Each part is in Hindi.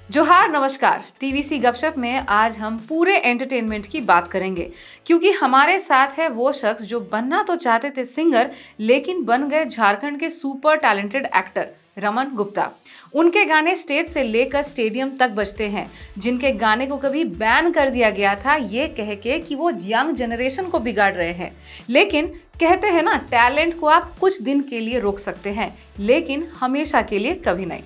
जोहार नमस्कार। टीवीसी गपशप में आज हम पूरे एंटरटेनमेंट की बात करेंगे क्योंकि हमारे साथ है वो शख्स जो बनना तो चाहते थे सिंगर लेकिन बन गए झारखंड के super talented actor Raman Gupta. उनके गाने स्टेज से लेकर स्टेडियम तक बजते हैं, जिनके गाने को कभी बैन कर दिया गया था ये कह के कि वो यंग जनरेशन को बिगाड़ रहे हैं। लेकिन कहते हैं ना, टैलेंट को आप कुछ दिन के लिए रोक सकते हैं लेकिन हमेशा के लिए कभी नहीं।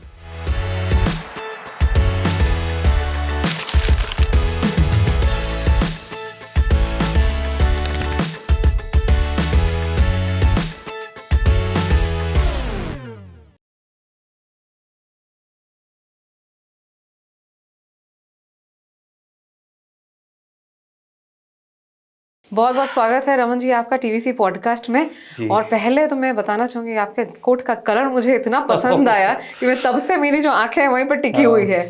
बहुत बहुत स्वागत है रमन जी आपका टीवीसी पॉडकास्ट में। और पहले तो मैं बताना चाहूंगी आपके कोट का कलर मुझे इतना पसंद आया कि मैं तब से मेरी जो आंखें हैं वहीं पर टिकी हुई है।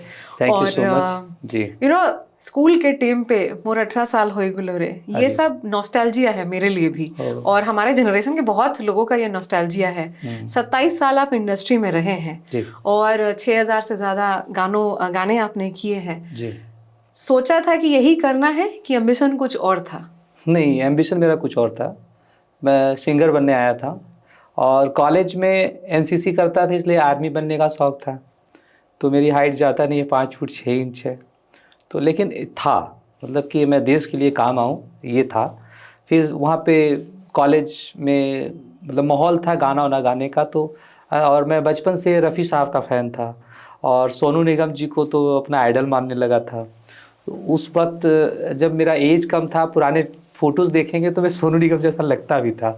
Thank you so much। जी यू नो, स्कूल के टाइम पे मोर 18 साल हो गुलो रे, ये सब नॉस्टैल्जिया है मेरे लिए भी और हमारे जनरेशन के बहुत लोगों का ये नॉस्टैल्जिया है। 27 साल आप इंडस्ट्री में रहे हैं और 6000 से ज्यादा गाने आपने किए हैं। सोचा था कि यही करना है कि एम्बिशन कुछ और था? नहीं, एम्बिशन मेरा कुछ और था। मैं सिंगर बनने आया था और कॉलेज में एनसीसी करता था, इसलिए आर्मी बनने का शौक़ था। तो मेरी हाइट ज़्यादा नहीं है, 5 फुट 6 इंच है। तो लेकिन था मतलब कि मैं देश के लिए काम आऊँ, ये था। फिर वहाँ पे कॉलेज में मतलब माहौल था गाना वाना गाने का। तो और मैं बचपन से रफ़ी साहब का फ़ैन था और सोनू निगम जी को तो अपना आइडल मानने लगा था। तो उस वक्त जब मेरा एज कम था, पुराने फ़ोटोज़ देखेंगे तो मैं सोनू निगम जैसा लगता भी था।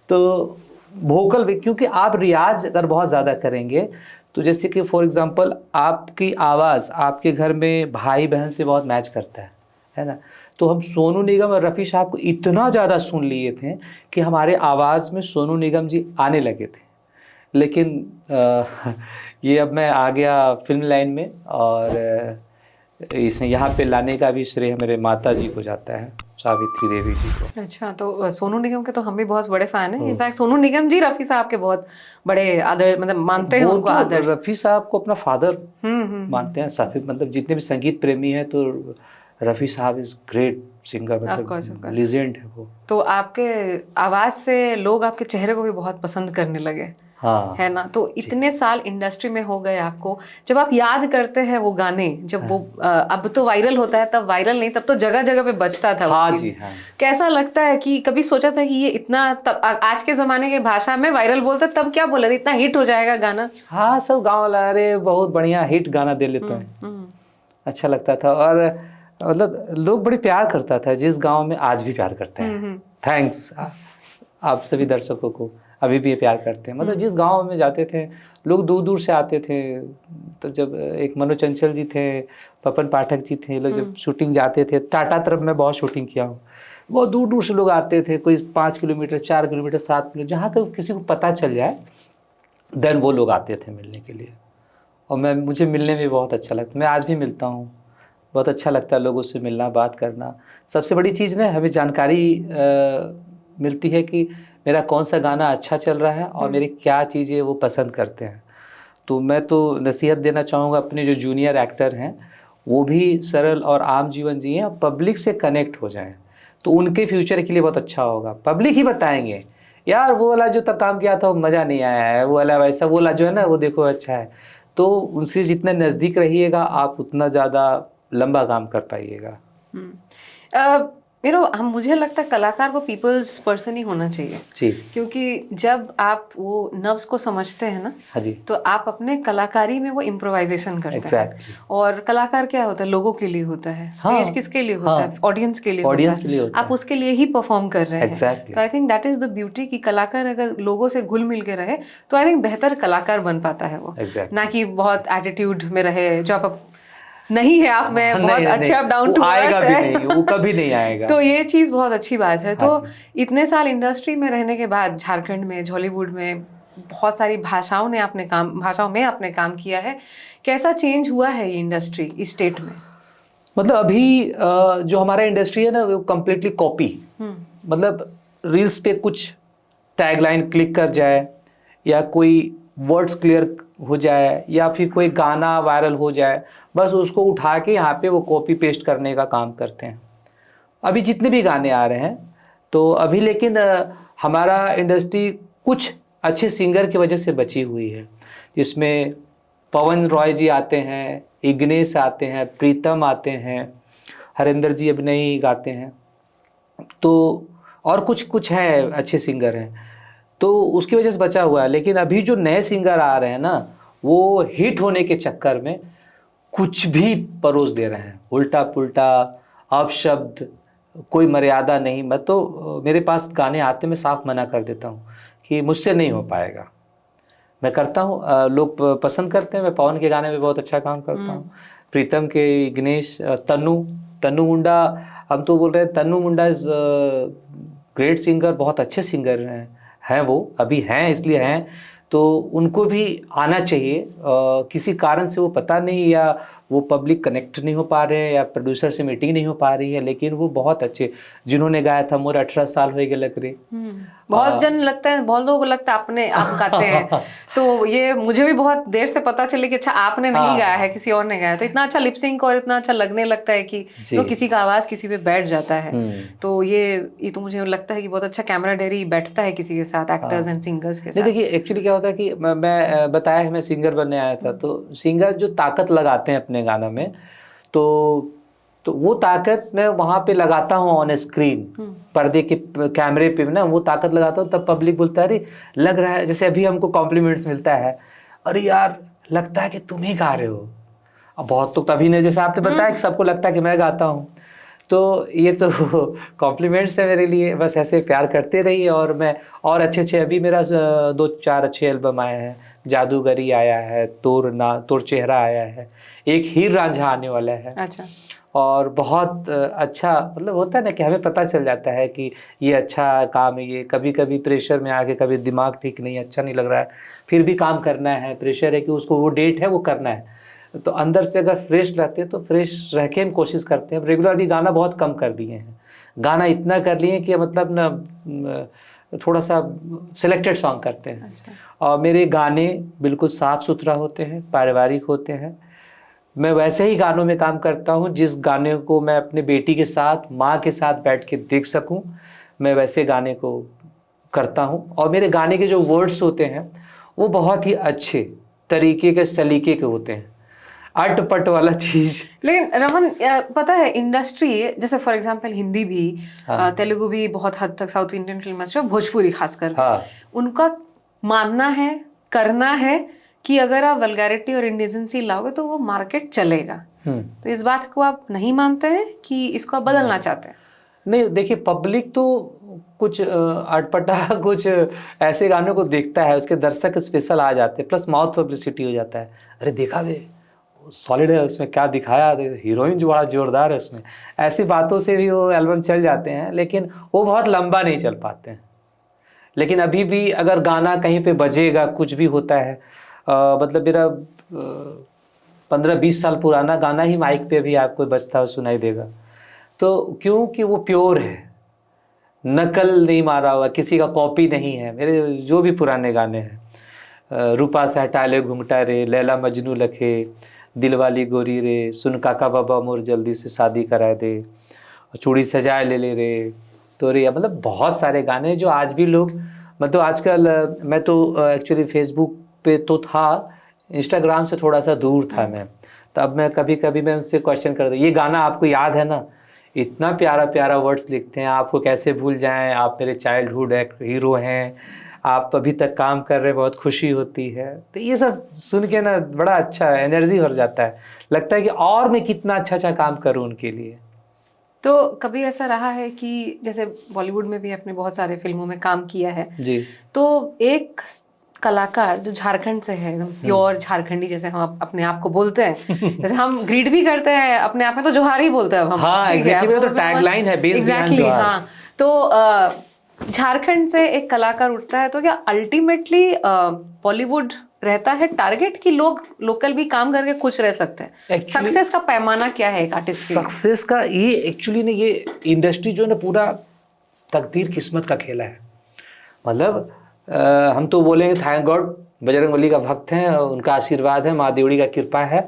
तो वोकल भी, क्योंकि आप रियाज़ अगर बहुत ज़्यादा करेंगे तो जैसे कि फॉर एग्ज़ाम्पल आपकी आवाज़ आपके घर में भाई बहन से बहुत मैच करता है ना। तो हम सोनू निगम और रफ़ी साहब को इतना ज़्यादा सुन लिए थे कि हमारे आवाज़ में सोनू निगम जी आने लगे थे। लेकिन ये अब मैं आ गया फिल्म लाइन में और इसे यहाँ पे लाने का भी श्रेय मेरे माता जी को जाता है, सावित्री देवी जी को। अच्छा, तो सोनू निगम के तो हम भी बहुत बड़े फैन हैं। इनफैक्ट सोनू निगम जी रफ़ी साहब के बहुत बड़े आदर, मतलब मानते हैं उनको आदर्श। रफ़ी साहब को अपना फादर मानते हैं सभी, मतलब जितने भी संगीत प्रेमी हैं तो रफ़ी साहब इज ग्रेट सिंगर, मतलब लीजेंड है वो। तो आपके आवाज़ से लोग आपके चेहरे को भी बहुत पसंद करने लगे, हाँ है ना। तो इतने साल इंडस्ट्री में हो गए आपको, जब आप याद करते हैं वो गाने, जब वो अब तो वायरल होता है, तब वायरल नहीं, तब तो जगह जगह पे बजता था वो चीज़। हाँ। कैसा लगता है कि कभी सोचा था कि ये इतना, तब आज के ज़माने के भाषा में वायरल बोलते, तब क्या बोले थे, इतना हिट हो जाएगा गाना? हाँ, सब गाँव वाला अरे बहुत बढ़िया हिट गाना दे लेते हैं, अच्छा लगता था। और मतलब लोग बड़े प्यार करता था, जिस गाँव में आज भी प्यार करते हैं। थैंक्स आप सभी दर्शकों को, अभी भी ये प्यार करते हैं। मतलब जिस गांव में जाते थे लोग दूर दूर से आते थे। तो जब एक मनोज चंचल जी थे, पपन पाठक जी थे, लोग जब शूटिंग जाते थे, टाटा तरफ मैं बहुत शूटिंग किया हूँ, बहुत दूर दूर से लोग आते थे। कोई 5 किलोमीटर 4 किलोमीटर 7 किलोमीटर, जहाँ तक किसी को पता चल जाए देन वो लोग आते थे मिलने के लिए। और मुझे मिलने में बहुत अच्छा लगता, मैं आज भी मिलता हूँ, बहुत अच्छा लगता है लोगों से मिलना, बात करना। सबसे बड़ी चीज़ ना, हमें जानकारी मिलती है कि मेरा कौन सा गाना अच्छा चल रहा है और मेरी क्या चीज़ें वो पसंद करते हैं। तो मैं तो नसीहत देना चाहूँगा अपने जो जूनियर एक्टर हैं, वो भी सरल और आम जीवन जिएं और पब्लिक से कनेक्ट हो जाएं, तो उनके फ्यूचर के लिए बहुत अच्छा होगा। पब्लिक ही बताएंगे यार वो वाला जो काम किया था वो मज़ा नहीं आया है, वो वाला वैसा, वो वाला जो है ना वो देखो अच्छा है। तो उनसे जितने नज़दीक रहिएगा आप उतना ज़्यादा लंबा काम कर पाइएगा। मुझे लगता है कलाकार को पीपल्स पर्सन ही होना चाहिए जी, क्योंकि जब आप वो नर्व्स को समझते हैं ना, हाँ जी, तो आप अपने कलाकारी में वो इम्प्रोवाइजेशन करते हैं। और कलाकार क्या होता है, लोगों के लिए होता है। स्टेज किसके लिए होता है? ऑडियंस के लिए होता है। आप उसके लिए ही परफॉर्म कर रहे हैं। तो I think that is the beauty कि कलाकार अगर लोगों से घुल मिल के रहे तो आई थिंक बेहतर कलाकार बन पाता है वो, ना कि बहुत एटीट्यूड में रहे जो आप नहीं है। आप में बहुत अच्छा डाउन टू आएगा भी नहीं, वो कभी नहीं आएगा। तो ये चीज़ बहुत अच्छी बात है। तो इतने साल इंडस्ट्री में रहने के बाद झारखंड में, हॉलीवुड में बहुत सारी भाषाओं में आपने काम किया है। कैसा चेंज हुआ है ये इंडस्ट्री इस स्टेट में? मतलब अभी जो हमारा इंडस्ट्री है ना वो कम्प्लीटली कॉपी, मतलब रील्स पे कुछ टैगलाइन क्लिक कर जाए या कोई वर्ड्स क्लियर हो जाए या फिर कोई गाना वायरल हो जाए, बस उसको उठा के यहाँ पे वो कॉपी पेस्ट करने का काम करते हैं। अभी जितने भी गाने आ रहे हैं तो अभी, लेकिन हमारा इंडस्ट्री कुछ अच्छे सिंगर की वजह से बची हुई है, जिसमें पवन रॉय जी आते हैं, इग्नेश आते हैं, प्रीतम आते हैं, हरिंदर जी अभिनय गाते हैं, तो और कुछ कुछ हैं अच्छे सिंगर हैं, तो उसकी वजह से बचा हुआ है। लेकिन अभी जो नए सिंगर आ रहे हैं ना, वो हिट होने के चक्कर में कुछ भी परोस दे रहे हैं, उल्टा पुल्टा अपशब्द, कोई मर्यादा नहीं। मैं तो मेरे पास गाने आते मैं साफ मना कर देता हूँ कि मुझसे नहीं हो पाएगा। मैं करता हूँ, लोग पसंद करते हैं, मैं पवन के गाने में बहुत अच्छा काम करता हूँ, प्रीतम के, गणेश, तनु मुंडा, हम तो बोल रहे हैं तनु मुंडा इज ग्रेट सिंगर, बहुत अच्छे सिंगर हैं वो, अभी हैं इसलिए हैं, तो उनको भी आना चाहिए। किसी कारण से वो पता नहीं, या वो पब्लिक कनेक्ट नहीं हो पा रहे हैं, या प्रोड्यूसर से मीटिंग नहीं हो पा रही है, लेकिन वो बहुत अच्छे, जिन्होंने गाया था मोर 18 साल हो गए लग रहे, बहुत जन लगता है, बहुत लोगों को लगता है अपने आप गाते हैं। तो ये मुझे भी बहुत देर से पता चले कि अच्छा आपने नहीं गाया है, किसी और ने गाया। तो इतना अच्छा लिपसिंक और इतना अच्छा लगने लगता है कि तो किसी का आवाज किसी पे बैठ जाता है। तो ये तो मुझे लगता है कि बहुत अच्छा कैमराडेरी बैठता है किसी के साथ, एक्टर्स एंड सिंगर्स के साथ। देखिए एक्चुअली क्या होता है कि मैं बताया, मैं सिंगर बनने आया था, तो सिंगर जो ताकत लगाते हैं अपने गाना में, तो वो ताकत मैं वहाँ पे लगाता हूँ ऑन स्क्रीन, पर्दे के कैमरे पे ना वो ताकत लगाता हूँ, तब पब्लिक बोलता है अरे लग रहा है, जैसे अभी हमको कॉम्प्लीमेंट्स मिलता है, अरे यार लगता है कि तुम ही गा रहे हो। अब बहुत तो तभी नहीं, जैसे आपने बताया कि सबको लगता है कि मैं गाता हूँ, तो ये तो कॉम्प्लीमेंट्स है मेरे लिए। बस ऐसे प्यार करते रहिए, और मैं और अच्छे अभी मेरा 2-4 अच्छे एल्बम आए हैं, जादूगरी आया है, तोर चेहरा आया है, एक हीर रांझा आने वाला है। अच्छा। और बहुत अच्छा, मतलब होता है ना कि हमें पता चल जाता है कि ये अच्छा काम है, ये कभी कभी प्रेशर में आके, कभी दिमाग ठीक नहीं, अच्छा नहीं लग रहा है, फिर भी काम करना है, प्रेशर है कि उसको वो डेट है वो करना है, तो अंदर से अगर फ्रेश रहते हैं तो फ्रेश रह के हम कोशिश करते हैं। रेगुलरली गाना बहुत कम कर दिए हैं, गाना इतना कर लिए कि मतलब ना थोड़ा सा सिलेक्टेड सॉन्ग करते हैं। अच्छा। और मेरे गाने बिल्कुल साफ सुथरा होते हैं, पारिवारिक होते हैं। मैं वैसे ही गानों में काम करता हूँ जिस गाने को मैं अपने बेटी के साथ, माँ के साथ बैठ के देख सकूँ, मैं वैसे गाने को करता हूँ। और मेरे गाने के जो वर्ड्स होते हैं वो बहुत ही अच्छे तरीके के, सलीके के होते हैं, अटपट वाला चीज। लेकिन रमन, पता है इंडस्ट्री, जैसे फॉर एग्जांपल हिंदी भी, तेलुगु भी बहुत हद तक, south Indian film industry, Bhojpuri खासकर, उनका मानना है, करना है कि अगर आप वल्गैरिटी और इंडिजेंसी लाओगे तो वो मार्केट चलेगा। तो इस बात को आप नहीं मानते हैं कि इसको आप बदलना चाहते हैं? नहीं, देखिए पब्लिक तो कुछ अटपटा कुछ ऐसे गानों को देखता है, उसके दर्शक स्पेशल आ जाते हैं, प्लस माउथ पब्लिसिटी हो जाता है, अरे देखा वे सॉलिड है, उसमें क्या दिखाया, हीरोइन जो बड़ा जोरदार है उसमें, ऐसी बातों से भी वो एल्बम चल जाते हैं, लेकिन वो बहुत लंबा नहीं चल पाते हैं। लेकिन अभी भी अगर गाना कहीं पे बजेगा, कुछ भी होता है, मतलब मेरा 15-20 साल पुराना गाना ही माइक पे भी आपको बजता हुआ सुनाई देगा, तो क्योंकि वो प्योर है, नकल नहीं मारा हुआ, किसी का कॉपी नहीं है। मेरे जो भी पुराने गाने हैं, रूपा से हटा ले घुंघटा रे, लैला मजनू लखे, दिलवाली गोरी रे, सुन काका बाबा मोर जल्दी से शादी करा दे, चूड़ी सजाए ले ले रे, तो रे, मतलब बहुत सारे गाने जो आज भी लोग, मतलब आजकल मैं तो एक्चुअली फेसबुक पे तो था, इंस्टाग्राम से थोड़ा सा दूर था मैं, तो अब मैं कभी कभी मैं उनसे क्वेश्चन करता, ये गाना आपको याद है ना, इतना प्यारा प्यारा वर्ड्स लिखते हैं, आपको कैसे भूल जाएं, आप मेरे चाइल्डहुड हीरो हैं, आप अभी तक काम कर रहे हैं, बहुत खुशी होती है। तो ये सब सुन के ना बड़ा अच्छा एनर्जी भर जाता है, लगता है कि और मैं कितना अच्छा अच्छा काम करूं उनके लिए। तो कभी ऐसा रहा है कि जैसे बॉलीवुड में भी आपने बहुत सारे फिल्मों में काम किया है जी, तो एक कलाकार जो झारखंड से है, एकदम प्योर झारखंडी, जैसे हम अपने आप को बोलते हैं, जैसे हम ग्रीड भी करते हैं अपने आप में, तो जोहार ही बोलते हैं अब हम। हाँ, एग्जैक्टली, तो टैगलाइन है, बेस बिहाइंड जोहार। हाँ, तो झारखंड से एक कलाकार उठता है, तो क्या अल्टीमेटली बॉलीवुड रहता है टारगेट कि लोग लोकल भी काम करके खुश रह सकते हैं? सक्सेस का पैमाना क्या है एक आर्टिस्ट के लिए? सक्सेस का ये एक्चुअली ने, ये इंडस्ट्री जो है ना पूरा तकदीर किस्मत का खेला है। मतलब हम तो बोलेंगे थैंक गॉड बजरंगबली का भक्त हैं, उनका आशीर्वाद है, माँ देवड़ी का कृपा है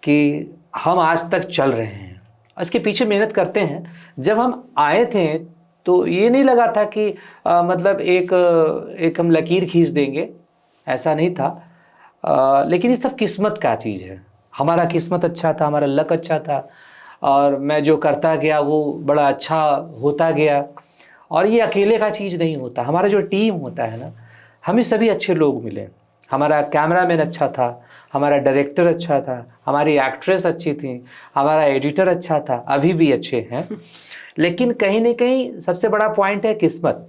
कि हम आज तक चल रहे हैं। इसके पीछे मेहनत करते हैं। जब हम आए थे तो ये नहीं लगा था कि मतलब एक हम लकीर खींच देंगे, ऐसा नहीं था। लेकिन ये सब किस्मत का चीज़ है। हमारा किस्मत अच्छा था, हमारा लक अच्छा था, और मैं जो करता गया वो बड़ा अच्छा होता गया। और ये अकेले का चीज़ नहीं होता, हमारा जो टीम होता है ना, हमें सभी अच्छे लोग मिले। हमारा कैमरामैन अच्छा था, हमारा डायरेक्टर अच्छा था, हमारी एक्ट्रेस अच्छी थी, हमारा एडिटर अच्छा था, अभी भी अच्छे हैं। लेकिन कहीं ना कहीं सबसे बड़ा पॉइंट है किस्मत।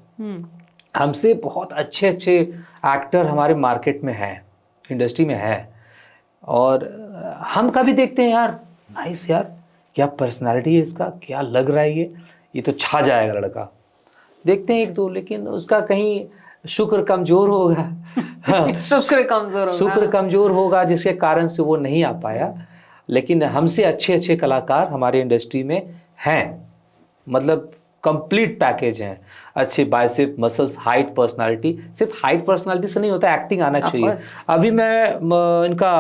हमसे बहुत अच्छे अच्छे एक्टर हमारे मार्केट में है, इंडस्ट्री में है। और हम कभी देखते हैं यार, नाइस यार, क्या पर्सनालिटी है इसका, क्या लग रहा है ये तो छा जाएगा लड़का। देखते हैं एक दो, लेकिन उसका कहीं शुक्र कमजोर होगा। हाँ, शुक्र कमजोर होगा जिसके कारण से वो नहीं आ पाया। लेकिन हमसे अच्छे अच्छे कलाकार हमारे इंडस्ट्री में हैं, मतलब कंप्लीट पैकेज हैं। अच्छे बाइसेप, मसल्स, हाइट, पर्सनालिटी। सिर्फ हाइट पर्सनालिटी से नहीं होता, एक्टिंग आना चाहिए। अभी मैं इनका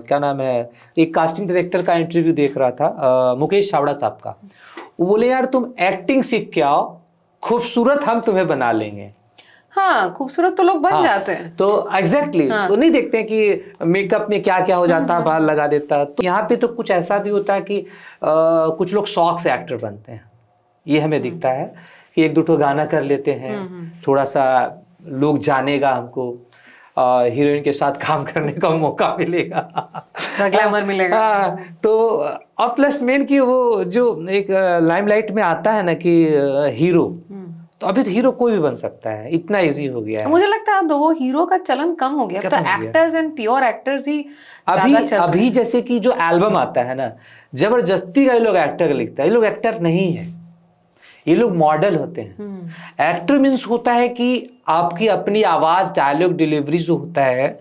क्या नाम है, एक कास्टिंग डायरेक्टर का इंटरव्यू देख रहा था, मुकेश छाबड़ा साहब का। वो बोले यार तुम एक्टिंग सीख के आओ, खूबसूरत हम तुम्हें बना लेंगे। हाँ, खूबसूरत तो लोग बन जाते हैं। तो एग्जैक्टली वो नहीं देखते हैं कि मेकअप में क्या क्या हो जाता है, बाल लगा देता है। तो यहाँ पे तो कुछ ऐसा भी होता है कि कुछ लोग शौक से एक्टर बनते हैं। ये हमें दिखता है कि एक दो ठो गाना कर लेते हैं, थोड़ा सा लोग जानेगा हमको, हीरोइन के साथ काम करने का मौका मिलेगा, ग्लैमर मिलेगा। तो और प्लस मेन कि वो जो एक लाइमलाइट में आता है ना कि हीरो, तो अभी तो हीरो कोई भी बन सकता है, इतना इजी हो गया है। मुझे लगता है अब वो हीरो का चलन कम हो गया, अब तो एक्टर्स एंड प्योर एक्टर्स ही अभी जैसे कि जो एल्बम आता है ना, जबरदस्ती का ये लोग एक्टर लिखता है। ये लोग एक्टर नहीं है, ये लोग मॉडल होते हैं। एक्टर मीन्स होता है कि आपकी अपनी आवाज, डायलॉग डिलीवरी जो होता है,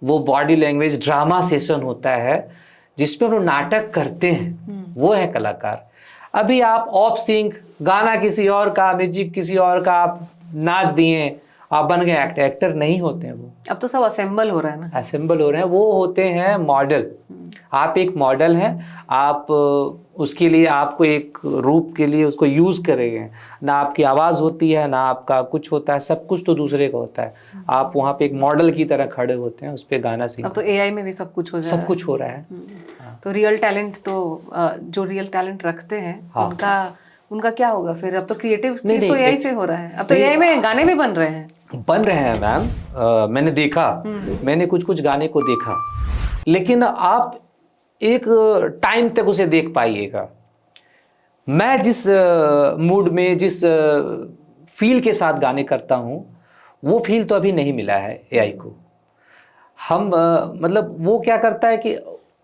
वो बॉडी लैंग्वेज, ड्रामा सेशन होता है जिसपे हम लोग नाटक करते हैं, वो है कलाकार। अभी आप ऑफ सिंक गाना किसी और का, म्यूजिक किसी और का, आप नाच दिए, आप बन गए एक्टर। एक्टर नहीं होते हैं वो। अब तो सब असेंबल हो रहा है ना, असेंबल हो रहे हैं। वो होते हैं मॉडल। आप एक मॉडल हैं, आप उसके लिए आपको एक रूप के लिए उसको यूज करेंगे। ना आपकी आवाज होती है, ना आपका कुछ होता है, सब कुछ तो दूसरे का होता है। आप वहाँ पे एक मॉडल की तरह खड़े होते हैं, उस पर गाना सीखते हैं। अब तो एआई में भी सब कुछ हो जा रहा है। सब कुछ हो रहा है। तो रियल टैलेंट तो जो रियल टैलेंट रखते हैं, उनका क्या होगा फिर? अब तो क्रिएटिव चीज तो एआई से हो रहा है। अब तो एआई में गाने भी बन रहे हैं मैम। मैंने देखा, मैंने कुछ गाने को देखा, लेकिन आप एक टाइम तक उसे देख पाइएगा। मैं जिस मूड में, जिस फील के साथ गाने करता हूँ, वो फील तो अभी नहीं मिला है एआई को। हम मतलब वो क्या करता है कि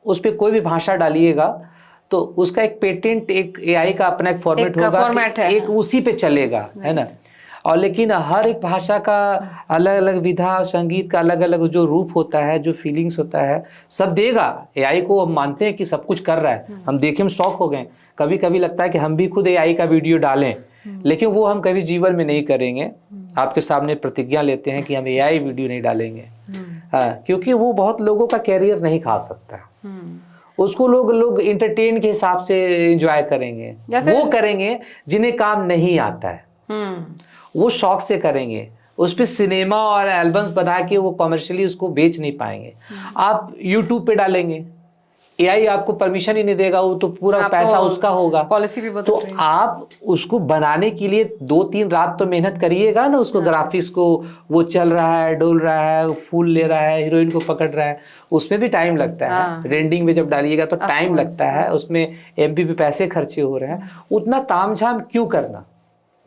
उस पर कोई भी भाषा डालिएगा तो उसका एक पेटेंट, एक एआई का अपना एक फॉर्मेट होगा, एक उसी पे चलेगा, है ना। और लेकिन हर एक भाषा का अलग अलग विधा, संगीत का अलग अलग जो रूप होता है, जो फीलिंग्स होता है, सब देगा एआई को। हम मानते हैं कि सब कुछ कर रहा है, हम देखे हम शौक हो गए। कभी कभी लगता है कि हम भी खुद एआई का वीडियो डालें, लेकिन वो हम कभी जीवन में नहीं करेंगे। आपके सामने प्रतिज्ञा लेते हैं कि हम एआई वीडियो नहीं डालेंगे। हाँ, क्योंकि वो बहुत लोगों का कैरियर नहीं खा सकता। उसको लोग इंटरटेन के हिसाब से एंजॉय करेंगे, वो करेंगे जिन्हें काम नहीं आता है, वो शौक से करेंगे। उस पर सिनेमा और एल्बम्स बना के वो कमर्शियली उसको बेच नहीं पाएंगे। आप यूट्यूब पे डालेंगे, एआई आपको परमिशन ही नहीं देगा, वो तो पूरा पैसा उसका होगा, पॉलिसी भी तो आप उसको बनाने के लिए 2-3 रात तो मेहनत करिएगा ना। उसको ग्राफिक्स को, वो चल रहा है, डोल रहा है, फूल ले रहा है, हीरोइन को पकड़ रहा है, उसमें भी टाइम लगता है। रेंडिंग में जब डालिएगा तो टाइम लगता है, उसमें एमपी पे पैसे खर्चे हो रहे हैं। उतना तामझाम क्यों करना,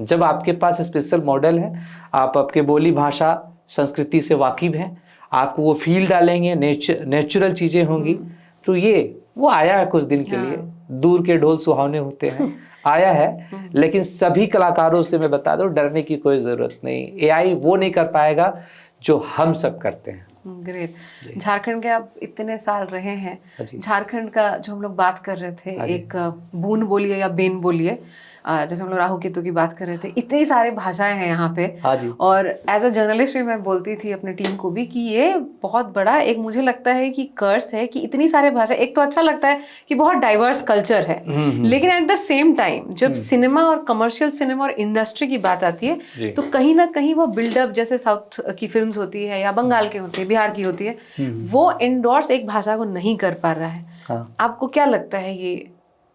जब आपके पास स्पेशल मॉडल है, आप आपके बोली भाषा संस्कृति से वाकिफ हैं, आपको वो फील डालेंगे, नेचुरल चीजें होंगी। तो ये वो आया है कुछ दिन के लिए, दूर के ढोल सुहावने होते हैं, आया है। लेकिन सभी कलाकारों से मैं बता दूं, डरने की कोई जरूरत नहीं। एआई वो नहीं कर पाएगा जो हम सब करते हैं। ग्रेट। झारखंड के आप इतने साल रहे हैं, झारखंड का जो हम लोग बात कर रहे थे, एक बून बोलिए या बेन बोलिए, जैसे हम लोग राहु केतु की बात कर रहे थे, इतनी सारी भाषाएं हैं यहाँ पे। हाँ जी। और एज अ जर्नलिस्ट भी मैं बोलती थी अपनी टीम को भी कि ये बहुत बड़ा एक मुझे लगता है कि कर्स है कि इतनी सारे भाषा। एक तो अच्छा लगता है कि बहुत डाइवर्स कल्चर है, लेकिन एट द सेम टाइम जब सिनेमा और कमर्शियल सिनेमा और इंडस्ट्री की बात आती है तो कहीं ना कहीं वो बिल्डअप, जैसे साउथ की फिल्म्स होती है या बंगाल की होती है, बिहार की होती है, वो इंडोर्स एक भाषा को नहीं कर पा रहा है। हाँ। आपको क्या लगता है ये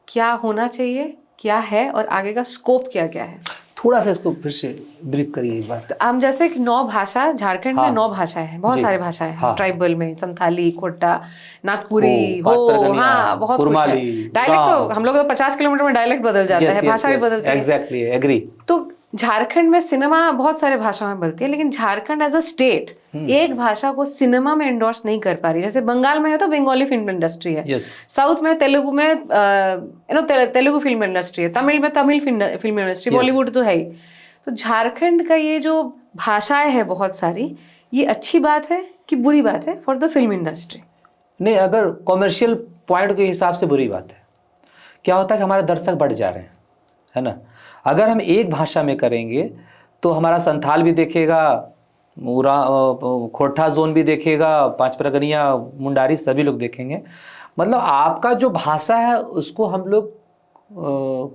क्या होना चाहिए, क्या है, और आगे का स्कोप क्या क्या है? थोड़ा सा इसको फिर से ब्रीफ करिए एक बार। तो हम जैसे कि 9 भाषा, झारखंड में 9 भाषाएं हैं, बहुत जी। सारे भाषाएं हैं। हाँ। ट्राइबल में संथाली, खोटा, नागपुरी पाँच हो, परगनिया, हाँ बहुत कुछ है। कुरमाली, डायलेक्ट तो गाँव। हम लोग तो 50 किलोमीटर में डायलेक्ट बदल जाता है, भाषा भी बदलती है। Exactly, agree. तो झारखंड में सिनेमा बहुत सारे भाषाओं में बनती है, लेकिन झारखंड एज अ स्टेट एक भाषा को सिनेमा में एंडोर्स नहीं कर पा रही। जैसे बंगाल में है तो बंगाली फिल्म इंडस्ट्री है, Yes. साउथ में तेलुगु में तेलुगु फिल्म इंडस्ट्री है, तमिल में Tamil film industry, Yes. Bollywood तो है ही। तो झारखंड का ये जो भाषाएं हैं बहुत सारी, ये अच्छी बात है कि बुरी बात है फॉर द फिल्म इंडस्ट्री? नहीं, अगर कॉमर्शियल पॉइंट के हिसाब से बुरी बात है। क्या होता है कि हमारे दर्शक बढ़ जा रहे हैं, है ना। अगर हम एक भाषा में करेंगे तो हमारा संथाल भी देखेगा, खोरठा जोन भी देखेगा, पांच परगनिया, मुंडारी, सभी लोग देखेंगे। मतलब आपका जो भाषा है उसको हम लोग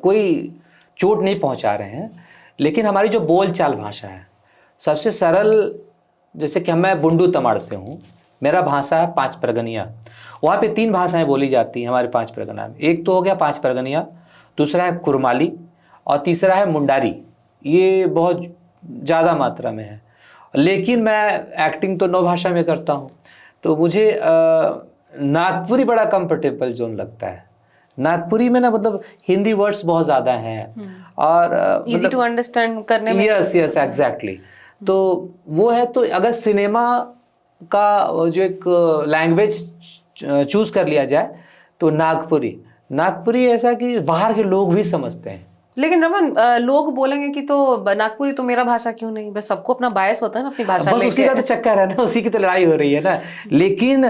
कोई चोट नहीं पहुंचा रहे हैं, लेकिन हमारी जो बोलचाल भाषा है सबसे सरल, जैसे कि मैं बुंडू तमाड़ से हूँ, मेरा भाषा है पांच परगनिया। वहाँ पे 3 भाषाएं बोली जाती हैं हमारे पांच परगना में। एक तो हो गया पांच परगनिया, दूसरा है कुरमाली, और तीसरा है मुंडारी। ये बहुत ज़्यादा मात्रा में है, लेकिन मैं एक्टिंग तो 9 भाषा में करता हूँ, तो मुझे नागपुरी बड़ा कंफर्टेबल जोन लगता है। नागपुरी में ना मतलब हिंदी वर्ड्स बहुत ज़्यादा हैं और इजी टू अंडरस्टैंड करने में। Yes exactly. तो वो है, तो अगर सिनेमा का जो एक लैंग्वेज चूज कर लिया जाए तो नागपुरी ऐसा कि बाहर के लोग भी समझते हैं। लेकिन रमन, लोग बोलेंगे कि तो नागपुरी तो मेरा भाषा क्यों नहीं? बस सबको अपना बायस होता है ना अपनी भाषा बस लेके। उसी का तो चक्कर है ना, उसी की तो लड़ाई हो रही है ना। लेकिन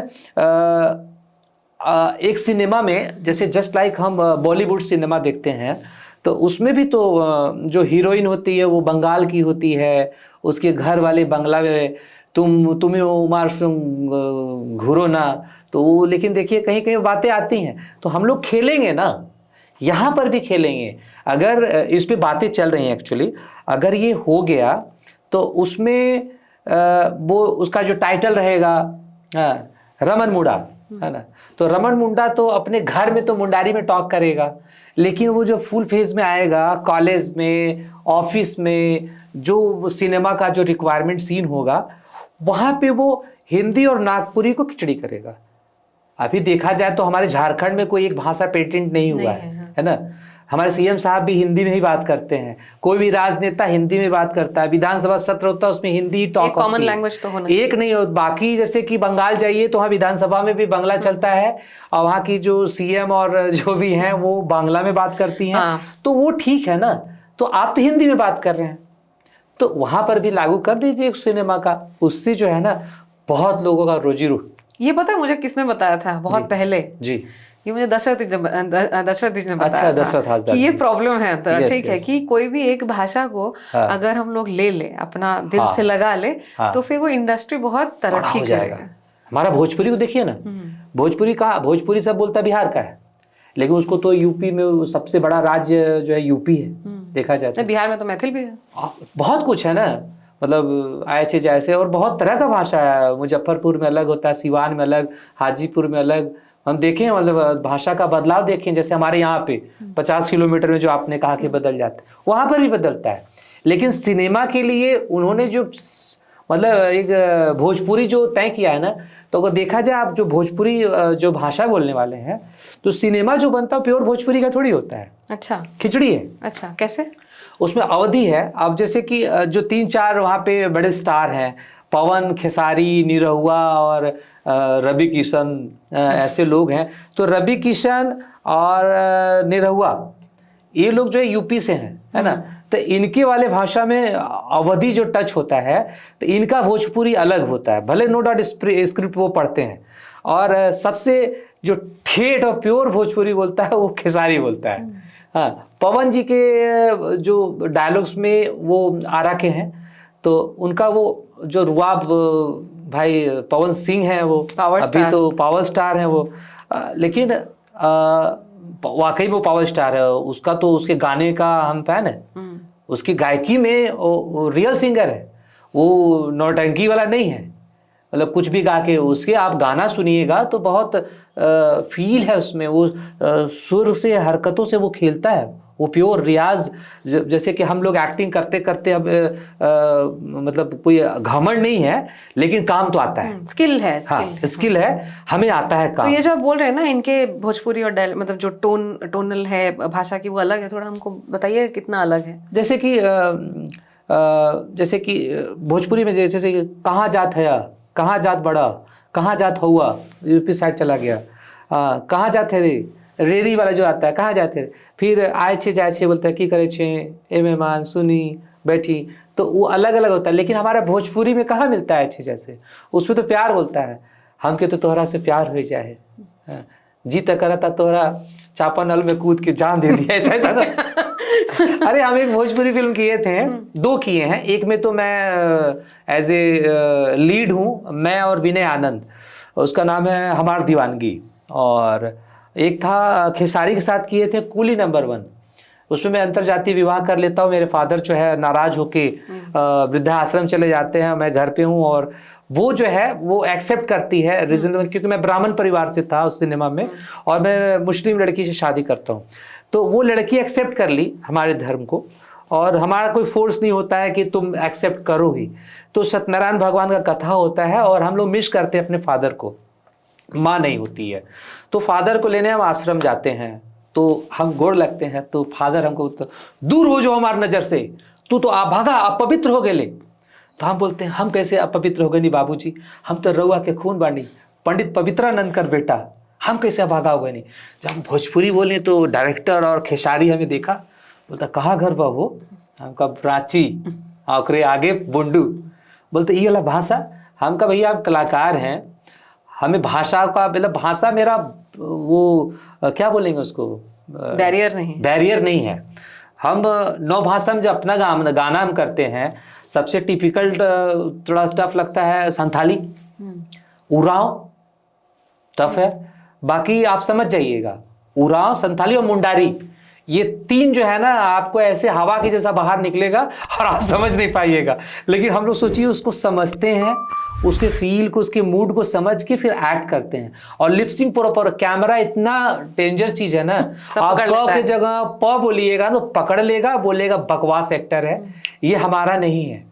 एक सिनेमा में जैसे जस्ट लाइक हम बॉलीवुड सिनेमा देखते हैं, तो उसमें भी तो जो हीरोइन होती है वो बंगाल की होती है, उसके घर वाले बंगला में तुम्हें उमार घूरो ना, तो वो, लेकिन देखिए कहीं कहीं बातें आती हैं, तो हम लोग खेलेंगे ना, यहाँ पर भी खेलेंगे। अगर इस पे बातें चल रही हैं एक्चुअली, अगर ये हो गया तो उसमें वो उसका जो टाइटल रहेगा रमन मुंडा, है ना, तो रमन मुंडा तो अपने घर में तो मुंडारी में टॉक करेगा, लेकिन वो जो फुल फेज में आएगा कॉलेज में, ऑफिस में, जो सिनेमा का जो रिक्वायरमेंट सीन होगा, वहाँ पे वो हिंदी और नागपुरी को खिचड़ी करेगा। अभी देखा जाए तो हमारे झारखंड में कोई एक भाषा पेटेंट नहीं हुआ है ना। हमारे सीएम साहब भी हिंदी में ही बात करते हैं, कोई भी राजनेता हिंदी में बात करता है, विधानसभा सत्र होता है उसमें हिंदी टॉक, कॉमन लैंग्वेज तो होना एक नहीं हो। बाकी जैसे कि बंगाल जाइए तो वहाँ विधानसभा में भी बांग्ला चलता है, और वहाँ की जो सीएम और जो भी हैं वो बांग्ला में बात करती हैं। तो वो ठीक है ना, तो आप तो हिंदी में बात कर रहे हैं, तो वहां पर भी लागू कर दीजिए सिनेमा का। उससे जो है ना बहुत लोगों का रोजी रोटी। ये पता है मुझे किसने बताया था बहुत पहले जी, ये मुझे दशरथ जी ने बताया अच्छा, दशरथ था कि ये प्रॉब्लम है अंदर। ठीक है यस। कि कोई भी एक भाषा को अगर हम लोग ले अपना दिल से लगा ले, तो फिर वो इंडस्ट्री बहुत तरक्की करेगा। हमारा भोजपुरी को देखिए ना, भोजपुरी सब बोलता बिहार का है, लेकिन उसको तो यूपी में सबसे बड़ा राज्य जो है यूपी है, देखा जाए तो। बिहार में तो मैथिल भी है, बहुत कुछ है ना, मतलब ऐसे जैसे, और बहुत तरह का भाषा है। मुजफ्फरपुर में अलग होता है, सिवान में अलग, हाजीपुर में अलग। हम देखें मतलब भाषा का बदलाव देखें, जैसे हमारे यहाँ पे 50 किलोमीटर में जो आपने कहा कि बदल जाता है, वहां पर भी बदलता है। लेकिन सिनेमा के लिए उन्होंने जो मतलब एक भोजपुरी जो तय किया है ना, तो अगर देखा जाए आप जो भोजपुरी जो भाषा बोलने वाले हैं, तो सिनेमा जो बनता है प्योर भोजपुरी का थोड़ी होता है। अच्छा, खिचड़ी है। अच्छा, कैसे? उसमें अवधि है। अब जैसे कि जो 3-4 वहाँ पे बड़े स्टार हैं, पवन खेसारी, निरहुआ और रवि किशन, ऐसे लोग हैं। तो रवि किशन और निरहुआ ये लोग जो है यूपी से हैं, है ना, तो इनके वाले भाषा में अवधि जो टच होता है, तो इनका भोजपुरी अलग होता है। भले नो डाउट स्क्रिप्ट वो पढ़ते हैं, और सबसे जो ठेठ और प्योर भोजपुरी बोलता है वो खेसारी बोलता है। हाँ, पवन जी के जो डायलॉग्स में वो आरा के हैं, तो उनका वो जो रुआब, भाई पवन सिंह है वो, पावर अभी स्टार। तो पावर स्टार है वो। लेकिन वाकई वो पावर स्टार है, उसका तो उसके गाने का हम फैन है। उसकी गायकी में वो रियल सिंगर है, वो नौटंकी वाला नहीं है। मतलब कुछ भी गा के उसके आप गाना सुनिएगा तो बहुत फील है उसमें, वो सुर से हरकतों से वो खेलता है, वो प्योर रियाज। जैसे कि हम लोग एक्टिंग करते करते अब मतलब कोई घमंड नहीं है, लेकिन काम तो आता है। स्किल है, हाँ, स्किल है, हमें आता है तो काम। ये जो आप बोल रहे हैं ना, इनके भोजपुरी और मतलब जो टोनल है भाषा की, वो अलग है। थोड़ा हमको बताइए कितना अलग है। जैसे कि भोजपुरी में जैसे कि कहाँ जात है, कहाँ जात बड़ा, कहाँ जात हुआ, यूपी साइड चला गया। कहाँ जात है रे, रेरी वाला जो आता है, कहाँ जाते रे, फिर आए छे जाए छे बोलता है, की करे छे ए मेहमान सुनी बैठी, तो वो अलग अलग होता है। लेकिन हमारा भोजपुरी में कहाँ मिलता है अच्छे जैसे, उसमें तो प्यार बोलता है, हमके तो तोहरा से प्यार हो जाए, जी तक करता तोहरा चापा नल में कूद के जान दे दिया, ऐसा ऐसा। अरे हम एक भोजपुरी फिल्म किए थे, 2 किए हैं। एक में तो मैं एज ए लीड हूँ, मैं और विनय आनंद, उसका नाम है हमार दीवानगी। और एक था खेसारी के साथ किए थे, कूली नंबर 1। उसमें मैं अंतरजातीय विवाह कर लेता हूँ, मेरे फादर जो है नाराज होके वृद्धाश्रम चले जाते हैं, मैं घर पे हूँ, और वो जो है वो एक्सेप्ट करती है रीजनेबल, क्योंकि मैं ब्राह्मण परिवार से था उस सिनेमा में, और मैं मुस्लिम लड़की से शादी करता हूँ। तो वो लड़की एक्सेप्ट कर ली हमारे धर्म को, और हमारा कोई फोर्स नहीं होता है कि तुम एक्सेप्ट करो ही। तो सत्यनारायण भगवान का कथा होता है, और हम लोग मिस करते हैं अपने फादर को, माँ नहीं होती है, तो फादर को लेने हम आश्रम जाते हैं, तो हम गोड़ लगते हैं, तो फादर हमको बोलते दूर हो जाओ हमारी नजर से, तू तो आप भागा, अपवित्र हो गए। तो हम बोलते हैं हम कैसे अपवित्र हो गए, नहीं बाबूजी, हम तो रउआ के खून बानी, पंडित पवित्रानंद कर बेटा, हम कैसे भागा हो गए। नहीं, जब हम भोजपुरी बोले तो डायरेक्टर और खेसारी हमें देखा, बोलता कहाँ घर बा हो, हमका रांची, आखिर आगे बुंडू। बोलते ये वाला भाषा, हमका भैया आप कलाकार हैं, हमें भाषा का मतलब भाषा मेरा वो क्या बोलेंगे उसको, बैरियर नहीं है। हम 9 भाषा में जब अपना गाना हम करते हैं, सबसे टिपिकल थोड़ा टफ लगता है संथाली, उराव टफ है, बाकी आप समझ जाइएगा, उराव, संथाली और मुंडारी, ये 3 जो है ना, आपको ऐसे हवा की जैसा बाहर निकलेगा और आप समझ नहीं पाइएगा। लेकिन हम लोग सोचिए उसको समझते हैं, उसके फील को, उसके मूड को समझ के फिर एक्ट करते हैं। और लिपसिंग प्रॉपर, कैमरा इतना डेंजर चीज है ना, आप क के जगह प बोलिएगा तो पकड़ लेगा, बोलेगा बकवास एक्टर है, ये हमारा नहीं है,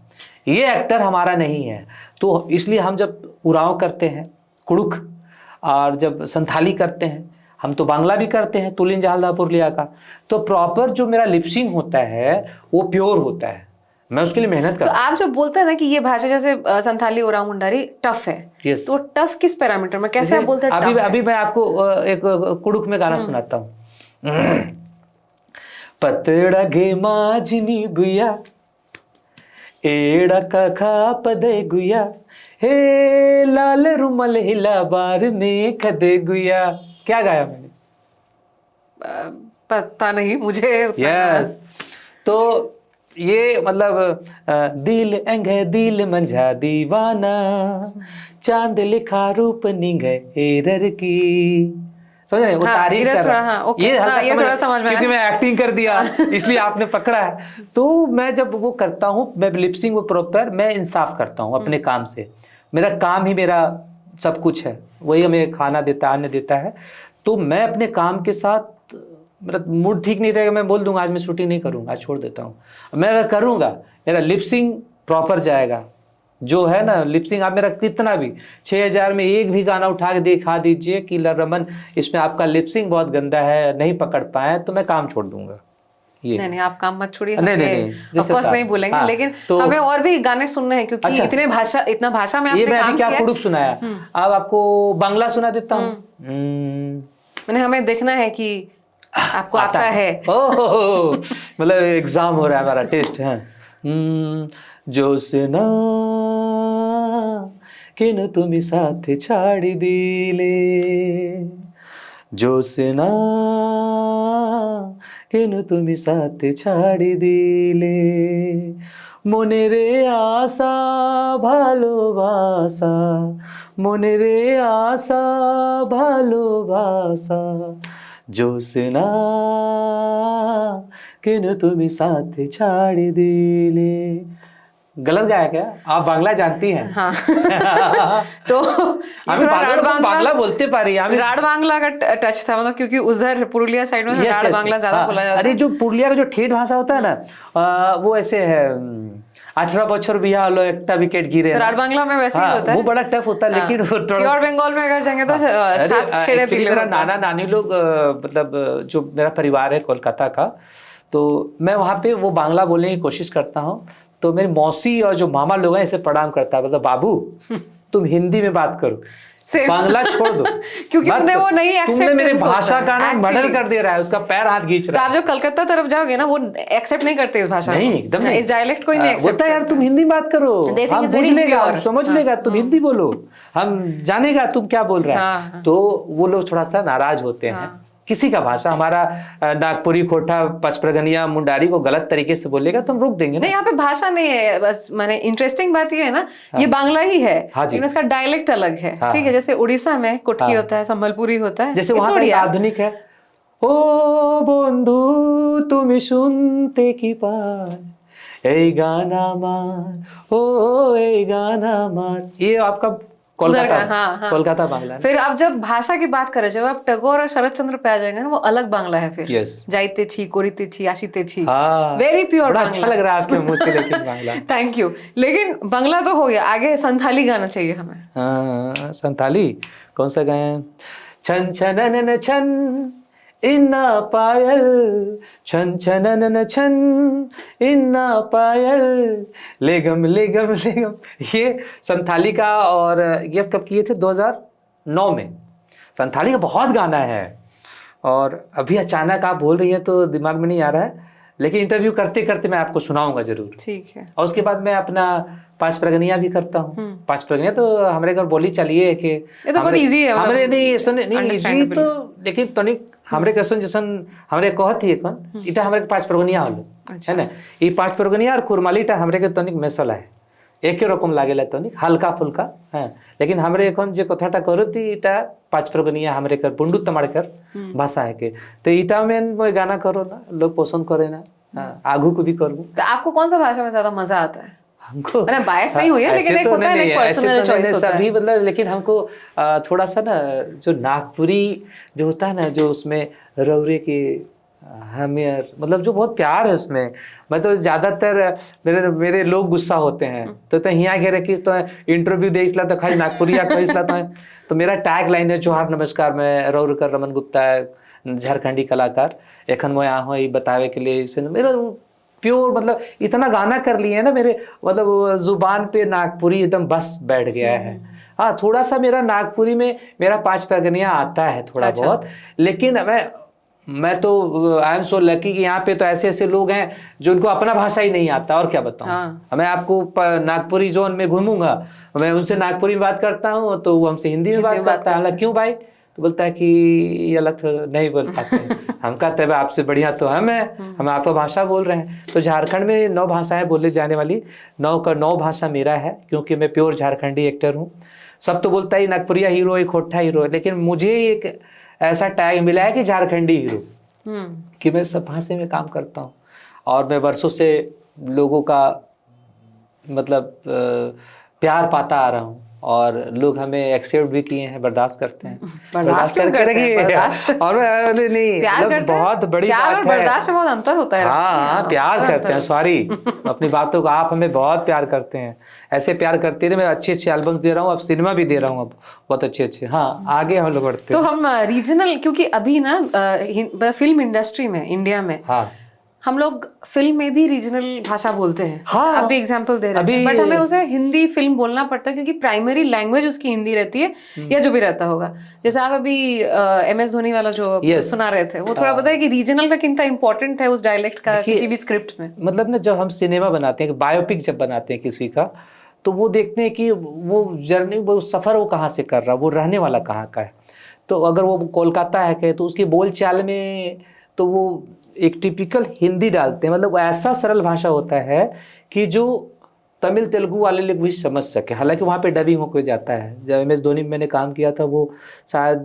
ये एक्टर हमारा नहीं है। तो इसलिए हम जब उराव करते हैं, कुड़ुक, और जब संथाली करते हैं, हम तो बांग्ला भी करते हैं, तुलिन जहालदापुर लिया का, तो प्रॉपर जो मेरा लिपसिंग होता है वो प्योर होता है, मैं उसके लिए मेहनत करता हूं। तो आप जब बोलते हैं ना कि ये भाषा जैसे संथाली, उराव, मुंडारी टफ है, yes. तो टफ किस पैरामीटर में, कैसे आप बोलते हैं अभी टफ अभी मैं आपको एक कुड़ुक में गाना सुनाता हूँ। पतड़ा गे माजनी गुया, एड़ा का पदे गुया, हे लाल रुमल हिला बार में खदे गुया। क्या गाया मैंने? पता नहीं मुझे यस। तो ये मतलब दिल एंगे दिल मंझा दीवाना, चांद लिखा रूप निंगे हेरर की, समझ रहे? वो तारीफ कर रहा है। ये थोड़ा समझ में, क्योंकि मैं एक्टिंग कर दिया इसलिए आपने पकड़ा है। तो मैं जब वो करता हूँ, मैं लिपसिंग वो प्रॉपर मैं इंसाफ करता हूँ अपने काम से, मेरा काम ही मेरा सब कुछ है, वही हमें खाना देता है, अन्न देता है। तो मैं अपने काम के साथ, मेरा मूड ठीक नहीं रहेगा, मैं बोल दूंगा आज मैं शूटिंग नहीं करूंगा, आज छोड़ देता हूँ। मैं अगर करूंगा, मेरा लिपसिंग प्रॉपर जाएगा, जो है ना लिपसिंग, आप मेरा कितना भी 6000 में एक भी गाना उठा के दिखा दीजिए कि रमन इसमें आपका लिपसिंग बहुत गंदा है, नहीं पकड़ पाए, तो मैं काम छोड़ दूंगा। ये नहीं, आप काम मत छोड़िए, नहीं, ऑफ कोर्स नहीं बोलेंगे। हाँ, लेकिन तो हमें और भी गाने सुनने हैं, क्योंकि अच्छा, इतना भाषा में आपने काम किया। ये मैं क्या कुड़ुक सुनाया, अब आपको बांग्ला सुना देता हूँ। मैंने हमें देखना है कि आपको आता है। ओह, मतलब एग्जाम हो रहा है हमारा, टेस्ट है। जोसेना किन तुमी साथ छाड़ी दिले, जोसेना কেন তুমি সাথে ছাড়ি দিলে মনেরে আশা ভালোবাসা মনেরে আশা ভালোবাসা জোসনা কেন তুমি সাথে ছাড়ি दिले। गलत गाया क्या? आप बांग्ला जानती हैं? हाँ तो ये हमें थोड़ा राड बांग्ला बोलते पारी हमें राड बांग्ला का टच था, मतलब क्योंकि उधर पुरुलिया साइड में Yes, राड yes, बांग्ला yes. ज्यादा हाँ, बोला जाता अरे है। जो पुरुलिया का जो ठेठ भाषा होता है ना वो ऐसे है 18 बच्चों बिया हलो एक विकेट गिरे तो ना। राड बांग्ला में वैसे ही हाँ, होता है, वो बड़ा टफ होता है लेकिन वो प्योर बंगाल में अगर जाएंगे तो सात छेड़े एक्चुअली दिले मेरा होता है। नाना नानी लोग मतलब जो मेरा परिवार है कोलकाता का, तो मैं वहाँ पे वो बांग्ला बोलने की कोशिश करता हूँ, तो मेरी मौसी और जो मामा लोग हैं इसे प्रणाम करता है, मतलब बाबू तुम हिंदी में बात करो, बांग्ला छोड़ दो क्योंकि उन्हें वो नहीं तुमने एक्सेप्ट मेरे भाषा का ना मर्डर कर दे रहा है, उसका पैर हाथ खींच तो रहा आप है। जब कलकत्ता तरफ जाओगे ना वो एक्सेप्ट नहीं करते इस भाषा नहीं को, एकदम नहीं, इस डायलेक्ट को ही नहीं एक्सेप्ट बोलता है यार तुम हिंदी बात करो, हम बुझ लेगा, हम समझ लेगा, तुम हिंदी बोलो, हम जानेगा तुम क्या बोल रहा है। तो वो लोग थोड़ा सा नाराज होते हैं किसी का भाषा हमारा नागपुरी, खोटा, पचपरगनिया, मुंडारी को गलत तरीके से बोलेगा तो हम रोक देंगे ना। नहीं यहाँ पे भाषा नहीं है, बस मैंने इंटरेस्टिंग बात ये है ना, ये बांग्ला ही है लेकिन इसका डायलेक्ट अलग है। ठीक है, जैसे उड़ीसा में कुटकी होता है, संबलपुरी होता है, जैसे वहां का आधुनिक है, ओ बंधु তুমি শুনতে কি পায় এই গান আমার ओ এই গান আমার, ये आपका कोलकाता, कोलकाता बांग्ला। फिर अब जब भाषा की बात करें, जब आप टैगोर और शरद चंद्र पे आ जाएंगे ना, वो अलग बांग्ला है फिर। जाइते छी, कोरिते छी, आशिते छी, वेरी प्योर बांग्ला। अच्छा लग रहा है आपके मुंह से लेकिन बांग्ला। Thank you. लेकिन बांग्ला तो हो गया, आगे संथाली गाना चाहिए हमें। हाँ संथाली कौन सा गाएं? छन छनन छन इन्ना पायल छन छनन छन इन्ना पायल लेगम लेगम लेगम, ये संथाली का। और ये कब किए थे? 2009 में। संथाली का बहुत गाना है और अभी अचानक आप बोल रही हैं तो दिमाग में नहीं आ रहा है, लेकिन इंटरव्यू करते करते मैं आपको सुनाऊंगा जरूर। ठीक है। और उसके बाद मैं अपना पांच प्रगनिया भी करता हूँ। पांच प्रगनिया तो हमारे घर बोली चलिए कि ये तो बहुत इजी है, हमारे नहीं इजी तो, लेकिन तनिक हमरे कैसन जैसन हमरे कहत ही कौन इटा हमरे पांच प्रगनिया होलो है ना, ये पांच प्रगनिया और कुरमालीटा हमरे के तनिक मेसल है, एक रकम लागेला तनिक हल्का फुल्का है, लेकिन हमरे एखन जे कथाटा करती इटा पांच प्रगनिया हमरे कर बुंडू तमाड़कर भाषा है के, तो इटा में मैं गाना करो ना, लोग पसंद करे ना, आगू को भी करूँ। तो आपको कौन सा भाषा में ज्यादा मजा आता है? हमको बायस नहीं हुई है, लेकिन एक होता है ना पर्सनल चॉइस होता है सभी, मतलब लेकिन हमको थोड़ा सा ना जो नागपुरी जो होता है ना, जो उसमें रौरे की हमें मतलब जो बहुत प्यार है उसमें, मैं तो ज्यादातर मेरे लोग गुस्सा होते हैं तो यहाँ कह रहे कि तो इंटरव्यू दे इसला तो खाली नागपुरिया कह इसला तो मेरा टैग लाइन है जोहार नमस्कार, मैं रौरकर रमन गुप्ता झारखंडी कलाकार एखन मैं यहाँ हूँ बतावे के लिए। मेरा प्योर मतलब इतना गाना कर लिए है ना मेरे, मतलब जुबान पे नागपुरी एकदम बस बैठ गया है। हाँ थोड़ा सा मेरा नागपुरी में मेरा पांच प्रगनिया आता है थोड़ा बहुत, लेकिन मैं तो आई एम सो लकी कि यहाँ पे तो ऐसे ऐसे लोग हैं जो उनको अपना भाषा ही नहीं आता, और क्या बताऊँ। मैं आपको नागपुरी जोन में घूमूंगा, मैं उनसे नागपुरी में बात करता हूँ तो वो हमसे हिंदी में बात करता है, क्यों भाई? तो बोलता है कि ये अलग नहीं बोल पाते हम कहते हैं आपसे बढ़िया तो हम आपका भाषा बोल रहे हैं। तो झारखंड में 9 भाषाएं बोले जाने वाली, 9 भाषा मेरा है, क्योंकि मैं प्योर झारखंडी एक्टर हूँ। सब तो बोलता है नागपुरिया हीरो है, खोटा हीरो है, लेकिन मुझे एक ऐसा टैग मिला है कि झारखंडी हीरो, कि मैं सब भाषा में काम करता हूँ और मैं वर्षों से लोगों का मतलब प्यार पाता आ रहा हूँ और लोग हमें एक्सेप्ट भी किए हैं, बर्दाश्त करते हैं। बर्दाश्त करते हैं और नहीं मतलब बहुत बड़ी प्यार बात और बर्दाश्त में बहुत अंतर होता है। हाँ प्यार करते हैं, सॉरी अपनी बातों को, आप हमें बहुत प्यार करते हैं, ऐसे प्यार करते रहे। मैं अच्छे अच्छे एल्बम दे रहा हूँ, अब सिनेमा भी दे रहा हूँ, अब बहुत अच्छे अच्छे। हाँ आगे हम लोग बढ़ते हैं। तो हम रीजनल, क्योंकि अभी ना फिल्म इंडस्ट्री में इंडिया में हम लोग फिल्म में भी रीजनल भाषा बोलते हैं। हाँ, अभी एग्जांपल दे रहे हैं, बट हमें उसे हिंदी फिल्म बोलना पड़ता है क्योंकि प्राइमरी लैंग्वेज उसकी हिंदी रहती है, या जो भी रहता होगा। जैसे आप अभी MS धोनी वाला जो सुना रहे थे, वो थोड़ा पता है कि रीजनल का कितना इंपॉर्टेंट है उस डायलेक्ट का किसी भी स्क्रिप्ट में। मतलब ना जब हम सिनेमा बनाते हैं, बायोपिक जब बनाते हैं किसी का, तो वो देखते हैं कि वो जर्नी, वो सफर वो कहाँ से कर रहा, वो रहने वाला कहाँ का है। तो अगर वो कोलकाता है तो उसकी बोलचाल में तो वो एक टिपिकल हिंदी डालते हैं, मतलब ऐसा सरल भाषा होता है कि जो तमिल तेलुगु वाले लोग भी समझ सके। हालांकि वहाँ पे डबिंग होकर जाता है। जब MS धोनी में मैंने काम किया था, वो शायद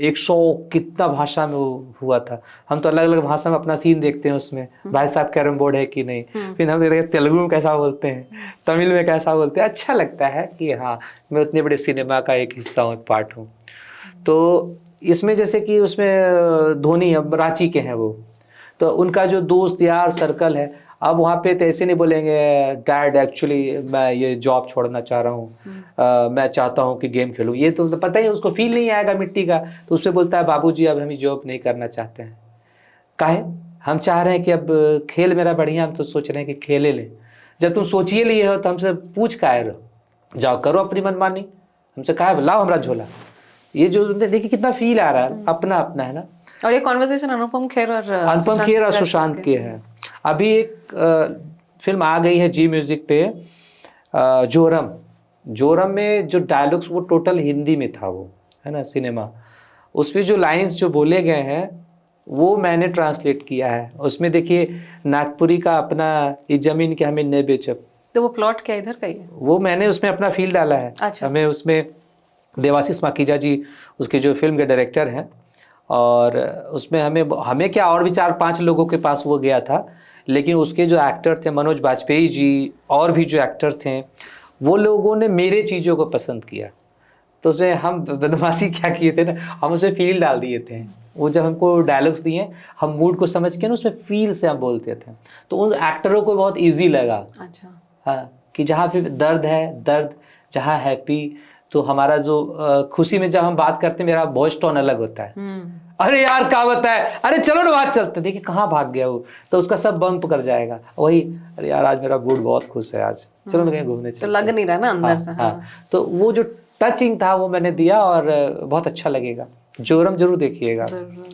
100 कितना भाषा में वो हुआ था। हम तो अलग अलग भाषा में अपना सीन देखते हैं उसमें, भाई साहब कैरम बोर्ड है कि नहीं, फिर हम देख रहे हैं तेलुगु में कैसा बोलते हैं, तमिल में कैसा बोलते हैं। अच्छा लगता है कि हाँ, मैं उतने बड़े सिनेमा का एक हिस्सा हूँ, पार्ट हूँ। तो इसमें जैसे कि उसमें धोनी अब रांची के हैं वो, तो उनका जो दोस्त यार सर्कल है, अब वहाँ पे तो ऐसे नहीं बोलेंगे डैड एक्चुअली मैं ये जॉब छोड़ना चाह रहा हूँ, मैं चाहता हूँ कि गेम खेलूँ, ये तो पता ही उसको फील नहीं आएगा मिट्टी का। तो उसमें बोलता है बाबूजी अब हम ये जॉब नहीं करना चाहते हैं। काहे? हम चाह रहे हैं कि अब खेल मेरा बढ़िया, हम तो सोच रहे हैं कि खेले ले। जब तुम सोचिए लिए हो तो हमसे पूछ काहे रहो, जाओ करो अपनी मनमानी, हमसे काहे लाओ हमारा झोला। ये जो देखिए कितना फील आ रहा है, अपना अपना है ना। और ये कॉन्वर्सेशन अनुपम खेर और सुशांत के है। अभी एक फिल्म आ गई है जी म्यूजिक पे, जोरम। जोरम में जो डायलॉग्स वो टोटल हिंदी में था, वो है ना सिनेमा, उसमें जो लाइंस जो बोले गए हैं वो मैंने ट्रांसलेट किया है। उसमें देखिए नागपुरी का अपना इस जमीन के हमें न बेचब, तो वो प्लॉट क्या इधर का ही है? वो मैंने उसमें अपना फील डाला है। अच्छा। हमें उसमें देवाशीष माखीजा जी उसके जो फिल्म के डायरेक्टर हैं, और उसमें हमें क्या और भी 4-5 लोगों के पास वो गया था, लेकिन उसके जो एक्टर थे मनोज बाजपेयी जी और भी जो एक्टर थे, वो लोगों ने मेरे चीज़ों को पसंद किया। तो उसमें हम बदमाशी क्या किए थे ना, हम उसमें फील डाल दिए थे। वो जब हमको डायलॉग्स दिए, हम मूड को समझ के ना उसमें फील से हम बोलते थे, तो उन एक्टरों को बहुत ईजी लगा। अच्छा। हाँ, कि जहाँ फिर दर्द है दर्द, जहाँ हैप्पी, तो हमारा जो खुशी में जब हम बात करते हैं मेरा वॉइस टोन अलग होता है। अरे यार क्या बताए, अरे चलो ना बात चलते, देखिए कहाँ भाग गया वो, तो उसका सब बम्प कर जाएगा। वही अरे यार आज मेरा मूड बहुत खुश है, आज चलो ना कहीं घूमने चलते। तो लग नहीं रहा ना अंदर से। हाँ, तो वो जो टचिंग था वो मैंने दिया, और बहुत अच्छा लगेगा। जोरम जरूर देखिएगा,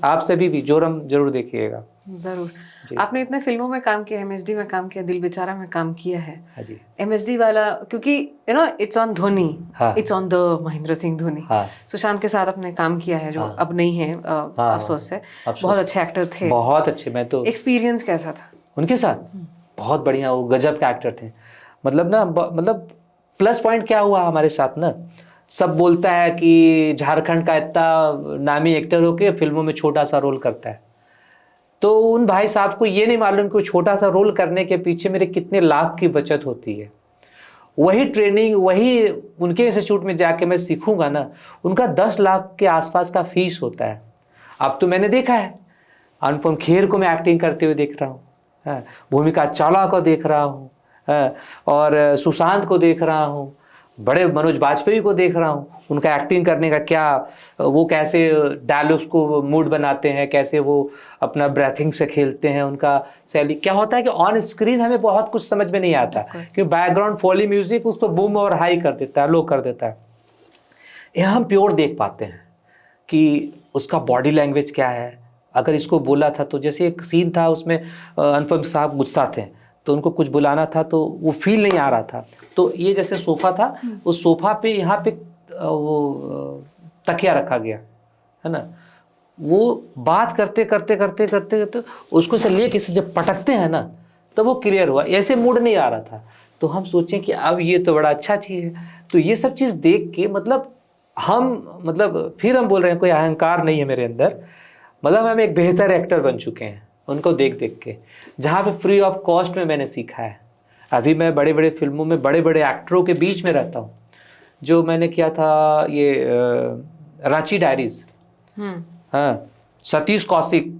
आप सभी भी जोरम जरूर देखिएगा। जरूर। आपने इतने फिल्मों में काम किया, MSD में काम किया, दिल बेचारा में काम किया है। हाँ जी। MSD वाला क्योंकि इट्स ऑन धोनी, हाँ। It's on the Mahendra Singh Dhoni. हाँ। सुशांत के साथ आपने काम किया है, जो हाँ। अब नहीं है, अफसोस है। बहुत अच्छे एक्टर थे, बहुत अच्छे। मैं तो एक्सपीरियंस कैसा था उनके साथ? बहुत बढ़िया, वो गजब के एक्टर थे। मतलब ना, मतलब प्लस पॉइंट क्या हुआ हमारे साथ ना, सब बोलता है कि झारखंड का इतना नामी एक्टर होके फिल्मों में छोटा सा रोल करता है, तो उन भाई साहब को ये नहीं मालूम कि छोटा सा रोल करने के पीछे मेरे कितने लाख की बचत होती है। वही ट्रेनिंग, वही उनके इंस्टीट्यूट में जाके मैं सीखूंगा ना, उनका 10 लाख के आसपास का फीस होता है। अब तो मैंने देखा है, अनुपम खेर को मैं एक्टिंग करते हुए देख रहा हूँ, भूमिका चावला को देख रहा हूँ, और सुशांत को देख रहा हूँ, बड़े मनोज बाजपेयी को देख रहा हूँ, उनका एक्टिंग करने का क्या, वो कैसे डायलॉग्स को मूड बनाते हैं, कैसे वो अपना ब्रेथिंग से खेलते हैं, उनका शैली क्या होता है कि ऑन स्क्रीन हमें बहुत कुछ समझ में नहीं आता, कि बैकग्राउंड फॉली म्यूजिक उसको बूम और हाई कर देता है, लो कर देता है। यहाँ हम प्योर देख पाते हैं कि उसका बॉडी लैंग्वेज क्या है। अगर इसको बोला था, तो जैसे एक सीन था उसमें अनुपम साहब गुस्सा थे, तो उनको कुछ बुलाना था तो वो फील नहीं आ रहा था, तो ये जैसे सोफा था, उस सोफा पे यहाँ पे वो तकिया रखा गया है ना, वो बात करते करते करते करते करते उसको से लेके से जब पटकते हैं ना, तब वो क्लियर हुआ। ऐसे मूड नहीं आ रहा था, तो हम सोचें कि अब ये तो बड़ा अच्छा चीज़ है। तो ये सब चीज़ देख के मतलब फिर हम बोल रहे हैं, कोई अहंकार नहीं है मेरे अंदर, मतलब हम एक बेहतर एक्टर बन चुके हैं उनको देख देख के, जहाँ पे फ्री ऑफ कॉस्ट में मैंने सीखा है। अभी मैं बड़े बड़े फिल्मों में बड़े बड़े एक्टरों के बीच में रहता हूँ। जो मैंने किया था ये रांची डायरीज, हाँ, सतीश कौशिक,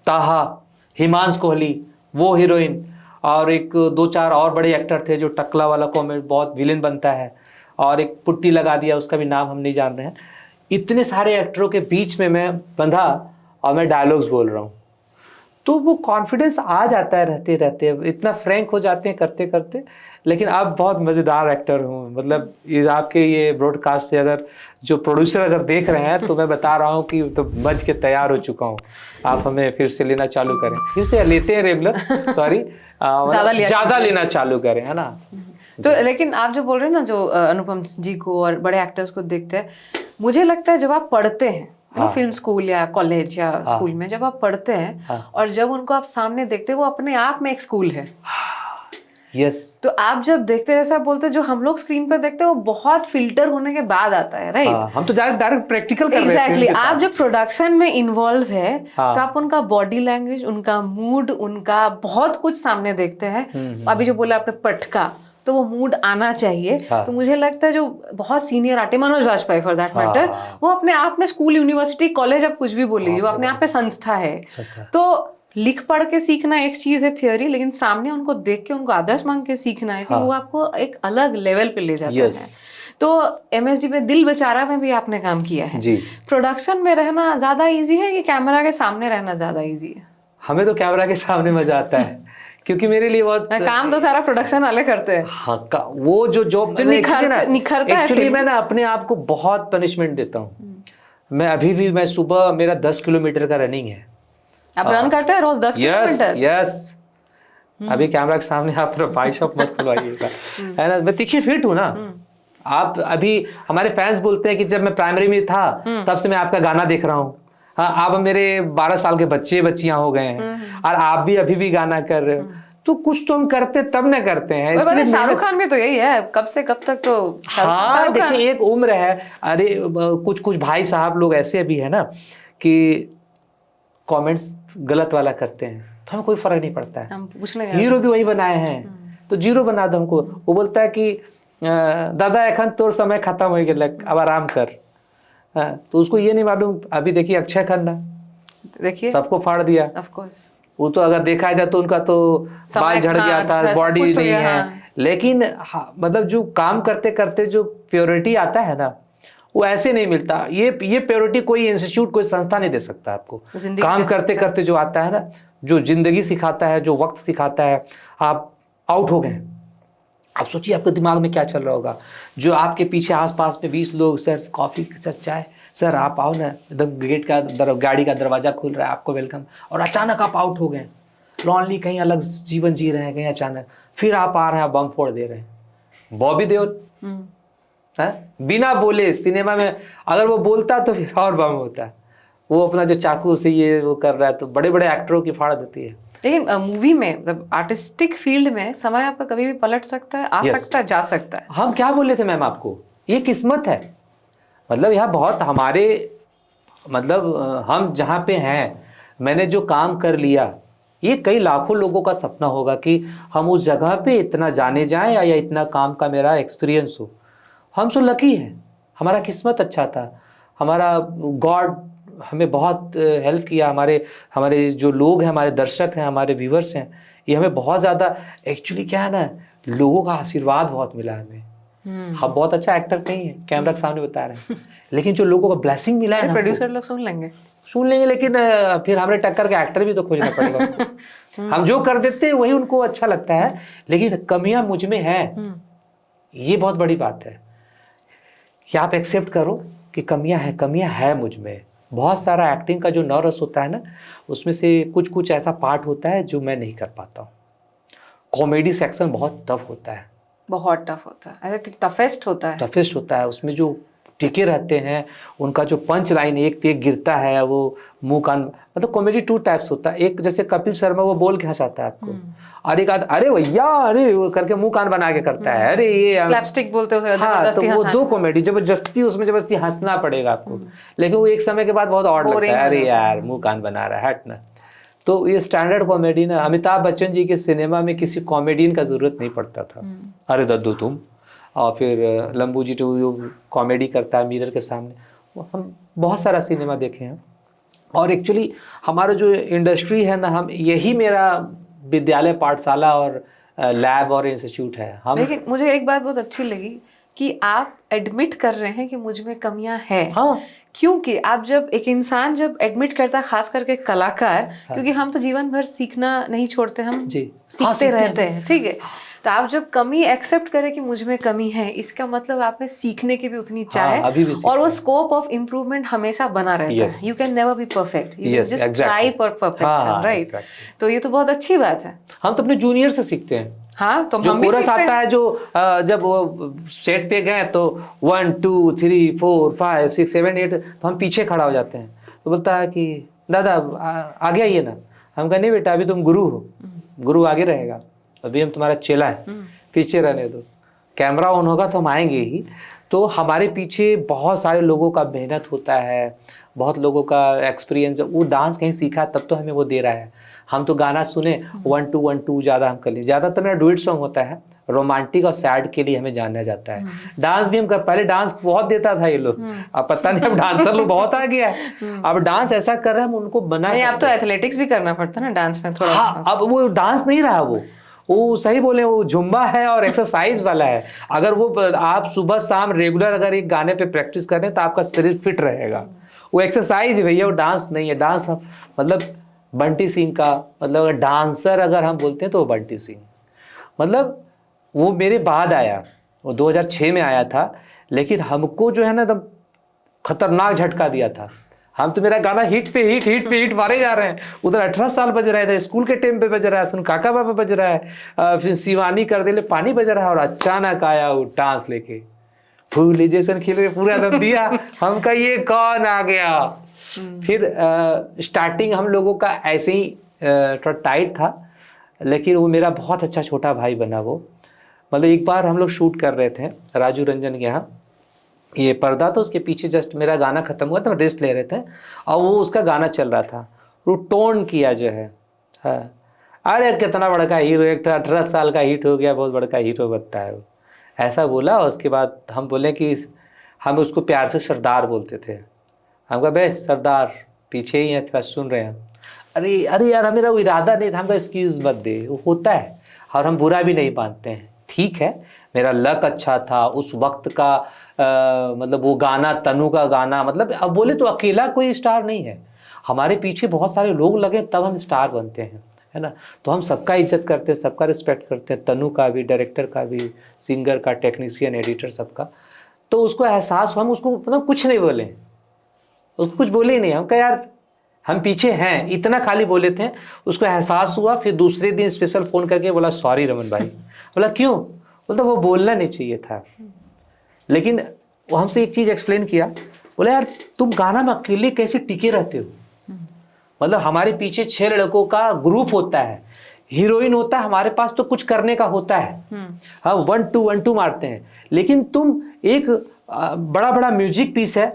ताहा, हिमांशु कोहली वो हीरोइन, और एक 2-4 और बड़े एक्टर थे, जो टकला वाला कॉमेडी बहुत विलेन बनता है, और एक पुट्टी लगा दिया उसका भी नाम हम नहीं जान रहे हैं। इतने सारे एक्टरों के बीच में मैं बंधा और मैं डायलॉग्स बोल रहा हूँ, तो वो कॉन्फिडेंस आ जाता है रहते रहते, इतना फ्रैंक हो जाते हैं करते करते। लेकिन अब बहुत मज़ेदार एक्टर हूँ, मतलब ये आपके ये ब्रॉडकास्ट से अगर जो प्रोड्यूसर अगर देख रहे हैं, तो मैं बता रहा हूँ कि तो बच के तैयार हो चुका हूँ। आप हमें फिर से लेना चालू करें, फिर से लेते हैं रेगुलर, सॉरी ज़्यादा लेना चालू करें, है ना। तो लेकिन आप जो बोल रहे हैं ना, जो अनुपम जी को और बड़े एक्टर्स को देखते हैं, मुझे लगता है जब आप पढ़ते हैं हाँ। फिल्म स्कूल या कॉलेज या हाँ। स्कूल में जब आप पढ़ते हैं हाँ। और जब उनको आप सामने देखते हैं, वो अपने आप में एक स्कूल है। यस। तो आप जब देखते हैं, ऐसा बोलते हैं, जो हम लोग स्क्रीन पर देखते हैं वो बहुत फिल्टर होने के बाद आता है, राइट? हाँ, हम तो डायरेक्ट प्रैक्टिकल कर रहे हैं एग्जैक्टली। फिल्म के आप साथ। जब प्रोडक्शन में इन्वॉल्व है हाँ। तो आप उनका बॉडी लैंग्वेज, उनका मूड, उनका बहुत कुछ सामने देखते हैं। अभी जो बोला आपने पटका, तो वो मूड आना चाहिए। हाँ। तो मुझे लगता है जो बहुत senior artist, Manoj Vajpayee for that हाँ, मैटर, हाँ। वो अपने आप में स्कूल, यूनिवर्सिटी, कॉलेज, आप कुछ भी बोल लीजिए, वो बाप रे अपने आप बाप। में संस्था है। सस्ता। तो लिख पढ़ के सीखना एक चीज है, थियोरी, लेकिन सामने उनको देख के, उनको आदर्श मान के सीखना है कि हाँ। वो आपको एक अलग लेवल पे ले जाता यस। है। तो एमएसडी पे दिल बेचारा में भी आपने काम किया है। जी। प्रोडक्शन में रहना ज्यादा इजी है कि कैमरा के सामने रहना ज्यादा इजी है? हमें तो कैमरा के सामने मजा आता है क्योंकि मेरे लिए बहुत काम तो सारा प्रोडक्शन वाले करते हैं। हाँ, वो जो जॉब जो निखरता है एक्चुअली फिल्म। मैं ना अपने आप को बहुत पनिशमेंट देता हूँ। मैं अभी भी, मैं सुबह, मेरा 10 किलोमीटर का रनिंग है। आप रन करते हैं रोज 10 किलोमीटर? यस। अभी कैमरा के सामने आप बाइसेप मत खुलवाइएगा, है ना? मैं तीखी फिट हूँ ना। आप अभी, हमारे फैंस बोलते हैं कि जब मैं प्राइमरी में था तब से मैं आपका गाना देख रहा हूँ। हाँ, आप मेरे 12 साल के बच्चियां हो गए हैं और आप भी अभी भी गाना कर रहे हो। तो कुछ तो हम करते तब न करते हैं। इसके लिए शाहरुख खान भी तो यही है, कब से कब तक तो हाँ, देखिए एक उम्र है। अरे कुछ कुछ भाई साहब लोग ऐसे भी है ना कि कमेंट्स गलत वाला करते हैं, तो हमें कोई फर्क नहीं पड़ता है। हम पूछने हीरो भी वही बनाए हैं, तो जीरो बना दो हमको। वो बोलता है कि दादा एखन तोर समय खत्म हो गया, अब आराम कर। तो उसको ये नहीं मालूम, अभी देखिए अक्षय खन्ना, देखिए सबको फाड़ दिया। Of course. वो तो अगर देखा जाए तो उनका तो बाल झड़ गया था, बॉडी नहीं है। लेकिन मतलब जो काम करते करते जो प्योरिटी आता है ना, वो ऐसे नहीं मिलता। ये प्योरिटी कोई इंस्टीट्यूट, कोई संस्था नहीं दे सकता आपको। काम करते करते जो आता है ना, जो जिंदगी सिखाता है, जो वक्त सिखाता है। आप आउट हो गए, आप सोचिए आपके दिमाग में क्या चल रहा होगा। जो आपके पीछे आसपास में 20 लोग, सर कॉफी, सर चाय, सर आप आओ ना, एकदम गेट का गाड़ी का दरवाजा खुल रहा है, आपको वेलकम, और अचानक आप आउट हो गए। लॉन्ली, कहीं अलग जीवन जी रहे हैं, कहीं अचानक फिर आप आ रहे हैं, बम फोड़ दे रहे हैं। बॉबी देओल बिना बोले सिनेमा में, अगर वो बोलता तो फिर और बम होता। वो अपना जो चाकू से ये वो कर रहा है, तो बड़े बड़े एक्टरों की फाड़ देती है। लेकिन मूवी में, मतलब आर्टिस्टिक फील्ड में, समय आपका कभी भी पलट सकता है, आ सकता है, जा सकता है। हम क्या बोले थे मैम आपको, ये किस्मत है। मतलब यह बहुत हमारे, मतलब हम जहाँ पे हैं, मैंने जो काम कर लिया, ये कई लाखों लोगों का सपना होगा कि हम उस जगह पे इतना जाने जाएं या इतना काम का मेरा एक्सपीरियंस हो। हम सो लकी हैं, हमारा किस्मत अच्छा था, हमारा गॉड हमें बहुत हेल्प किया। हमारे जो लोग हैं, हमारे दर्शक हैं, हमारे व्यूवर्स हैं, ये हमें बहुत ज़्यादा, एक्चुअली क्या है ना, लोगों का आशीर्वाद बहुत मिला हमें। हम बहुत अच्छा एक्टर नहीं है, कैमरा के सामने बता रहे हैं, लेकिन जो लोगों का ब्लेसिंग मिला है ना, प्रोड्यूसर लोग सुन लेंगे, लेकिन फिर हमारे टक्कर के एक्टर भी तो खोजना पड़ेगा। हम जो कर देते हैं वही उनको अच्छा लगता है, लेकिन कमियां मुझ में है, ये बहुत बड़ी बात है कि आप एक्सेप्ट करो कि कमियां है मुझ में। बहुत सारा एक्टिंग का जो नर्वस होता है ना, उसमें से कुछ ऐसा पार्ट होता है जो मैं नहीं कर पाता हूँ। कॉमेडी सेक्शन बहुत टफ होता है, बहुत टफ होता है, आई थिंक टफेस्ट होता है। उसमें जो टिके रहते हैं, उनका जो पंच लाइन एक पे एक गिरता है, वो मुंह कान, मतलब कॉमेडी 2 टाइप्स होता है। एक जैसे कपिल शर्मा, वो बोल के हंसाता है आपको, और एक अरे भैया, अरे वो करके मुंह कान बना के करता है, अरे ये स्लैपस्टिक बोलते हैं। हाँ, तो वो 2 कॉमेडी जबरदस्ती, उसमें जबरदस्ती हंसना पड़ेगा आपको, लेकिन वो एक समय के बाद बहुत और लगता है, अरे यार मुंह कान बना रहा है, हट ना। तो ये स्टैंडर्ड कॉमेडी ना, अमिताभ बच्चन जी के सिनेमा में किसी कॉमेडियन का जरूरत नहीं पड़ता था। अरे दद्दू तुम, और फिर लंबू जी जो कॉमेडी करता है मिरर के सामने, हम बहुत सारा सिनेमा देखे हैं। और एक्चुअली हमारा जो इंडस्ट्री है ना, हम यही मेरा विद्यालय, पाठशाला और लैब और इंस्टीट्यूट है। हम, लेकिन मुझे एक बात बहुत अच्छी लगी कि आप एडमिट कर रहे हैं कि मुझ में कमियां हैं। हाँ, क्योंकि आप जब एक इंसान जब एडमिट करता है, खास करके कलाकार, हाँ, क्योंकि हम तो जीवन भर सीखना नहीं छोड़ते, हम जी सीखते रहते हैं, ठीक है। तो आप जब कमी एक्सेप्ट करें कि मुझ में कमी है, इसका मतलब आप में सीखने की भी उतनी चाह है, अभी भी और वो स्कोप ऑफ इम्प्रूवमेंट हमेशा बना रहता है। You can never be perfect, you can just try for perfection, right. तो ये तो बहुत अच्छी बात है। हम तो अपने जूनियर से सीखते हैं। हाँ, तो जो हम भी कोरस सीखते आता हैं। है, जो जब वो सेट पे गए तो 1 2 3 4 5 6 7 8, तो हम पीछे खड़ा हो जाते हैं। तो बोलता है कि दादा आगे आइए ना। हम कहा नहीं बेटा, अभी तुम गुरु हो, गुरु आगे रहेगा, अभी हम तुम्हारा चेला है, पीछे रहने दो। कैमरा ऑन होगा तो हम आएंगे ही। तो हमारे पीछे बहुत सारे लोगों का मेहनत होता है, बहुत लोगों का एक्सपीरियंस। वो डांस कहीं सीखा तब तो हमें वो दे रहा है। हम तो गाना सुने 1 2 1 2 ज़्यादा हम कर लिए। ज़्यादातर मेरा डुएट सॉन्ग होता है, रोमांटिक और सैड के लिए हमें जाना जाता है। डांस भी हम कर, पहले डांस बहुत देता था ये लोग, अब पता नहीं, अब डांसर लोग बहुत आ गया है, अब डांस ऐसा कर रहे हैं हम उनको मना नहीं, कर अब तो रहे हैं। एथलेटिक्स भी करना पड़ता है ना डांस में थोड़ा। हाँ, अब वो डांस नहीं रहा, वो सही बोले, वो जुम्बा है और एक्सरसाइज वाला है। अगर वो आप सुबह शाम रेगुलर अगर एक गाने पे प्रैक्टिस करें तो आपका शरीर फिट रहेगा। वो एक्सरसाइज है भैया, वो डांस नहीं है। डांस मतलब बंटी सिंह का, मतलब डांसर अगर हम बोलते हैं तो वो बंटी सिंह, मतलब वो मेरे बाद आया, वो 2006 में आया था, लेकिन हमको जो है ना एकदम खतरनाक झटका दिया था। हम तो, मेरा गाना हिट पे हिट, हिट पे हिट मारे जा रहे हैं। उधर 18 साल बज रहे थे, स्कूल के टाइम पे बज रहा है, सुन काका बाबा बज रहा है, फिर शिवानी कर दे ले पानी बज रहा है, और अचानक आया वो डांस लेके, फूल जैसन खिल रहे, पूरा दम दिया। हम कहा ये कौन आ गया। फिर स्टार्टिंग हम लोगों का ऐसे ही थोड़ा टाइट था, लेकिन वो मेरा बहुत अच्छा छोटा भाई बना वो। मतलब एक बार हम लोग शूट कर रहे थे राजू रंजन के यहाँ, ये पर्दा तो उसके पीछे जस्ट मेरा गाना खत्म हुआ था, रेस्ट ले रहे थे, और वो उसका गाना चल रहा था। वो टोन किया जो है, हाँ, अरे कितना बड़ा हीरो, एक 18 साल का हिट हो गया, बहुत बड़ा हीरो बनता है वो, ऐसा बोला। उसके बाद हम बोले कि हम उसको प्यार से सरदार बोलते थे। हम कहा बे सरदार, पीछे ही है, थोड़ा सुन रहे हैं। अरे अरे यार, मेरा वो इरादा नहीं था। हमका एक्सक्यूज मत दे, वो होता है, और हम बुरा भी नहीं मानते हैं, ठीक है। मेरा लक अच्छा था उस वक्त का, मतलब वो गाना, तनु का गाना, मतलब अब बोले तो अकेला कोई स्टार नहीं है, हमारे पीछे बहुत सारे लोग लगे तब हम स्टार बनते हैं, है ना। तो हम सबका इज्जत करते हैं, सबका रिस्पेक्ट करते हैं, तनु का भी, डायरेक्टर का भी, सिंगर का, टेक्नीशियन, एडिटर, सबका। तो उसको एहसास हुआ, हम उसको मतलब कुछ नहीं बोले, उसको कुछ बोले ही नहीं। हम कहा यार हम पीछे हैं, इतना खाली बोले थे। उसको एहसास हुआ, फिर दूसरे दिन स्पेशल फोन करके बोला सॉरी रमन भाई। बोला क्यों? बोलता वो बोलना नहीं चाहिए था। लेकिन वो हमसे एक चीज एक्सप्लेन किया, बोला यार तुम गाना में अकेले कैसे टिके रहते हो, मतलब हमारे पीछे 6 लड़कों का ग्रुप होता है, हीरोइन होता है, हमारे पास तो कुछ करने का होता है, हम 1 2 1 2 मारते हैं, लेकिन तुम एक बड़ा बड़ा म्यूजिक पीस है,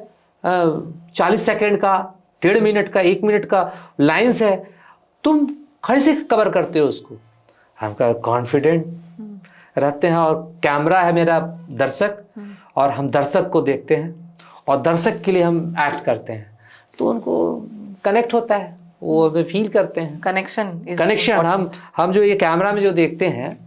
40 सेकेंड का, 1.5 मिनट का, 1 मिनट का लाइन्स है, तुम खड़े से कवर करते हो उसको। हम कहा कॉन्फिडेंट रहते हैं, और कैमरा है मेरा दर्शक, और हम दर्शक को देखते हैं और दर्शक के लिए हम एक्ट करते हैं, तो उनको कनेक्ट होता है, वो फील करते हैं कनेक्शन। हम जो ये कैमरा में जो देखते हैं,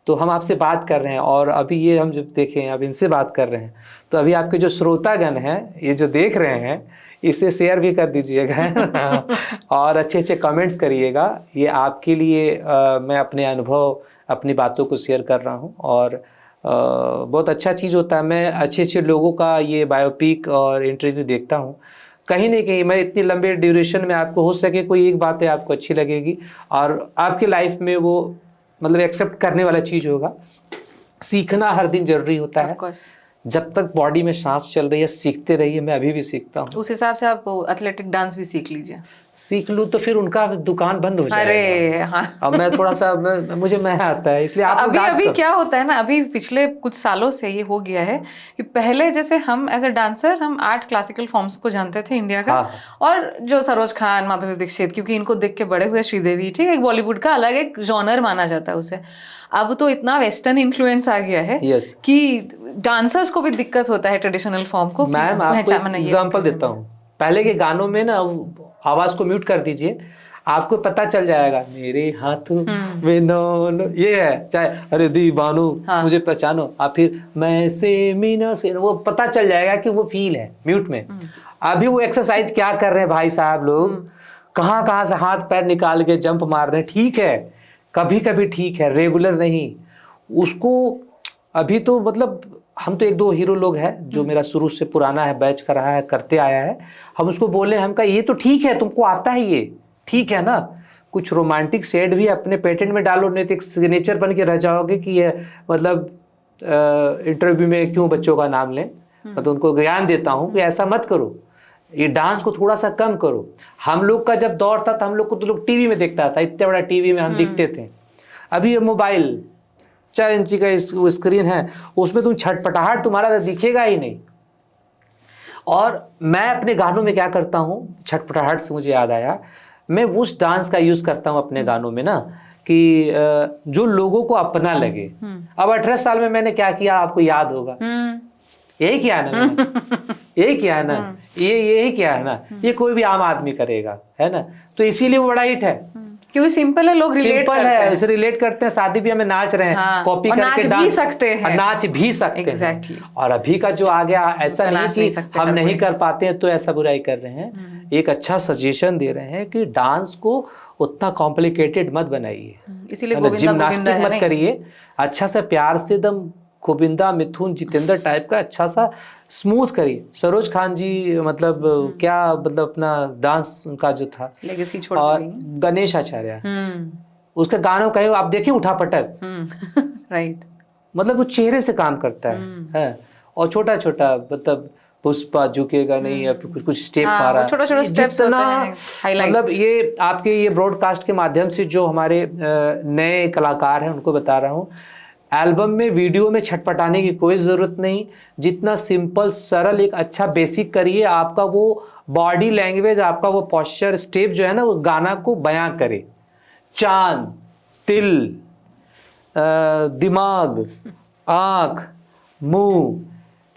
तो हम आपसे बात कर रहे हैं, और अभी ये हम जब देखें, अब इनसे बात कर रहे हैं, तो अभी आपके जो श्रोतागण हैं, ये जो देख रहे हैं, इसे शेयर भी कर दीजिएगा और अच्छे अच्छे कमेंट्स करिएगा। ये आपके लिए मैं अपने अनुभव, अपनी बातों को शेयर कर रहा हूँ, और बहुत अच्छा चीज़ होता है। मैं अच्छे अच्छे लोगों का ये बायोपिक और इंटरव्यू देखता हूँ, कहीं नहीं कहीं मैं इतनी लंबे ड्यूरेशन में, आपको हो सके कोई एक बात है आपको अच्छी लगेगी, और आपकी लाइफ में वो मतलब एक्सेप्ट करने वाला चीज़ होगा। सीखना हर दिन जरूरी होता है, जब तक बॉडी में सांस चल रही है सीखते रहिए। मैं अभी भी सीखता हूँ। उस हिसाब से आप एथलेटिक डांस भी सीख लीजिए। सीख लूँ तो फिर उनका दुकान बंद हो जाएगा। अरे हाँ, अब मैं थोड़ा सा मुझे मैं आता है, इसलिए आप अभी क्या होता है ना, अभी पिछले कुछ सालों से ये हो गया है कि पहले जैसे हम एज अ डांसर हम 8 क्लासिकल फॉर्म्स को जानते थे इंडिया का, हाँ। और जो सरोज खान, माधुरी दीक्षित, क्योंकि इनको देख के बड़े हुए, श्रीदेवी, ठीक है, एक बॉलीवुड का अलग एक जॉनर माना जाता है उसे। अब तो इतना वेस्टर्न इन्फ्लुएंस आ गया है कि डांसर्स को भी दिक्कत होता है ट्रेडिशनल फॉर्म को। मैम आपको एग्जांपल देता हूँ, पहले के गानों में ना आवाज को म्यूट कर दीजिए, आपको पता चल जाएगा मेरे हाथों में नो, ये है, चाहे अरे दीवानो मुझे पहचानो, आप फिर मैं से मीना से, वो पता चल जाएगा कि वो फील है म्यूट में। अभी वो एक्सरसाइज क्या कर रहे हैं भाई साहब लोग, कहाँ कहाँ से हाथ पैर निकाल के जंप मार रहे हैं। ठीक है, कभी कभी ठीक है, रेगुलर नहीं उसको। अभी तो मतलब हम तो 1-2 हीरो लोग हैं जो मेरा शुरू से पुराना है, बैच कर रहा है, करते आया है, हम उसको बोले, हम कहा ये तो ठीक है, तुमको आता है, ये ठीक है ना, कुछ रोमांटिक शेड भी अपने पेटेंट में डालो, नहीं तो एक सिग्नेचर बन के रह जाओगे कि ये मतलब इंटरव्यू में क्यों बच्चों का नाम लें। मतलब उनको ज्ञान देता हूँ कि ऐसा मत करो, ये डांस को थोड़ा सा कम करो। हम लोग का जब दौर था तो हम लोग को तो लोग टीवी में देखता था, इतने बड़ा टीवी में हम दिखते थे। अभी ये मोबाइल 4 इंची का स्क्रीन है, उसमें तुम छटपटाहट तुम्हारा दिखेगा ही नहीं। और मैं अपने गानों में क्या करता हूँ, छटपटाहट से मुझे याद आया, मैं उस डांस का यूज करता हूँ अपने गानों में ना कि जो लोगों को अपना लगे। अब 18 साल में मैंने क्या किया आपको याद होगा, यही किया है ना मैंने, यही किया है ना, यही किया है ना, ये कोई भी आम आदमी करेगा, है ना। तो इसीलिए वो बड़ा हिट है, क्योंकि सिंपल है, लोग रिलेट सिंपल है, इसे रिलेट करते हैं। शादी भी हमें नाच रहे हैं, कॉपी करके नाच भी सकते हैं, नाच भी सकते हैं। और अभी का जो आ गया, ऐसा नहीं कि हम नहीं कर पाते हैं तो ऐसा बुराई कर रहे हैं। एक अच्छा सजेशन दे रहे हैं कि डांस को उतना कॉम्प्लिकेटेड मत बनाइए, इसीलिए जिम्नास्टिक मत करिए, अच्छा सा प्यार से एकदम गोविंदा, मिथुन, जितेंद्र टाइप का अच्छा सा स्मूथ करिए। सरोज खान जी मतलब क्या मतलब अपना डांस उनका जो था लेगेसी छोड़ और गणेश आचार्य, उसके गानों का आप देखिए उठापटक राइट, मतलब वो चेहरे से काम करता है। और छोटा छोटा मतलब पुष्पा झुकेगा नहीं, या कुछ कुछ स्टेप मारा, छोटा छोटा स्टेप्स होते हैं, हाइलाइट्स। मतलब ये आपके ये ब्रॉडकास्ट के माध्यम से जो हमारे नए कलाकार हैं उनको बता रहा हूँ, एल्बम में वीडियो में छटपटाने की कोई जरूरत नहीं। जितना सिंपल सरल एक अच्छा बेसिक करिए, आपका वो बॉडी लैंग्वेज, आपका वो पोस्चर, स्टेप जो है ना, वो गाना को बयां करे। चांद, तिल, दिमाग, आंख, मुंह,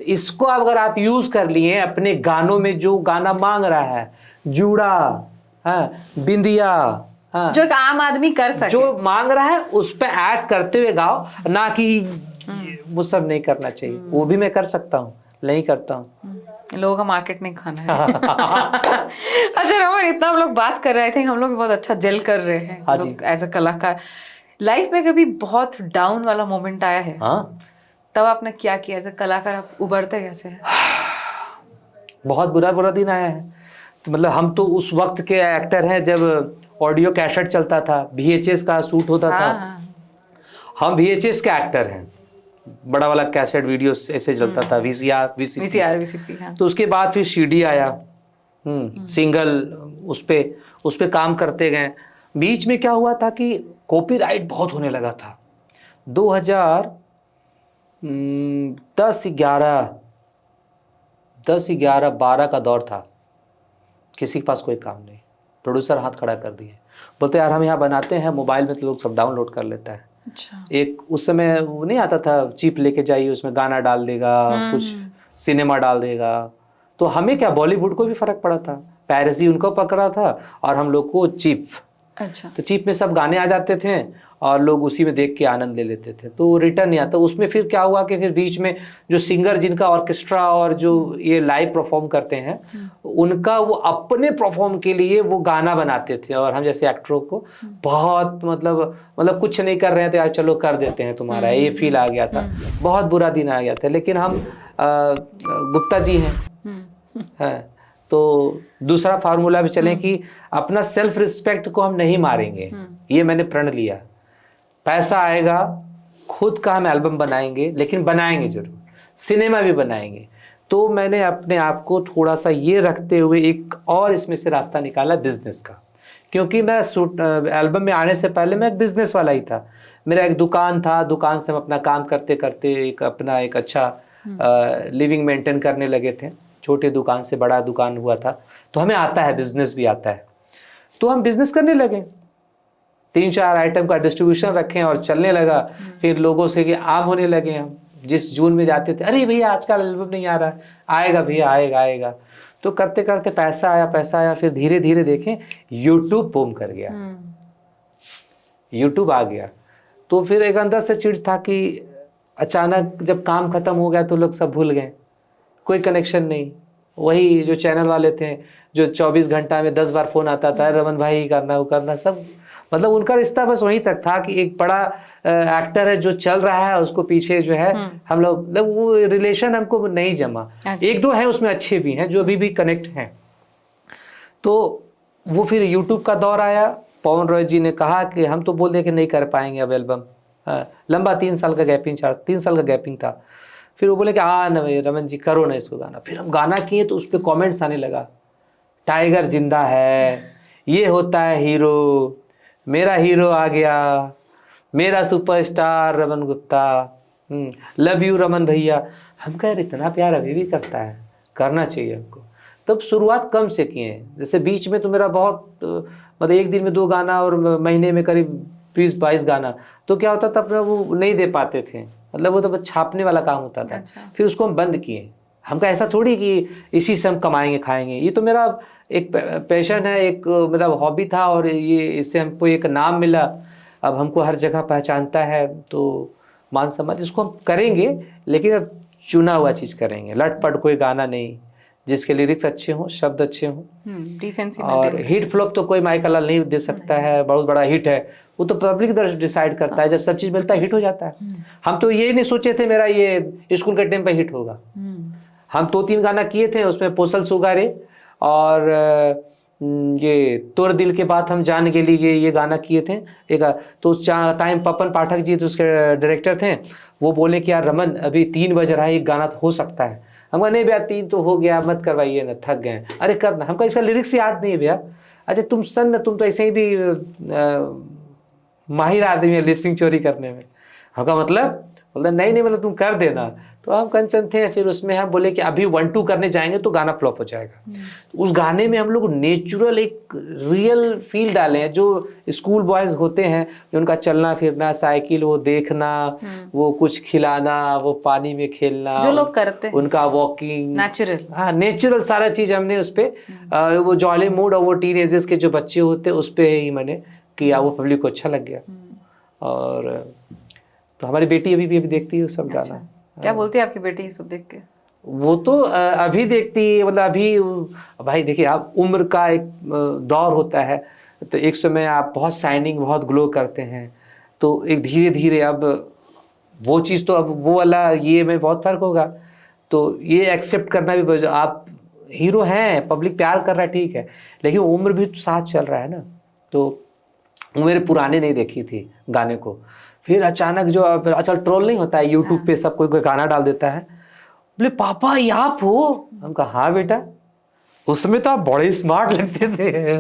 इसको अगर आप यूज कर लिए अपने गानों में, जो गाना मांग रहा है, जूड़ा, बिंदिया, जो एक आम आदमी कर सके, जो मांग रहा है उस पे ऐड करते हुए गाओ, ना कि वो सब नहीं करना चाहिए। वो भी मैं कर सकता हूँ, नहीं करता हूँ, लोगों का मार्केट नहीं खाना है। अच्छा रमन, इतना हम लोग बात कर रहे थे, हम लोग बहुत अच्छा जेल कर रहे हैं लोग एज अ कलाकार। लाइफ में कभी बहुत डाउन वाला मोमेंट आया है? तब आपने क्या किया एज अ कलाकार, आप उबरते कैसे हैं? बहुत बुरा दिन आया है। तो मतलब हम तो उस वक्त के एक्टर हैं जब ऑडियो कैसेट चलता था, VHS का शूट होता था। हम VHS के एक्टर हैं, बड़ा वाला कैसेट वीडियो ऐसे चलता था, VCR, VCP। तो उसके बाद फिर CD आया, सिंगल, उस पे काम करते गए। बीच में क्या हुआ था कि कॉपीराइट बहुत होने लगा था। 2010-11-12 का दौर था। किसी के पास कोई काम नहीं, प्रोड्यूसर हाथ खड़ा कर दिए, बोलते यार हम यहाँ बनाते हैं, मोबाइल में तो लोग सब डाउनलोड कर लेता है। अच्छा। एक उस समय वो नहीं आता था, चिप लेके जाइए, उसमें गाना डाल देगा, कुछ सिनेमा डाल देगा। तो हमें क्या, बॉलीवुड को भी फर्क पड़ा था, पायरेसी उनको पकड़ा था और हम लोग को चिप। अच्छा। तो चिप में सब गाने आ जाते थे और लोग उसी में देख के आनंद ले लेते थे, तो रिटर्न नहीं आता। उसमें फिर क्या हुआ कि फिर बीच में जो सिंगर जिनका ऑर्केस्ट्रा और जो ये लाइव परफॉर्म करते हैं, उनका वो अपने परफॉर्म के लिए वो गाना बनाते थे, और हम जैसे एक्टरों को बहुत मतलब कुछ नहीं कर रहे थे यार, चलो कर देते हैं तुम्हारा, ये फील आ गया था। बहुत बुरा दिन आ गया था। लेकिन हम गुप्ता जी हैं, तो दूसरा फार्मूला भी चले कि अपना सेल्फ रिस्पेक्ट को हम नहीं मारेंगे। ये मैंने प्रण लिया। पैसा आएगा, खुद का हम एल्बम बनाएंगे, लेकिन बनाएंगे जरूर, सिनेमा भी बनाएंगे। तो मैंने अपने आप को थोड़ा सा ये रखते हुए एक और इसमें से रास्ता निकाला, बिजनेस का। क्योंकि मैं एल्बम में आने से पहले मैं एक बिजनेस वाला ही था। मेरा एक दुकान था, दुकान से हम अपना काम करते करते एक अच्छा लिविंग मेंटेन करने लगे थे। छोटे दुकान से बड़ा दुकान हुआ था, तो हमें आता है, बिजनेस भी आता है। तो हम बिजनेस करने लगे, 3-4 आइटम का डिस्ट्रीब्यूशन रखें और चलने लगा। फिर लोगों से कि आम होने लगे। हम जिस जून में जाते थे, अरे भैया आजकल एल्बम नहीं आ रहा, आएगा भैया, आएगा। तो करते करते पैसा आया। फिर धीरे धीरे देखें यूट्यूब बूम कर गया, यूट्यूब आ गया। तो फिर एक अंदर से चिढ़ था कि अचानक जब काम खत्म हो गया तो लोग सब भूल गए, कोई कनेक्शन नहीं। वही जो चैनल वाले थे, जो 24 घंटा में 10 बार फोन आता था, रमन भाई करना, वो करना, सब मतलब उनका रिश्ता बस वहीं तक था कि एक बड़ा एक्टर है जो चल रहा है, उसको पीछे जो है हम लोग, मतलब वो रिलेशन हमको नहीं जमा। 1-2 है उसमें अच्छे भी हैं जो अभी भी कनेक्ट हैं। तो वो फिर यूट्यूब का दौर आया, पवन रॉय जी ने कहा कि हम तो बोल रहे कि नहीं कर पाएंगे अब एल्बम, लंबा 3 साल का गैपिंग, 3 साल का गैपिंग था। फिर वो बोले कि न भाई रमन जी करो ना इसको गाना। फिर हम गाना किए तो उस पर कॉमेंट्स आने लगा, टाइगर जिंदा है, ये होता है हीरो, मेरा हीरो आ गया, मेरा superstar Raman Gupta, love you Raman भैया। हम कह रहे इतना प्यार अभी भी करता है, करना चाहिए हमको। तब शुरुआत कम से किए हैं, जैसे बीच में तो मेरा बहुत मतलब एक दिन में 2 गाना और महीने में करीब 20-22 गाना, तो क्या होता था अपना वो नहीं दे पाते थे, मतलब वो तो बस छापने वाला काम होता था। अच्छा। फिर उसको हम बंद किए। हमका ऐसा थोड़ी कि इसी से हम कमाएंगे खाएंगे, ये तो मेरा एक पैशन है, एक मेरा हॉबी था, और ये इससे हमको एक नाम मिला, अब हमको हर जगह पहचानता है, तो मान सम्मान इसको हम करेंगे, लेकिन अब चुना हुआ चीज़ करेंगे। लटपट कोई गाना नहीं, जिसके लिरिक्स अच्छे हों, शब्द अच्छे हों, डिसेंसी और मेंटेन। हिट फ्लॉप तो कोई माइकल लाल नहीं दे सकता है, बहुत बड़ा हिट है वो तो पब्लिक डिसाइड करता है, जब सब चीज़ मिलता है हिट हो जाता है। हम तो ये नहीं सोचे थे मेरा ये स्कूल के टाइम पे हिट होगा। हम 2-3 गाना किए थे, उसमें पोसल सुगारे और ये तोर दिल के बात हम जान गेली, ये गाना किए थे एक। तो टाइम पपन पाठक जी तो उसके डायरेक्टर थे, वो बोले कि यार रमन अभी 3 बज रहा है, एक गाना तो हो सकता है। हम कहा नहीं भैया 3 तो हो गया, मत करवाइए ना, थक गए। अरे करना, हमको इसका लिरिक्स याद नहीं है भैया। अच्छा तुम सन, तुम तो ऐसे ही भी माहिर आदमी है लिपसिंग चोरी करने में। हमका मतलब नहीं नहीं, मतलब तुम कर देना। तो हम कंचन थे, फिर उसमें हम बोले कि अभी 1-2 करने जाएंगे तो गाना फ्लॉप हो जाएगा। तो उस गाने में हम लोग नेचुरल एक रियल फील डाले हैं, जो स्कूल बॉयज होते हैं, जो उनका चलना फिरना, साइकिल वो देखना, वो कुछ खिलाना, वो पानी में खेलना, जो लोग करते हैं, उनका वॉकिंग नेचुरल। हाँ नेचुरल सारा चीज हमने उस पे वो जॉली मूड और वो टीनेजर्स के जो बच्चे होते उस पे ही मैंने किया, वो पब्लिक को अच्छा लग गया। और तो हमारी बेटी अभी भी देखती है वो सब गाना। क्या बोलती है आपकी बेटी ये सब देख के? वो तो अभी देखती है, मतलब अभी भाई देखिए, आप उम्र का एक दौर होता है, तो एक समय आप बहुत शाइनिंग, बहुत ग्लो करते हैं, तो एक धीरे धीरे अब वो चीज़ तो अब वो वाला ये में बहुत फर्क होगा। तो ये एक्सेप्ट करना भी, आप हीरो हैं, पब्लिक प्यार कर रहा है ठीक है, लेकिन उम्र भी तो साथ चल रहा है ना। तो मेरे पुराने नहीं देखी थी गाने को, फिर अचानक जो आजकल ट्रोल नहीं होता है यूट्यूब पे, सब कोई गाना डाल देता है, बोले पापा ये आप हो? हम कहा हाँ बेटा, उसमें तो आप बड़े स्मार्ट लगते थे,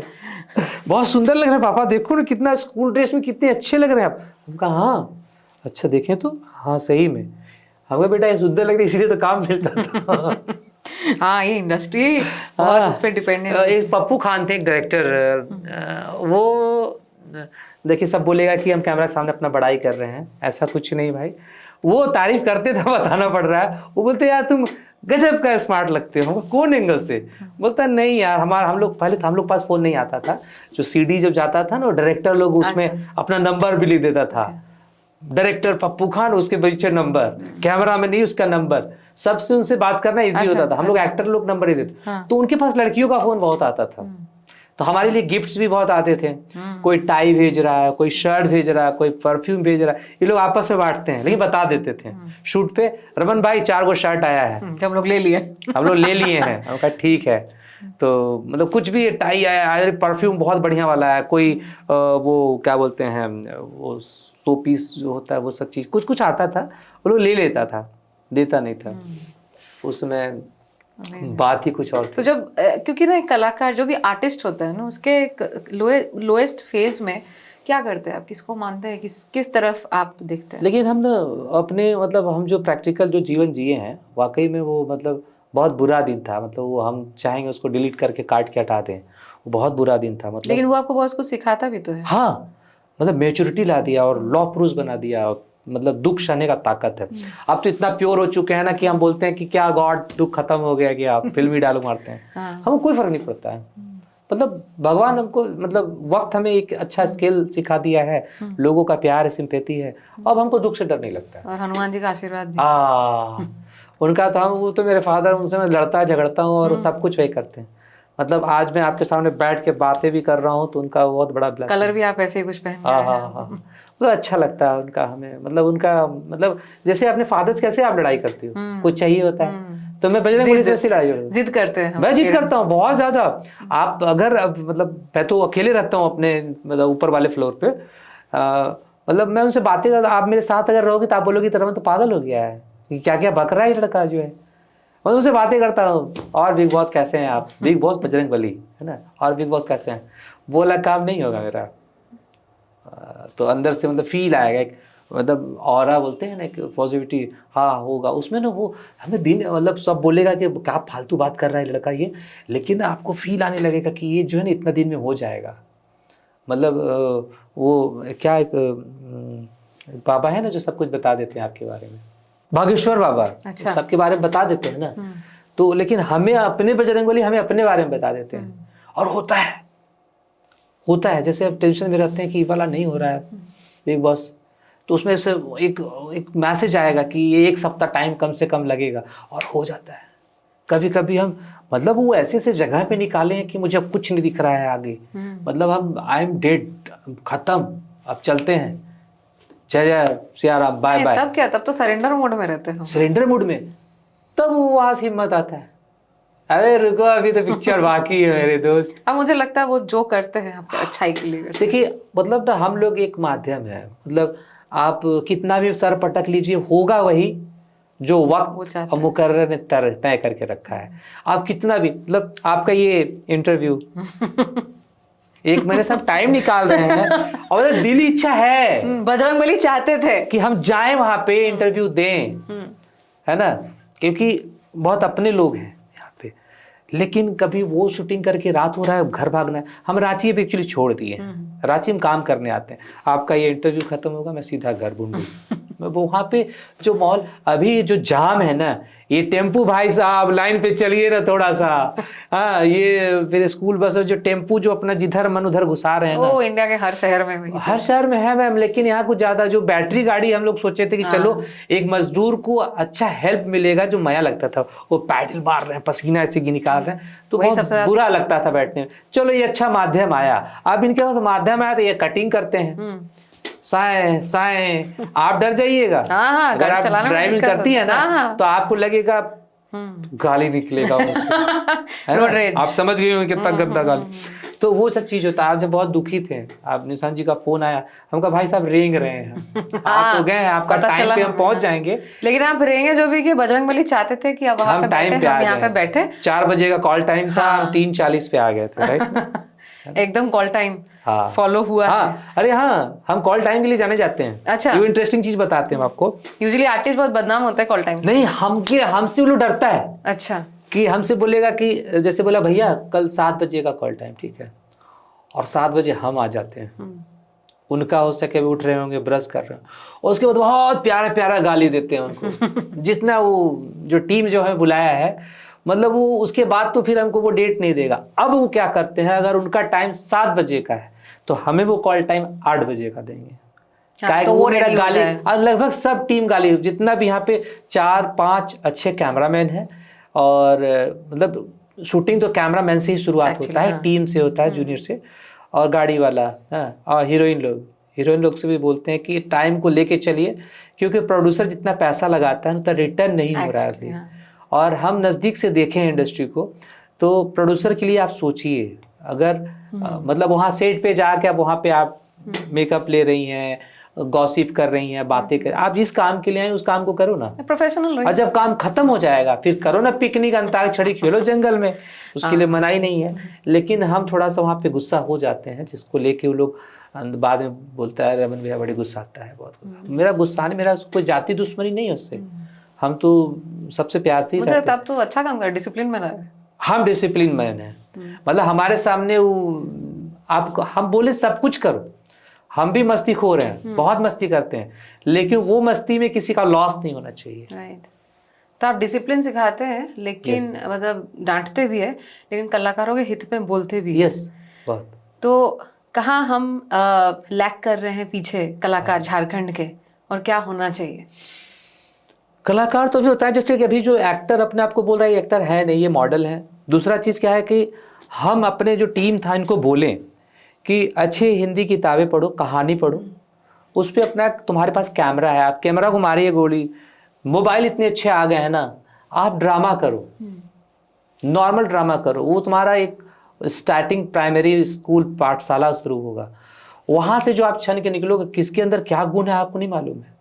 बहुत सुंदर लग रहे हैं पापा, देखो ना कितना स्कूल ड्रेस में कितने अच्छे लग रहे हैं आप। हम कहा हाँ, अच्छा देखें तो हाँ सही में। हम कहा बेटा ये सुंदर लग रही इसलिए तो काम मिलता था। हाँ ये इंडस्ट्री बहुत उस पर डिपेंडेंट। एक पप्पू खान थे एक डायरेक्टर, वो देखिए सब बोलेगा कि हम कैमरा के सामने अपना बड़ाई कर रहे हैं, ऐसा कुछ नहीं भाई, वो तारीफ करते थे, बताना पड़ रहा है। वो बोलते यार तुम गजब का स्मार्ट लगते हो। कौन एंगल से? बोलता नहीं यार हम लोग पहले तो हम लोग पास फोन नहीं आता था, जो सीडी जब जाता था ना, डायरेक्टर लोग उसमें अपना नंबर भी लिख देता था, डायरेक्टर पप्पू खान, उसके पीछे नंबर, कैमरा में नहीं उसका नंबर, सबसे उनसे बात करना इजी होता था। हम लोग एक्टर लोग नंबर ही देते, तो उनके पास लड़कियों का फोन बहुत आता था, तो हमारे लिए गिफ्ट्स भी बहुत आते थे। कोई टाई भेज रहा है, कोई शर्ट भेज रहा है, कोई परफ्यूम भेज रहा है, ये लोग आपस में बांटते हैं, लेकिन बता देते थे शूट पे, रमन भाई 4 गो शर्ट आया है, हम लोग ले लिए हम लोग ले लिए हैं। हम कहा ठीक है। तो मतलब कुछ भी टाई आया, परफ्यूम बहुत बढ़िया वाला है, कोई वो क्या बोलते हैं वो सो पीस जो होता है, वो सब चीज कुछ कुछ आता था, वो लोग ले लेता था, देता नहीं था। उसमें बात ही कुछ और थी। तो जब क्योंकि ना एक कलाकार जो भी आर्टिस्ट होता है ना, उसके लोएस्ट फेज में क्या करते हैं आप, किसको मानते हैं, किस तरफ आप देखते हैं? लेकिन हम ना अपने मतलब हम जो प्रैक्टिकल जो जीवन जिए हैं, वाकई में वो मतलब बहुत बुरा दिन था, मतलब वो हम चाहेंगे उसको डिलीट करके काट के हटा दें, वो बहुत बुरा दिन था। मतलब लेकिन वो आपको बहुत कुछ सिखाता भी तो है। हाँ, मतलब मैच्योरिटी ला दिया और लॉ प्रूफ बना दिया, मतलब दुख सहने का ताकत है। अब तो इतना प्योर हो चुके हैं ना कि हम बोलते हैं कि क्या गॉड दुख खत्म हो गया, कि आप फिल्मी डायलॉग मारते हैं। हमको कोई फर्क नहीं पड़ता है, मतलब भगवान हमको मतलब वक्त हमें एक अच्छा स्किल सिखा दिया है, लोगों का प्यार है, सिंपैथी है, अब हमको दुख से डर नहीं लगता है। और हनुमान जी का आशीर्वाद भी। उनका तो वो तो मेरे फादर, उनसे मैं लड़ता झगड़ता हूँ और सब कुछ वही करते हैं। मतलब आज मैं आपके सामने बैठ के बातें भी कर रहा हूँ तो उनका बहुत बड़ा ब्लेसिंग। कलर भी आप ऐसे ही कुछ पहन के आए हैं। हाँ, मतलब अच्छा लगता है उनका हमें, मतलब उनका मतलब जैसे अपने फादर से कैसे आप लड़ाई करती हो, कुछ चाहिए होता है तो मैं बजरंग बली से ऐसी लड़ाई लड़ता हूँ। जिद करते हैं हम। मैं जिद करता हूँ बहुत ज्यादा। आप अगर मतलब मैं तो अकेले रहता हूँ अपने मतलब ऊपर वाले फ्लोर पे, मतलब मैं उनसे बातें करता, आप मेरे साथ अगर रहोगे तो आप बोलोगे तरह तो पागल हो गया है, क्या क्या बक रहा है ये लड़का जो है। मैं उनसे बातें करता हूँ, और बिग बॉस कैसे हैं आप, बिग बॉस बजरंग बली है ना, और बिग बॉस कैसे हैं, बोला काम नहीं होगा मेरा। तो अंदर से मतलब फील आएगा एक, मतलब ऑरा बोलते हैं ना, एक पॉजिटिविटी हाँ होगा उसमें ना, वो हमें दिन मतलब सब बोलेगा कि क्या फालतू बात कर रहा है लड़का ये, लेकिन आपको फील आने लगेगा कि ये जो है ना इतना दिन में हो जाएगा। मतलब वो क्या एक बाबा है ना जो सब कुछ बता देते हैं आपके बारे में, भागेश्वर बाबा। अच्छा। सबके बारे में बता देते हैं ना, तो लेकिन हमें अपने बजरंगबली हमें अपने बारे में बता देते हैं, और होता है जैसे अब टेंशन में रहते हैं कि वाला नहीं हो रहा है बिग बॉस, तो उसमें से एक मैसेज आएगा कि ये 1 सप्ताह टाइम कम से कम लगेगा, और हो जाता है। कभी कभी हम मतलब वो ऐसे ऐसे जगह पे निकाले हैं कि मुझे अब कुछ नहीं दिख रहा है आगे, मतलब हम आई एम डेड, खत्म, अब चलते हैं, जय जय सिया राम, बाय बाय। तब क्या, तब तो सरेंडर मोड में रहते हैं। सरेंडर मोड में तब वहां से हिम्मत आता है, अरे रुको अभी तो पिक्चर बाकी है मेरे दोस्त। अब मुझे लगता है वो जो करते हैं आपके अच्छाई के लिए करते हैं। देखिए मतलब ना हम लोग एक माध्यम है, मतलब आप कितना भी सर पटक लीजिए होगा वही जो वक्त मुकर्रर ने तय करके रखा है। आप कितना भी मतलब आपका ये इंटरव्यू 1 महीने से हम टाइम निकाल रहे हैं, और दिली इच्छा है, बजरंग बली चाहते थे कि हम जाएं वहां पे इंटरव्यू दें, है ना, क्योंकि बहुत अपने लोग हैं यहाँ पे। लेकिन कभी वो शूटिंग करके रात हो रहा है, घर भागना है। हम रांची अब एक्चुअली छोड़ दिए हैं, रांची हम काम करने आते हैं। आपका ये इंटरव्यू खत्म होगा मैं सीधा घर बूंदू। वहां पे जो मॉल अभी जो जाम है ना, ये टेम्पू भाई साहब लाइन पे चलिए ना थोड़ा सा, हाँ ये फिर स्कूल बस जो टेम्पू जो अपना जिधर मन उधर घुसा रहे हैं ना, इंडिया के हर शहर में हर शहर में है मैम, लेकिन यहाँ कुछ ज्यादा जो बैटरी गाड़ी हम लोग सोचे थे कि चलो एक मजदूर को अच्छा हेल्प मिलेगा, जो मया लगता था वो पैडल मार रहे हैं, पसीना ऐसे निकाल रहे हैं, तो बहुत बुरा लगता था बैठने में। चलो ये अच्छा माध्यम आया, अब इनके पास माध्यम आया तो ये कटिंग करते हैं, साए साए, आप डर जाइएगा। अगर आप ड्राइविंग करती है ना तो आपको लगेगा गाली निकलेगा उनसे, आप समझ गए होंगे कितना गंदा गाली। तो वो सब चीज होता है। आप जब बहुत दुखी थे, आप निशांत जी का फोन आया, हमका भाई साहब रेंग रहे हैं, आप तो गए हैं, आपका टाइम पे हम पहुंच जाएंगे। लेकिन आप रेंगे जो भी कि बजरंग बली चाहते थे कि अब हम टाइम पे यहाँ पे बैठे, 4 बजे का कॉल टाइम था, हम 3:40 पे आ गए थे, राइट। एकदम कॉल टाइम फॉलो हुआ। अरे हाँ, हम कॉल टाइम के लिए जाने जाते हैं। अच्छा, ये इंटरेस्टिंग चीज बताते हैं आपको। यूजुअली आर्टिस्ट बहुत बदनाम होता है कॉल टाइम। नहीं, हमसे वो लोग डरता है। अच्छा, कि हमसे बोलेगा कि जैसे बोला भैया कल 7 बजे का कॉल टाइम, ठीक है, और 7 बजे हम आ जाते हैं, उनका हो सके भी उठ रहे होंगे, ब्रश कर रहे हैं, और उसके बाद बहुत प्यारा प्यारा गाली देते हैं उनको। जितना वो जो टीम जो है बुलाया है, मतलब वो उसके बाद तो फिर हमको वो डेट नहीं देगा। अब वो क्या करते हैं, अगर उनका टाइम 7 बजे का है तो हमें वो कॉल टाइम 8 बजे का देंगे। तो वो मेरा गाली, लगभग सब टीम गाली, जितना भी यहाँ पे 4-5 अच्छे कैमरामैन हैं, और मतलब शूटिंग तो कैमरामैन से ही शुरुआत होता है, टीम से होता है, जूनियर से, और गाड़ी वाला, और हीरोइन लोग से भी बोलते हैं कि टाइम को लेके चलिए, क्योंकि प्रोड्यूसर जितना पैसा लगाता है उतना रिटर्न नहीं हो रहा है अभी। और हम नज़दीक से देखे हैं इंडस्ट्री को, तो प्रोड्यूसर के लिए आप सोचिए, अगर मतलब वहाँ सेट पे जाके आप वहाँ पे आप मेकअप ले रही हैं, गॉसिप कर रही हैं, बातें कर, आप जिस काम के लिए आए उस काम को करो ना, प्रोफेशनल। और जब काम खत्म हो जाएगा फिर करो ना पिकनिक, अंताक्षरी खेलो जंगल में, उसके लिए मनाही नहीं है। लेकिन हम थोड़ा सा वहाँ पे गुस्सा हो जाते हैं, जिसको लेके वो लोग बाद में बोलता है रमन भैया बड़ी गुस्सा आता है बहुत। मेरा गुस्सा नहीं, मेरा कोई जाति दुश्मनी नहीं है उससे, हम तो सबसे प्यार से ही रहते हैं। तब तो अच्छा काम कर, डिसिप्लिन में रहे। हम डिसिप्लिन मैन है, मतलब हमारे सामने आप हम बोले सब कुछ करो, हम भी मस्ती खो रहे हैं, बहुत मस्ती करते हैं, लेकिन वो मस्ती में किसी का लॉस नहीं होना चाहिए। राइट। तो आप डिसिप्लिन सिखाते हैं, लेकिन मतलब डांटते भी है, लेकिन कलाकारों के हित में बोलते भी है। बहुत। तो कहाँ हम लैक कर रहे हैं पीछे कलाकार झारखंड के, और क्या होना चाहिए? कलाकार तो भी होता है, जैसे कि अभी जो एक्टर अपने आप को बोल रहा है एक्टर है नहीं, ये मॉडल है। दूसरा चीज़ क्या है कि हम अपने जो टीम था इनको बोलें कि अच्छे हिंदी किताबें पढ़ो, कहानी पढ़ो, उस पर अपना तुम्हारे पास कैमरा है, आप कैमरा को मारिए गोली। मोबाइल इतने अच्छे आ गए हैं ना, आप ड्रामा करो, नॉर्मल ड्रामा करो। वो तुम्हारा एक स्टार्टिंग प्राइमरी स्कूल पाठशाला शुरू होगा, वहां से जो आप छन के निकलोगे, किसके अंदर क्या गुण है आपको नहीं मालूम है।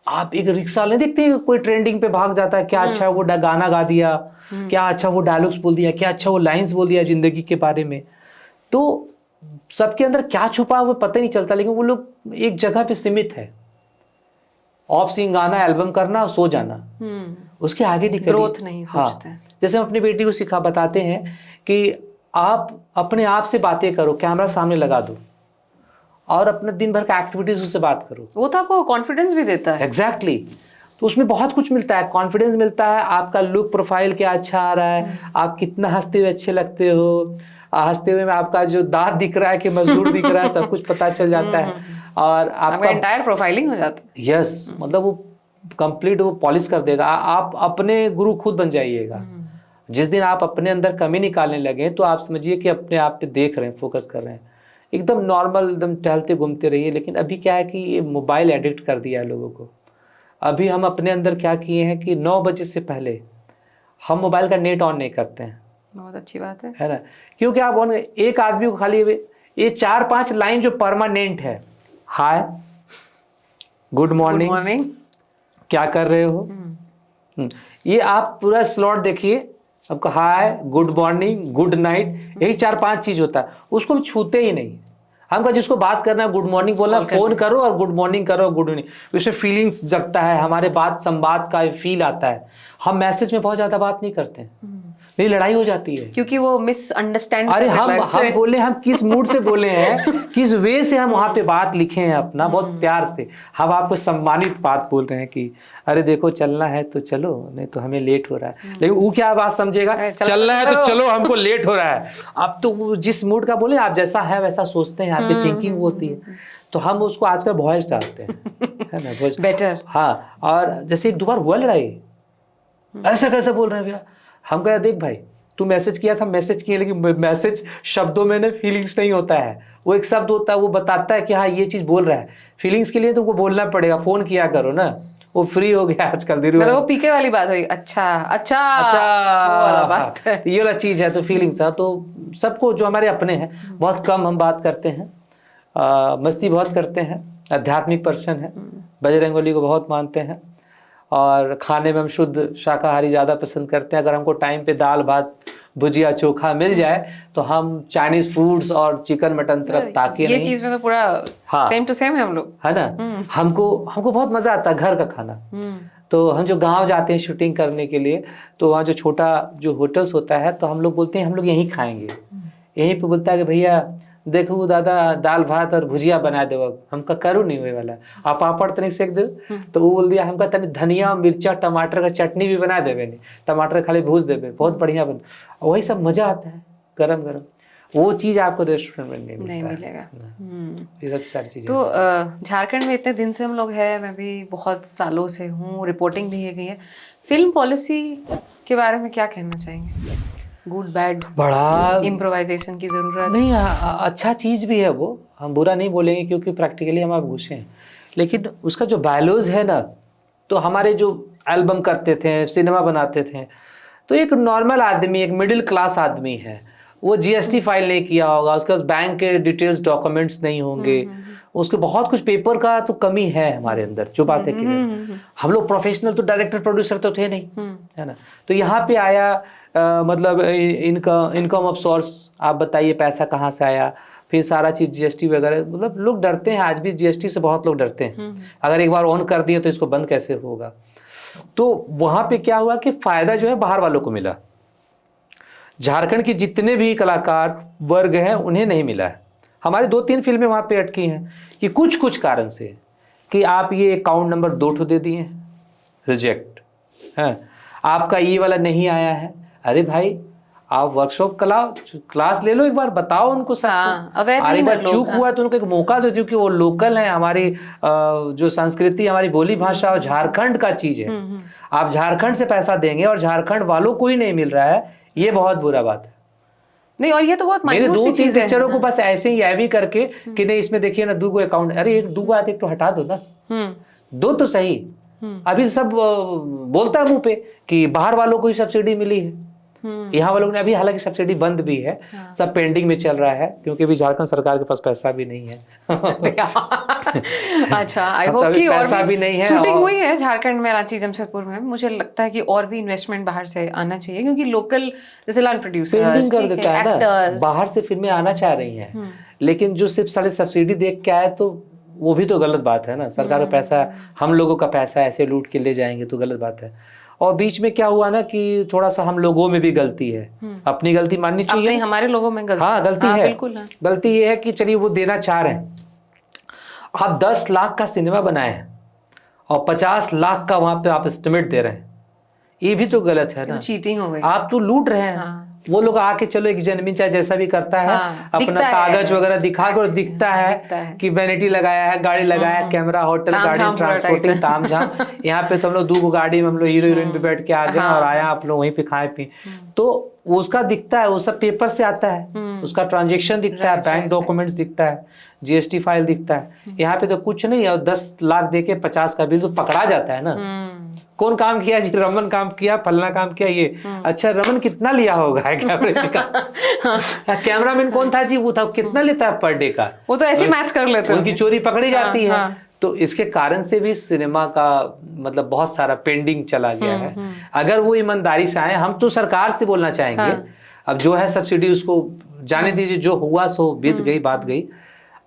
आप एक रिक्शा ले देखते हैं, कोई ट्रेंडिंग पे भाग जाता है, क्या अच्छा वो गाना गा दिया, क्या अच्छा वो डायलॉग्स बोल दिया, क्या अच्छा वो लाइंस बोल दिया जिंदगी के बारे में। तो सबके अंदर क्या छुपा है वो पता ही नहीं चलता, लेकिन वो लोग एक जगह पे सीमित है। ऑफ सीइंग गाना, एल्बम करना, सो जाना, उसके आगे ग्रोथ नहीं सोचते। हाँ, जैसे हम अपनी बेटी को बताते हैं कि आप अपने आप से बातें करो, कैमरा सामने लगा दो और अपने दिन भर का एक्टिविटीज उससे बात करो। वो तो आपको कॉन्फिडेंस भी देता है। एग्जैक्टली तो उसमें बहुत कुछ मिलता है, कॉन्फिडेंस मिलता है, आपका लुक प्रोफाइल क्या अच्छा आ रहा है, आप कितना हंसते हुए अच्छे लगते हो, हंसते हुए में आपका जो दांत दिख रहा है कि मजदूर दिख रहा है, सब कुछ पता चल जाता है और आपका एंटायर प्रोफाइलिंग हो जाता है। यस, मतलब वो कंप्लीट वो पॉलिश कर देगा। आप अपने गुरु खुद बन जाइएगा। जिस दिन आप अपने अंदर कमी निकालने लगे तो आप समझिए कि अपने आप पे देख रहे हैं, फोकस कर रहे हैं, एकदम नॉर्मल, एकदम टहलते घूमते रहिए। लेकिन अभी क्या है कि ये मोबाइल एडिक्ट कर दिया है लोगों को। अभी हम अपने अंदर क्या किए हैं कि 9 बजे से पहले हम मोबाइल का नेट ऑन नहीं करते हैं। बहुत अच्छी बात है ना, क्योंकि आप ऑन, एक आदमी को खाली ये 4-5 लाइन जो परमानेंट है, हाय, गुड मॉर्निंग, क्या कर रहे हो, ये आप पूरा स्लॉट देखिए, आपको हाय, गुड मॉर्निंग, गुड नाइट, यही 4-5 चीज होता है, उसको हम छूते ही नहीं। हमको जिसको बात करना है, गुड मॉर्निंग बोलना, फोन करो और गुड मॉर्निंग करो, गुड इवनिंग, उससे फीलिंग्स जगता है, हमारे बात संवाद का फील आता है। हम मैसेज में बहुत ज्यादा बात नहीं करते हैं, मेरी लड़ाई हो जाती है क्योंकि वो मिसअंडरस्टैंड। अरे हम बोले, हम किस मूड से बोले हैं, किस वे से हम वहां पे बात लिखे हैं अपना, बहुत प्यार से हम आपको सम्मानित बात बोल रहे हैं कि अरे देखो चलना है तो चलो, नहीं तो हमें लेट हो रहा है। लेकिन वो क्या बात समझेगा, चलना है तो चलो, हमको लेट हो रहा है। आप तो जिस मूड का बोले, आप जैसा है वैसा सोचते हैं, आपकी थिंकिंग होती है, तो हम उसको आजकल वॉइस डालते हैं, है ना, वॉइस बेटर। हाँ, और जैसे एक 2 बार हुआ लड़ाई, ऐसा कैसे बोल रहे हैं भैया, हम कहे देख भाई, तू मैसेज किया था, मैसेज किया, लेकिन मैसेज शब्दों में ना फीलिंग्स नहीं होता है, वो एक शब्द होता है, वो बताता है कि हाँ ये चीज बोल रहा है। फीलिंग्स के लिए तुमको बोलना पड़ेगा, फोन किया करो ना, वो फ्री हो गया आजकल। मतलब वो पीके वाली बात हुई, अच्छा अच्छा वो वाला बात है, ये वाला चीज है। तो फीलिंग्स है, तो सबको जो हमारे अपने हैं, बहुत कम हम बात करते हैं, मस्ती बहुत करते हैं, आध्यात्मिक पर्सन है, बजरंगबली को बहुत मानते हैं, और खाने में हम शुद्ध शाकाहारी ज़्यादा पसंद करते हैं। अगर हमको टाइम पे दाल भात भुजिया चोखा मिल जाए तो हम चाइनीज फूड्स और चिकन मटन तरफ ताके नहीं। ये चीज में तो पूरा सेम टू सेम है हम लोग, है ना। हमको बहुत मजा आता है घर का खाना। तो हम जो गांव जाते हैं शूटिंग करने के लिए, तो वहाँ जो छोटा जो होटल्स होता है, तो हम लोग बोलते हैं हम लोग यहीं खाएंगे। यहीं पे बोलता है कि भैया देखो दादा दाल भात और भुजिया बना दो, अब हमका करू नहीं हुए वाला, आप पापड़ तनी सेक दो। तो वो बोल दिया हमका तनी धनिया मिर्चा टमाटर का चटनी भी बना देवे, नहीं टमाटर खाली भूज देवे, बहुत बढ़िया बन। वही सब मजा आता है गरम गरम, वो चीज आपको रेस्टोरेंट में नहीं मिलेगा। ये सब सारी चीजें। तो झारखंड में इतने दिन से हम लोग हैं, मैं भी बहुत सालों से हूँ, रिपोर्टिंग भी है गई है। फिल्म पॉलिसी के बारे में क्या कहना चाहेंगे? गुड बैड, बड़ा इम्प्रोवाइजेशन की जरूरत नहीं, अच्छा चीज भी है वो, हम बुरा नहीं बोलेंगे क्योंकि प्रैक्टिकली हम आप घुसे हैं। लेकिन उसका जो वैल्यूज है ना, तो हमारे जो एल्बम करते थे, सिनेमा बनाते थे, तो एक नॉर्मल आदमी, एक मिडिल क्लास आदमी है, वो जीएसटी फाइल नहीं किया होगा, उसके पास बैंक के डिटेल्स डॉक्यूमेंट्स नहीं होंगे, उसके बहुत कुछ पेपर का तो कमी है हमारे अंदर, जो बात है कि हम लोग प्रोफेशनल तो डायरेक्टर प्रोड्यूसर तो थे नहीं, है ना। तो यहाँ पे आया मतलब इनकम ऑफ सोर्स, आप बताइए पैसा कहाँ से आया, फिर सारा चीज जीएसटी वगैरह, मतलब लोग डरते हैं आज भी जीएसटी से, बहुत लोग डरते हैं। अगर एक बार ऑन कर दिए तो इसको बंद कैसे होगा। तो वहां पे क्या हुआ कि फायदा जो है बाहर वालों को मिला, झारखंड के जितने भी कलाकार वर्ग हैं उन्हें नहीं मिला है। हमारी 2-3 फिल्में वहां पे अटकी हैं कि कुछ कारण से, कि आप ये अकाउंट नंबर 2 ठो दे दिए, रिजेक्ट है, आपका ये वाला नहीं आया है। अरे भाई आप वर्कशॉप क्लास ले लो, एक बार बताओ उनको सब। और एक बार चूक हुआ तो उनको एक मौका दो, क्योंकि वो लोकल है, हमारी जो संस्कृति, हमारी बोली भाषा और झारखंड का चीज है। आप झारखंड से पैसा देंगे और झारखंड वालों को ही नहीं मिल रहा है, ये बहुत बुरा बात है। नहीं, और ये तो बहुत मेरे 2-3 पिक्चरों को बस ऐसे ही भी करके कि नहीं इसमें देखिए ना 2 अकाउंट, अरे 1-2 आते तो हटा दो ना, 2 तो सही, अभी सब बोलता है मुंह पे कि बाहर वालों को ही सब्सिडी मिली है, यहाँ वालों ने अभी हालांकि सब्सिडी बंद भी है, सब पेंडिंग में चल रहा है क्योंकि अभी झारखंड सरकार के पास पैसा भी नहीं है। अच्छा, आई होप कि और पैसा भी नहीं है। शूटिंग हुई है झारखंड में, रांची जमशेदपुर में। मुझे लगता है कि और भी इन्वेस्टमेंट बाहर से आना चाहिए क्योंकि लोकल जैसे लाइन प्रोड्यूसर्स, कर देता है ना, बाहर से फिल्में आना चाह रही हैं, लेकिन जो सिर्फ सारे सब्सिडी देख के आए तो वो भी तो गलत बात है ना। सरकार का पैसा, हम लोगों का पैसा ऐसे लूट के ले जाएंगे तो गलत बात है। और बीच में क्या हुआ ना कि थोड़ा सा हम लोगों में भी गलती है, अपनी गलती माननी चाहिए, हमारे लोगों में गलती। हाँ गलती है, बिल्कुल हाँ। गलती ये है कि चलिए वो देना चाह रहे हैं, आप 10 लाख का सिनेमा बनाए हैं और 50 लाख का वहां पे आप एस्टिमेट दे रहे हैं, ये भी तो गलत है ना, तो चीटिंग हो गई, आप तो लूट रहे हैं। हाँ। वो लोग आके चलो एक जनमी चाहे जैसा भी करता है, हाँ, अपना कागज वगैरह दिखा कर दिखता है कि वैनिटी लगाया है, गाड़ी लगाया, कैमरा, होटल, गाड़ी, ट्रांसपोर्टिंग, ताम झाम। यहाँ पे तो हम लोग 2 गाड़ी में हम लोग हीरो हीरोइन पे बैठ के आ गए और आया आप लोग वहीं पे खाए पिए, तो उसका दिखता है, वो सब पेपर से आता है, उसका ट्रांजेक्शन दिखता है, बैंक डॉक्यूमेंट्स दिखता है, जीएसटी फाइल दिखता है। यहाँ पे तो कुछ नहीं है और 10 लाख दे के 50 का बिल तो पकड़ा जाता है ना। कौन काम किया जी? रमन काम किया, फलना काम किया, ये अच्छा रमन कितना लिया होगा कैमरे का? कैमरामैन कौन था जी? वो था, कितना लेता है पर डे का? वो तो ऐसे मैच कर लेते हैं, उनकी चोरी पकड़ी जाती है। तो इसके कारण से भी सिनेमा का मतलब बहुत सारा पेंडिंग चला गया है। अगर वो ईमानदारी से आए, हम तो सरकार से बोलना चाहेंगे, अब जो है सब्सिडी उसको जाने दीजिए, जो हुआ सो बीत गई, बात गई।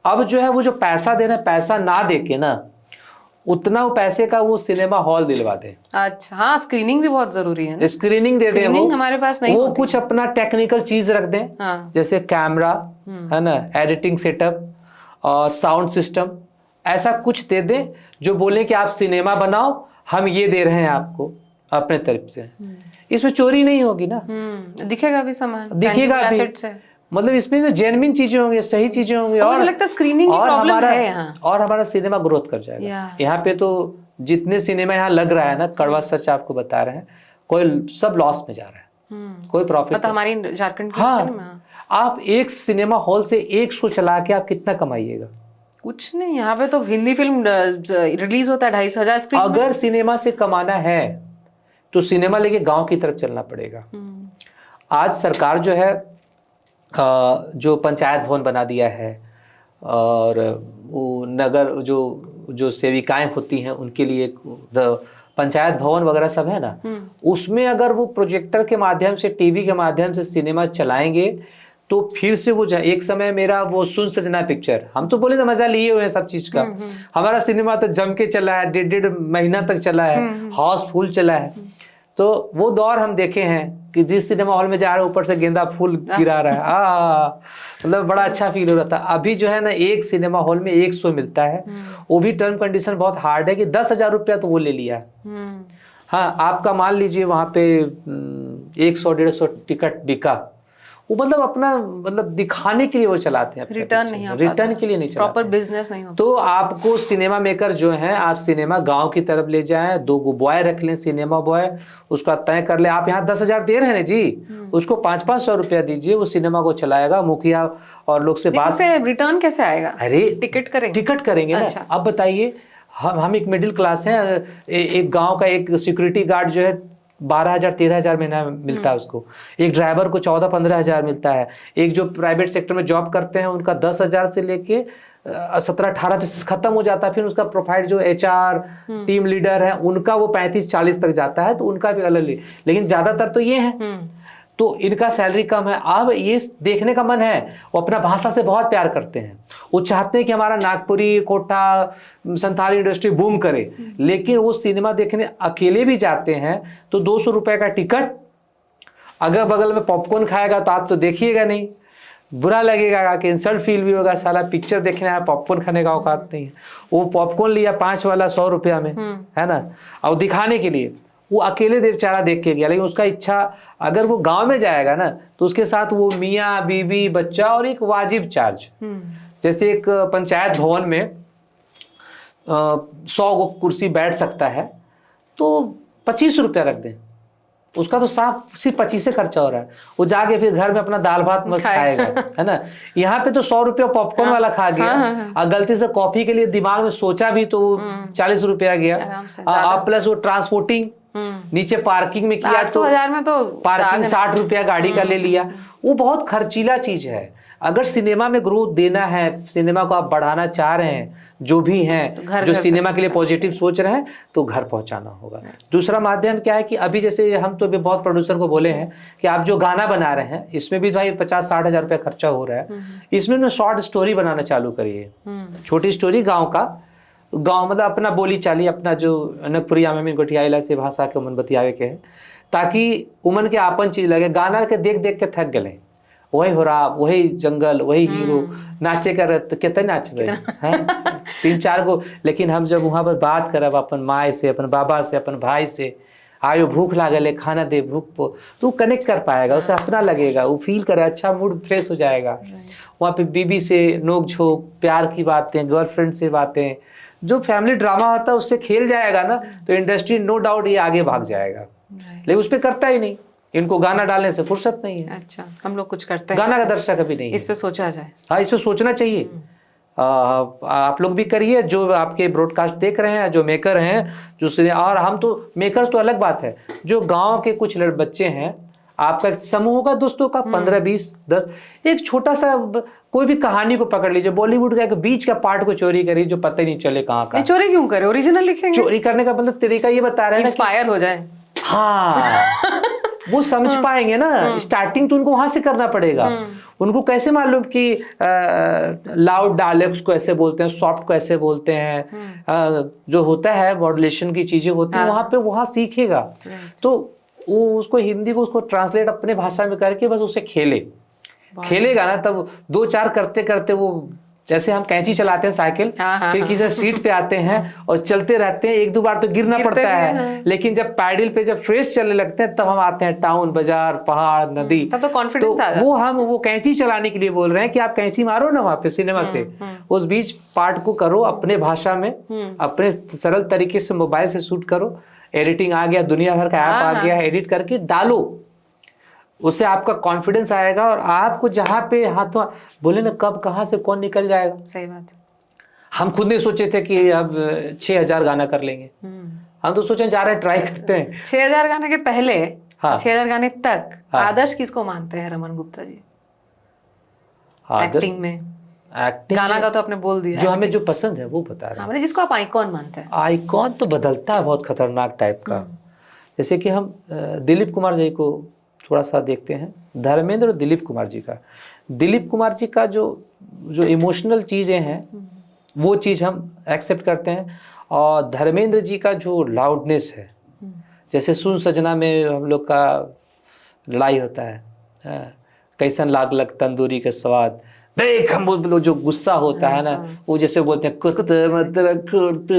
अब जो है वो जो पैसा देना, पैसा ना दे के ना उतना वो पैसे का वो सिनेमा हॉल दिलवा दे। अच्छा हाँ, स्क्रीनिंग भी बहुत जरूरी है ना। स्क्रीनिंग दे दे, वो हमारे पास नहीं वो कुछ अपना टेक्निकल चीज रख दें, हाँ। जैसे कैमरा है ना, एडिटिंग सेटअप और साउंड सिस्टम, ऐसा कुछ दे दे जो बोले कि आप सिनेमा बनाओ, हम ये दे रहे हैं आपको अपने तरफ से। इसमें चोरी नहीं होगी ना, दिखेगा भी सामान, दिखेगा भी, मतलब इसमें तो जेन्युइन चीजें होंगी, सही चीजें होंगी, और मुझे लगता है स्क्रीनिंग की प्रॉब्लम है यहाँ, और हमारा सिनेमा ग्रोथ कर जाएगा। यहाँ पे तो जितने सिनेमा यहाँ लग रहा है ना, कड़वा सच आपको बता रहे हैं, कोई सब लॉस में जा रहा है, कोई प्रॉफिट नहीं। हमारी झारखंड की सिनेमा, आप एक सिनेमा हॉल से एक शो चला के आप कितना कमाइएगा? कुछ नहीं। यहाँ पे तो हिंदी फिल्म रिलीज होता है 2,500 स्क्रीन। अगर सिनेमा से कमाना है तो सिनेमा लेके गांव की तरफ चलना पड़ेगा। आज सरकार जो है जो पंचायत भवन बना दिया है, और वो नगर जो सेविकाएं होती हैं उनके लिए पंचायत भवन वगैरह सब है ना, उसमें अगर वो प्रोजेक्टर के माध्यम से, टीवी के माध्यम से सिनेमा चलाएंगे तो फिर से वो एक समय मेरा वो सुन सजना पिक्चर, हम तो बोले तो मजा लिए हुए हैं सब चीज का, हमारा सिनेमा तो जम के चला है, 1.5 महीना तक चला है, हाउसफुल चला है। तो वो दौर हम देखे हैं कि जिस सिनेमा हॉल में जा रहे ऊपर से गेंदा फूल गिरा रहा है, मतलब बड़ा अच्छा फील हो रहा था। अभी जो है ना, एक सिनेमा हॉल में एक शो मिलता है, वो भी टर्म कंडीशन बहुत हार्ड है कि 10,000 रुपया तो वो ले लिया। हाँ, आपका मान लीजिए वहां पे 100-150 टिकट बिका, वो मतलब अपना मतलब दिखाने के लिए वो चलाते हैं, रिटर्न नहीं, रिटर्न के लिए नहीं चलाते, प्रॉपर बिजनेस नहीं होता। तो आपको सिनेमा मेकर जो है, आप सिनेमा गांव की तरफ ले जाएं, 2 बॉय रख लें, सिनेमा बॉय, उसका तय कर ले। आप यहाँ 10,000 दे रहे हैं ना जी, उसको 500-500 रुपया दीजिए, वो सिनेमा को चलाएगा, मुखिया और लोग से बात। रिटर्न कैसे आएगा? अरे टिकट करेंगे ना। अब बताइए, हम एक मिडिल क्लास है, एक गाँव का एक सिक्योरिटी गार्ड जो है 12,000-13,000 महीना मिलता है उसको, एक ड्राइवर को 14-15,000 मिलता है, एक जो प्राइवेट सेक्टर में जॉब करते हैं उनका 10,000 से लेके 17-18 पे खत्म हो जाता है। फिर उसका प्रोफाइल जो HR टीम लीडर है उनका वो 35-40 तक जाता है, तो उनका भी अलग, लेकिन ज्यादातर तो ये है, तो इनका सैलरी कम है। अब ये देखने का मन है, वो अपना भाषा से बहुत प्यार करते हैं, वो चाहते हैं कि हमारा नागपुरी, कोटा, संथाली इंडस्ट्री बूम करे, लेकिन वो सिनेमा देखने अकेले भी जाते हैं तो 200 रुपए का टिकट, अगर बगल में पॉपकॉर्न खाएगा तो आप तो देखिएगा नहीं, बुरा लगेगा कि इंसल्ट फील भी होगा, साला पिक्चर देखने आया, पॉपकॉर्न खाने का औकात नहीं है। वो पॉपकॉर्न लिया 5 वाला 100 रुपया में, है ना, और दिखाने के लिए वो अकेले बेचारा देख के गया, लेकिन उसका इच्छा, अगर वो गांव में जाएगा ना तो उसके साथ वो मियाँ बीबी बच्चा और एक वाजिब चार्ज, जैसे एक पंचायत भवन में 100 कुर्सी बैठ सकता है तो 25 रुपया रख दें, उसका तो साफ सिर्फ 25 से खर्चा हो रहा है। वो जाके फिर घर में अपना दाल भात मस्त खाएगा, है ना। यहाँ पे तो 100 रुपया पॉपकॉर्न वाला खा गया, और गलती से कॉफी के लिए दिमाग में सोचा भी तो 40 रुपया गया, प्लस वो ट्रांसपोर्टिंग नीचे पार्किंग में किया तो 800,000 में तो पार्किंग 60 रुपया गाड़ी का ले लिया। वो बहुत खर्चीला चीज है। अगर सिनेमा में ग्रोथ देना है, सिनेमा को आप बढ़ाना चाह रहे हैं, जो भी हैं तो जो सिनेमा के लिए पॉजिटिव सोच रहे हैं, तो घर पहुंचाना होगा। दूसरा माध्यम क्या है कि अभी जैसे हम तो भी बहुत प्रोड्यूसर को बोले हैं कि आप जो गाना बना रहे हैं इसमें भी भाई 50-60 हजार रुपया खर्चा हो रहा है, इसमें ना शॉर्ट स्टोरी बनाना चालू करिए। छोटी स्टोरी गाँव का, गाँव मतलब अपना बोली चाली, अपना जो नगपुरिया में गोटियाला से भाषा के उमन बतियावे के है, ताकि उमन के आपन चीज लगे। गाना के देख देख के थक गए, वही हो रहा, वही जंगल, वही हीरो नाचे कर, तो कितने नाच रहे हैं 3-4 को। लेकिन हम जब वहां पर बात करब अपन माए से, अपन बाबा से, अपन भाई से, आयो भूख लागल है खाना दे, भूख को, तो कनेक्ट कर पाएगा, उसे अपना लगेगा, वो फील करे, अच्छा मूड फ्रेश हो जाएगा। वहाँ पे बीबी से नोक झोंक, प्यार की बातें, गर्लफ्रेंड से बातें, जो फैमिली ड्रामा होता है उससे खेल जाएगा ना, तो इंडस्ट्री नो डाउट ये आगे भाग जाएगा। लेकिन उस पर करता ही नहीं, इनको गाना डालने से फुर्सत नहीं है। अच्छा, हम लोग कुछ करते हैं, गाना का दर्शक अभी नहीं है। इस पे सोचा जाए। हाँ, इस पे सोचना चाहिए। आप लोग भी करिए, जो आपके ब्रॉडकास्ट देख रहे हैं, जो मेकर हैं, जो, और हम तो मेकर्स तो अलग बात है, जो गांव के कुछ बच्चे हैं, आपका समूह का दोस्तों का 15, 20, 10, एक छोटा सा कोई भी कहानी को पकड़ लीजिए, बॉलीवुड का एक बीच का पार्ट को चोरी करिए, जो पता ही नहीं चले कहाँ का। चोरी क्यों करे, ओरिजिनल लिखेंगे। चोरी करने का मतलब तरीका ये बता रहे हैं, इंस्पायर हो जाए। हाँ वो समझ पाएंगे ना। स्टार्टिंग तो उनको वहां से करना पड़ेगा। उनको कैसे मालूम कि लाउड डायलेक्ट्स को ऐसे बोलते हैं, सॉफ्ट को ऐसे बोलते हैं, जो होता है मॉड्यूलेशन की चीजें होती हैं, वहां पे वहां सीखेगा। तो वो उसको हिंदी को उसको ट्रांसलेट अपने भाषा में करके बस उसे खेलेगा ना, तब 2-4 करते करते वो, जैसे हम कैंची चलाते हैं साइकिल, फिर किसी सीट पे आते हैं और चलते रहते हैं, 1-2 बार तो गिरना पड़ता है, लेकिन जब पैडल पे जब फ्रेश चलने लगते हैं, तब हम आते हैं टाउन, बाजार, पहाड़, नदी, तब तो कॉन्फिडेंस आ जाता है। वो हम वो कैंची चलाने के लिए बोल रहे हैं कि आप कैंची मारो ना वहां पे सिनेमा से, उस बीच पार्ट को करो अपने भाषा में, अपने सरल तरीके से मोबाइल से शूट करो। एडिटिंग आ गया, दुनिया भर का ऐप आ गया, एडिट करके डालो, उससे आपका कॉन्फिडेंस आएगा, और आपको जहां पे हाथों बोले ना, कब कहां से कौन निकल जाएगा। सही बात है। हम खुद नहीं सोचे थे कि अब 6000 गाना कर लेंगे, हम तो सोचे जा रहे हैं, ट्राई करते हैं। 6000 गाने के पहले, हाँ, 6000 गाने तक आदर्श किसको मानते हैं रमन गुप्ता जी? एक्टिंग में, एक्टिंग गाना का तो आपने बोल दिया, जो हमें जो पसंद है वो बता रहे हैं। मैंने जिसको आप आइकॉन मानते हैं। आइकॉन तो बदलता है, बहुत खतरनाक टाइप का। जैसे कि हम दिलीप कुमार जी को थोड़ा सा देखते हैं, धर्मेंद्र और दिलीप कुमार जी का। दिलीप कुमार जी का जो इमोशनल चीज़ें हैं वो चीज़ हम एक्सेप्ट करते हैं, और धर्मेंद्र जी का जो लाउडनेस है, जैसे सुन सजना में हम लोग का लड़ाई होता है, कैसन लागलक तंदूरी का स्वाद, देख, हम लोग जो गुस्सा होता है ना, वो जैसे बोलते हैं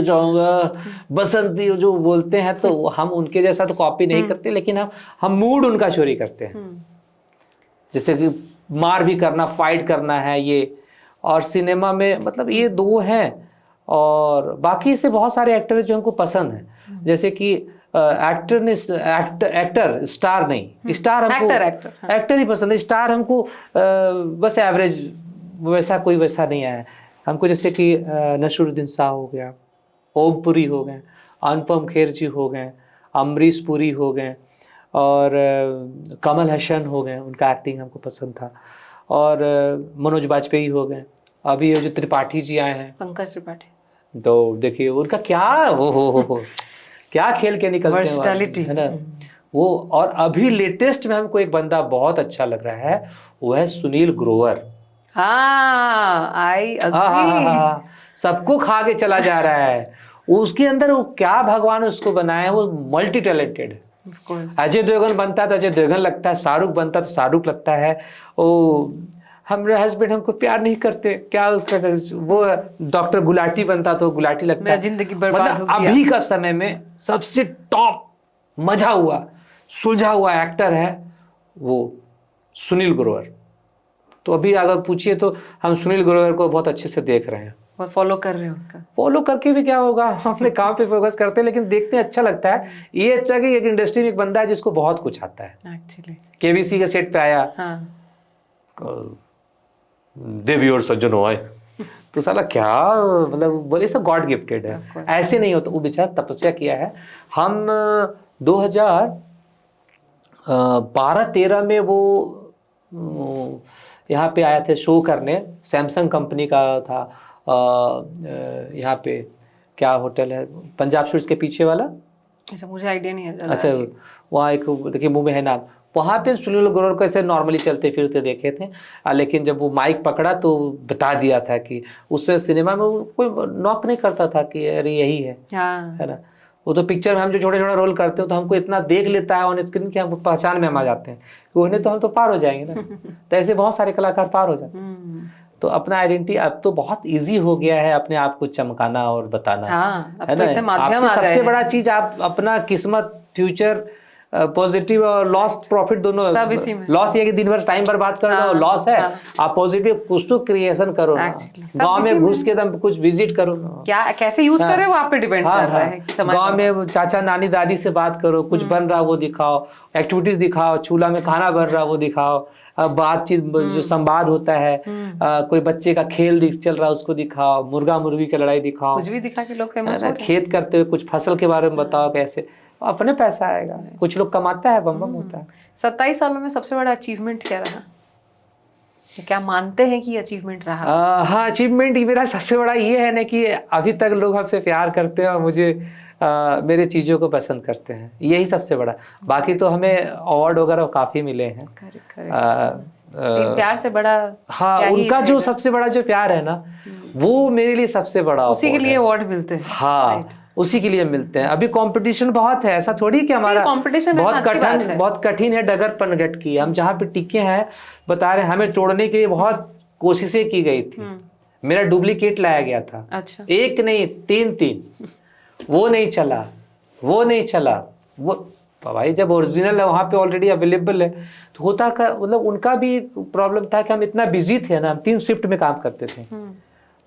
जाऊंगा बसंती, जो बोलते हैं, तो हम उनके जैसा तो कॉपी नहीं करते, लेकिन हम मूड उनका चोरी करते हैं। जैसे कि मार भी करना, फाइट करना है ये, और सिनेमा में मतलब ये 2 हैं, और बाकी से बहुत सारे एक्टर जो हमको पसंद हैं। जैसे कि एक्टर स्टार नहीं, स्टार हमको एक्टर ही पसंद है, स्टार हमको बस एवरेज, वैसा कोई वैसा नहीं आया हमको। जैसे कि नसरुद्दीन शाह हो गया, ओमपुरी हो गए, अनुपम खेर जी हो गए, अमरीश पुरी हो गए, और कमल हसन हो गए, उनका एक्टिंग हमको पसंद था, और मनोज बाजपेयी हो गए, अभी ये जो त्रिपाठी जी आए हैं, पंकज त्रिपाठी, तो देखिए उनका क्या हो क्या खेल के निकलते हैं, है ना वो। और अभी लेटेस्ट में हमको एक बंदा बहुत अच्छा लग रहा है, वो है सुनील ग्रोवर। आई अग्री, सबको खा के चला जा रहा है। उसके अंदर वो क्या भगवान ने उसको बनाया है, वो मल्टी टैलेंटेड है। अजय देवगन बनता है तो अजय देवगन लगता है, शाहरुख बनता है तो शाहरुख लगता है। वो हमारे हस्बैंड हमको प्यार नहीं करते, क्या उसका, वो डॉक्टर गुलाटी बनता तो गुलाटी लगता है। जिंदगी बर्बाद हो गया। अभी का समय में सबसे टॉप मजा हुआ सुलझा हुआ एक्टर है वो सुनील ग्रोवर। तो अभी अगर पूछिए तो हम सुनील ग्रोवर को बहुत अच्छे से देख रहे हैं। फॉलो कर रहे हो उनका? फॉलो करके भी क्या होगा, हम अपने काम पे फोकस करते हैं, लेकिन देखते हैं अच्छा लगता है। ये अच्छा कि एक इंडस्ट्री में एक बंदा है जिसको बहुत कुछ आता है। एक्चुअली केबीसी के सेट पे आया, हाँ देवी और सज्जनों आए, तो साला क्या मतलब बोले सब गॉड गिफ्टेड है, ऐसे नहीं होता। वो बेचारा तपस्या किया है। हम 2012-13 में वो यहाँ पे आया थे शो करने, सैमसंग कंपनी का था। यहाँ पे क्या होटल है, पंजाब स्वीट्स के पीछे वाला। अच्छा, मुझे आइडिया नहीं है। अच्छा, वहाँ एक देखिए मुंह में है नाम, वहाँ पे सुनील ग्रोवर को ऐसे नॉर्मली चलते फिरते देखे थे। लेकिन जब वो माइक पकड़ा तो बता दिया था कि उससे सिनेमा में वो कोई नॉक नहीं करता था कि अरे यही है, है ना। वो तो पिक्चर में हम जो छोटे छोटे रोल करते हो तो हमको इतना देख लेता है ऑन स्क्रीन कि हमको पहचान में हम आ जाते हैं कि उन्हें तो हम तो पार हो जाएंगे ना। तो ऐसे बहुत सारे कलाकार पार हो जाते हैं। तो अपना आइडेंटिटी अब तो बहुत इजी हो गया है अपने आप को चमकाना और बताना, अब है तो ना। इतने माध्यम आ गए सबसे हैं। बड़ा चीज आप अपना किस्मत, फ्यूचर, पॉजिटिव और लॉस प्रॉफिट दोनों, सब इसी में। लॉस ये कि दिन भर टाइम बर्बाद कर दो, लॉस है। आप पॉजिटिव कुछ तो क्रिएशन करो ना, गांव में घुस के दम कुछ विजिट करो ना, क्या कैसे यूज कर रहे हो वो आप पे डिपेंड कर रहा है। गांव में चाचा नानी दादी से बात करो, कुछ बन रहा वो दिखाओ, एक्टिविटीज दिखाओ, चूल्हा में खाना बन रहा वो दिखाओ, बातचीत जो संवाद होता है, कोई बच्चे का खेल चल रहा उसको दिखाओ, मुर्गा मुर्गी की लड़ाई दिखाओ, कुछ भी दिखा के लोग फेमस हो रहे हैं। खेत करते हुए कुछ फसल के बारे में बताओ, कैसे अपने पैसा आएगा। कुछ लोग कमाता है, बम बम होता है। 27 सालों में सबसे बड़ा अचीवमेंट क्या रहा? क्या मानते हैं कि अचीवमेंट रहा? हाँ, अचीवमेंट मेरा सबसे बड़ा ये है ना कि अभी तक लोग हमसे प्यार करते हैं और मुझे मेरे चीज़ों को पसंद करते हैं, यही सबसे बड़ा। बाकी तो हमें अवार्ड वगैरह काफ़ी मिले हैं। प्यार से बड़ा हाँ, उनका जो सबसे बड़ा जो प्यार है ना, वो मेरे लिए सबसे बड़ा, उसी के लिए अवार्ड मिलते हैं। हाँ, उसी के लिए मिलते हैं। अभी कंपटीशन बहुत है, ऐसा थोड़ी कि हमारा कंपटीशन बहुत कठिन है डगर पनघट की। हम जहाँ पे टिके हैं, बता रहे हमें तोड़ने के लिए बहुत कोशिशें की गई थी। मेरा डुप्लीकेट लाया गया था। अच्छा। एक नहीं, तीन वो नहीं चला, वो भाई जब ओरिजिनल है वहाँ पे ऑलरेडी अवेलेबल है तो होता का मतलब उनका भी प्रॉब्लम था कि हम इतना बिजी थे ना, हम 3 शिफ्ट में काम करते थे।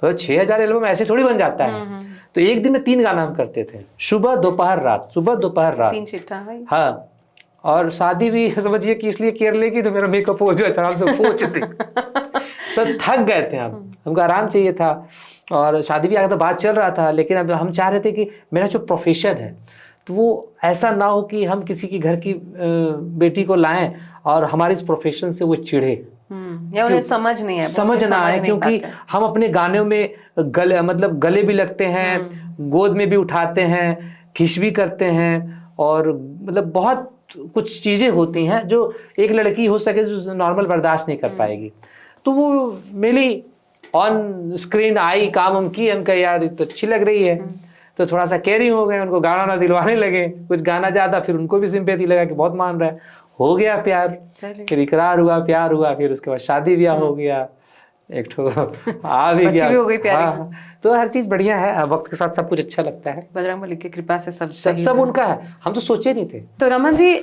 तो 6000 एल्बम ऐसे थोड़ी बन जाता है। तो एक दिन में 3 गाना हम करते थे, सुबह दोपहर रात, 3 शिफ्ट। हाँ, और शादी भी समझिए कि इसलिए केयर लेगी तो मेरा मेकअप हो जाए, आराम से पोंछते सब थक गए थे हम, हमको आराम चाहिए था। और शादी भी आ गया तो बात चल रहा था, लेकिन अब हम चाह रहे थे कि मेरा जो प्रोफेशन है तो वो ऐसा ना हो कि हम किसी की घर की बेटी को लाएं और हमारे इस प्रोफेशन से वो चिढ़े या उन्हें समझ ना आए, क्योंकि हम अपने गानों में गले भी लगते हैं, गोद में भी उठाते हैं, खिस भी करते हैं, और मतलब बहुत कुछ चीजें होती हैं जो एक लड़की हो सके जो नॉर्मल बर्दाश्त नहीं कर पाएगी। तो वो मेरी ऑन स्क्रीन आई, काम हम की, हम कहे यार ये तो अच्छी लग रही है, तो थोड़ा सा केयरिंग हो गए, उनको गाना ना दिलवाने लगे, कुछ गाना ज्यादा, फिर उनको भी सिंपैथी लगा कि बहुत मान रहा है, हो गया प्यार, फिर इकरार हुआ, प्यार हुआ, फिर उसके बाद शादी ब्याह हो गया, एक ठो आ भी गया, हो गई प्यारी। हाँ, तो हर चीज बढ़िया है, वक्त के साथ सब कुछ अच्छा लगता है। बजरंग बली की कृपा से सब उनका है, हम तो सोचे नहीं थे। तो रमन जी,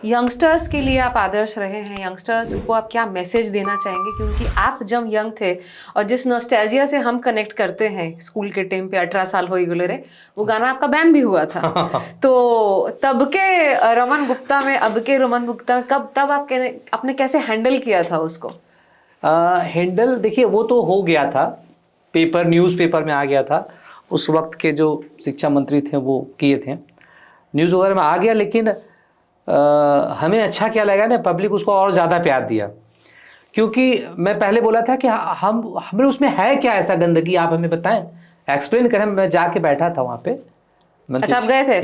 यंगस्टर्स के लिए आप आदर्श रहे हैं, यंगस्टर्स को आप क्या मैसेज देना चाहेंगे? क्योंकि आप जब यंग थे और जिस नॉस्टैल्जिया से हम कनेक्ट करते हैं, स्कूल के टाइम पे 18 साल हो गए रे, वो गाना आपका बैन भी हुआ था। तो तब के रमन गुप्ता में अब के रमन गुप्ता तब आपने कैसे हैंडल किया था उसको? हैंडल देखिए, वो तो हो गया था, न्यूज़पेपर में आ गया था, उस वक्त के जो शिक्षा मंत्री थे वो किए थे, न्यूज़ वगैरह में आ गया। लेकिन हमें अच्छा क्या लगा ना, पब्लिक उसको और ज़्यादा प्यार दिया, क्योंकि मैं पहले बोला था कि हमें उसमें है क्या ऐसा गंदगी, आप हमें बताएं, एक्सप्लेन करें। मैं जाके बैठा था वहाँ पे। अच्छा, आप गए थे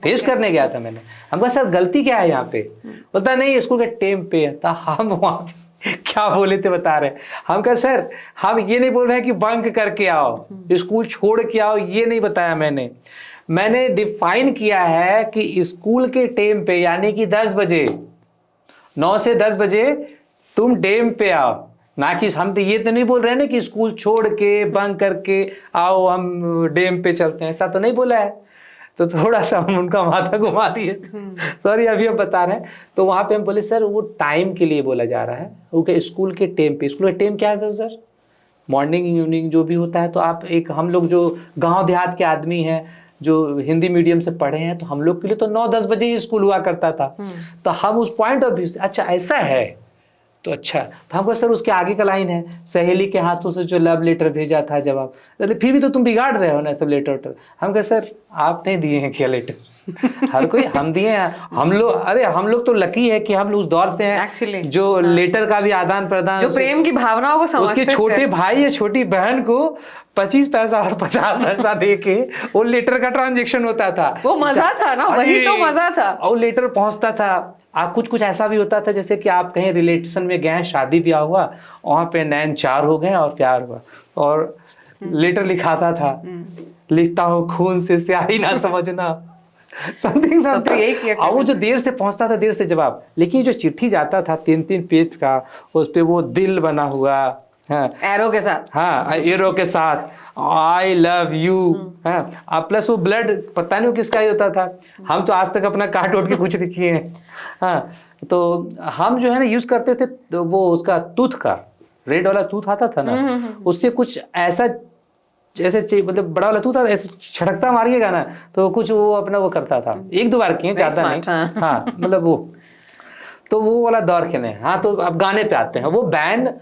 फेस करने गया था मैंने। हम कहा सर गलती क्या है यहाँ पे? बोलता नहीं, स्कूल के टाइम पे था। हम वहाँ क्या बोले थे बता रहे, हम कहा सर हम ये नहीं बोल रहे हैं कि बंक करके आओ, स्कूल छोड़ के आओ, ये नहीं बताया मैंने डिफाइन किया है कि स्कूल के टाइम पे, यानी कि 10 बजे, 9 से 10 बजे तुम डैम पे आओ, ना कि हम तो ये तो नहीं बोल रहे हैं ना कि स्कूल छोड़ के बंक करके आओ, हम डैम पे चलते हैं, ऐसा तो नहीं बोला है। तो थोड़ा सा हम उनका माथा घुमा दिए, सॉरी अभी हम बता रहे हैं। तो वहां पे हम बोले सर वो टाइम के लिए बोला जा रहा है, क्योंकि स्कूल के टाइम पे, स्कूल का टाइम क्या था सर? मॉर्निंग इवनिंग जो भी होता है, तो आप एक, हम लोग जो गांव देहात के आदमी हैं जो हिंदी मीडियम से पढ़े हैं, तो हम लोग के लिए तो 9-10 बजे ही स्कूल हुआ करता था। तो हम उस पॉइंट ऑफ व्यू से अच्छा ऐसा है तो अच्छा, तो हमको सर उसके आगे का लाइन है, सहेली के हाथों से जो लव लेटर भेजा था जवाब, फिर भी तो तुम बिगाड़ रहे हो ना सब लेटर वेटर। हम कहे सर आप नहीं दिए हैं क्या लेटर? हर कोई हम दिए हैं, हम लोग, अरे हम लोग तो लकी है कि हम लोग उस दौर से हैं Actually, जो लेटर का भी आदान प्रदान, जो प्रेम की भावनाओं को समझते उसके छोटे भाई या छोटी बहन को 25 पैसा और 50 पैसा दे के वो लेटर का ट्रांजेक्शन होता था। वो मजा था ना, वही तो मजा था। और लेटर पहुंचता था। कुछ कुछ ऐसा भी होता था जैसे कि आप कहीं रिलेशन में गए, शादी ब्याह हुआ, वहां पे नैन चार हो गए और प्यार हुआ, और लेटर लिखाता था, लिखता हूँ खून से स्याही ना समझना, समथिंग समथिंग। और वो जो देर से पहुंचता था, देर से जवाब, लेकिन जो चिट्ठी जाता था 3-3 पेज का, उस पे वो दिल बना हुआ, हाँ, एरो के साथ, हाँ एरो के साथ, आई लव यू, हाँ, प्लस वो ब्लड पता नहीं किसका ही होता था। हम तो आज तक अपना काट उठ के कुछ नहीं किए हैं। हाँ, तो हम जो है ना यूज करते थे, तो वो उसका टूथ का रेड वाला टूथ आता था ना, उससे कुछ ऐसा जैसे मतलब बड़ा वाला टूथ था, ऐसे छटकता मारिएगा ना तो कुछ वो अपना वो करता था। 1-2 बार किए, ज्यादा नहीं। हाँ मतलब वो, तो वो वाला दौर खेले। हाँ, तो अब गाने पे आते हैं। वो बैन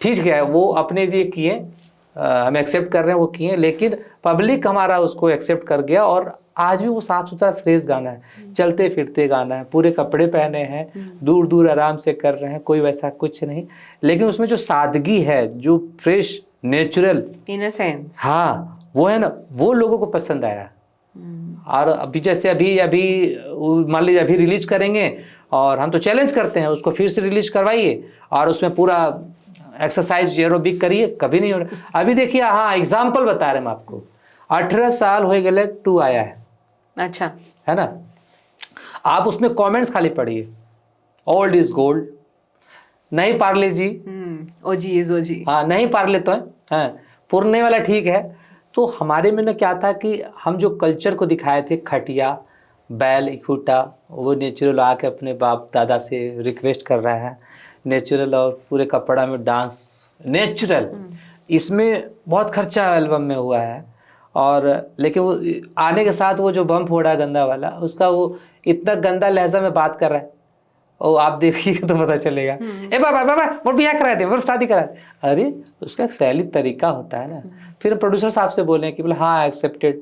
ठीक है, वो अपने लिए किए, हम एक्सेप्ट कर रहे हैं, वो किए, लेकिन पब्लिक हमारा उसको एक्सेप्ट कर गया, और आज भी वो साफ सुथरा फ्रेश गाना है, चलते फिरते गाना है, पूरे कपड़े पहने हैं, दूर दूर आराम से कर रहे हैं, कोई वैसा कुछ नहीं, लेकिन उसमें जो सादगी है, जो फ्रेश नेचुरल इनसेंस, हाँ वो है ना, वो लोगों को पसंद आया। और अभी जैसे अभी मान लीजिए अभी रिलीज करेंगे, और हम तो चैलेंज करते हैं उसको, फिर से रिलीज करवाइए और उसमें पूरा एक्सरसाइज एरोबिक करिए, कभी नहीं हो रहा। अभी देखिए, हाँ एग्जाम्पल बता रहे हैं हम आपको, 18 साल हो गए 2 आया है, अच्छा है ना, आप उसमें कमेंट्स खाली पढ़िए, ओल्ड इज गोल्ड, नहीं पार्ले जी, ओजी इज ओजी, हाँ नहीं पार्ले तो है, पुरने वाला ठीक है। तो हमारे में ना क्या था कि हम जो कल्चर को दिखाए थे, खटिया बैल इकूटा, वो नेचुरल आके अपने बाप दादा से रिक्वेस्ट कर रहा है, नेचुरल, और पूरे कपड़ा में डांस नेचुरल, इसमें बहुत खर्चा एल्बम में हुआ है। और लेकिन वो आने के साथ वो जो बम्प हो रहा है गंदा वाला, उसका वो इतना गंदा लहजा में बात कर रहा है, ओ आप देखिए तो पता चलेगा। ए बाबा बाबा वो ब्याह करा दे, वो शादी करा दे, अरे उसका एक शैली तरीका होता है ना। फिर प्रोड्यूसर साहब से बोले कि बोले हाँ एक्सेप्टेड,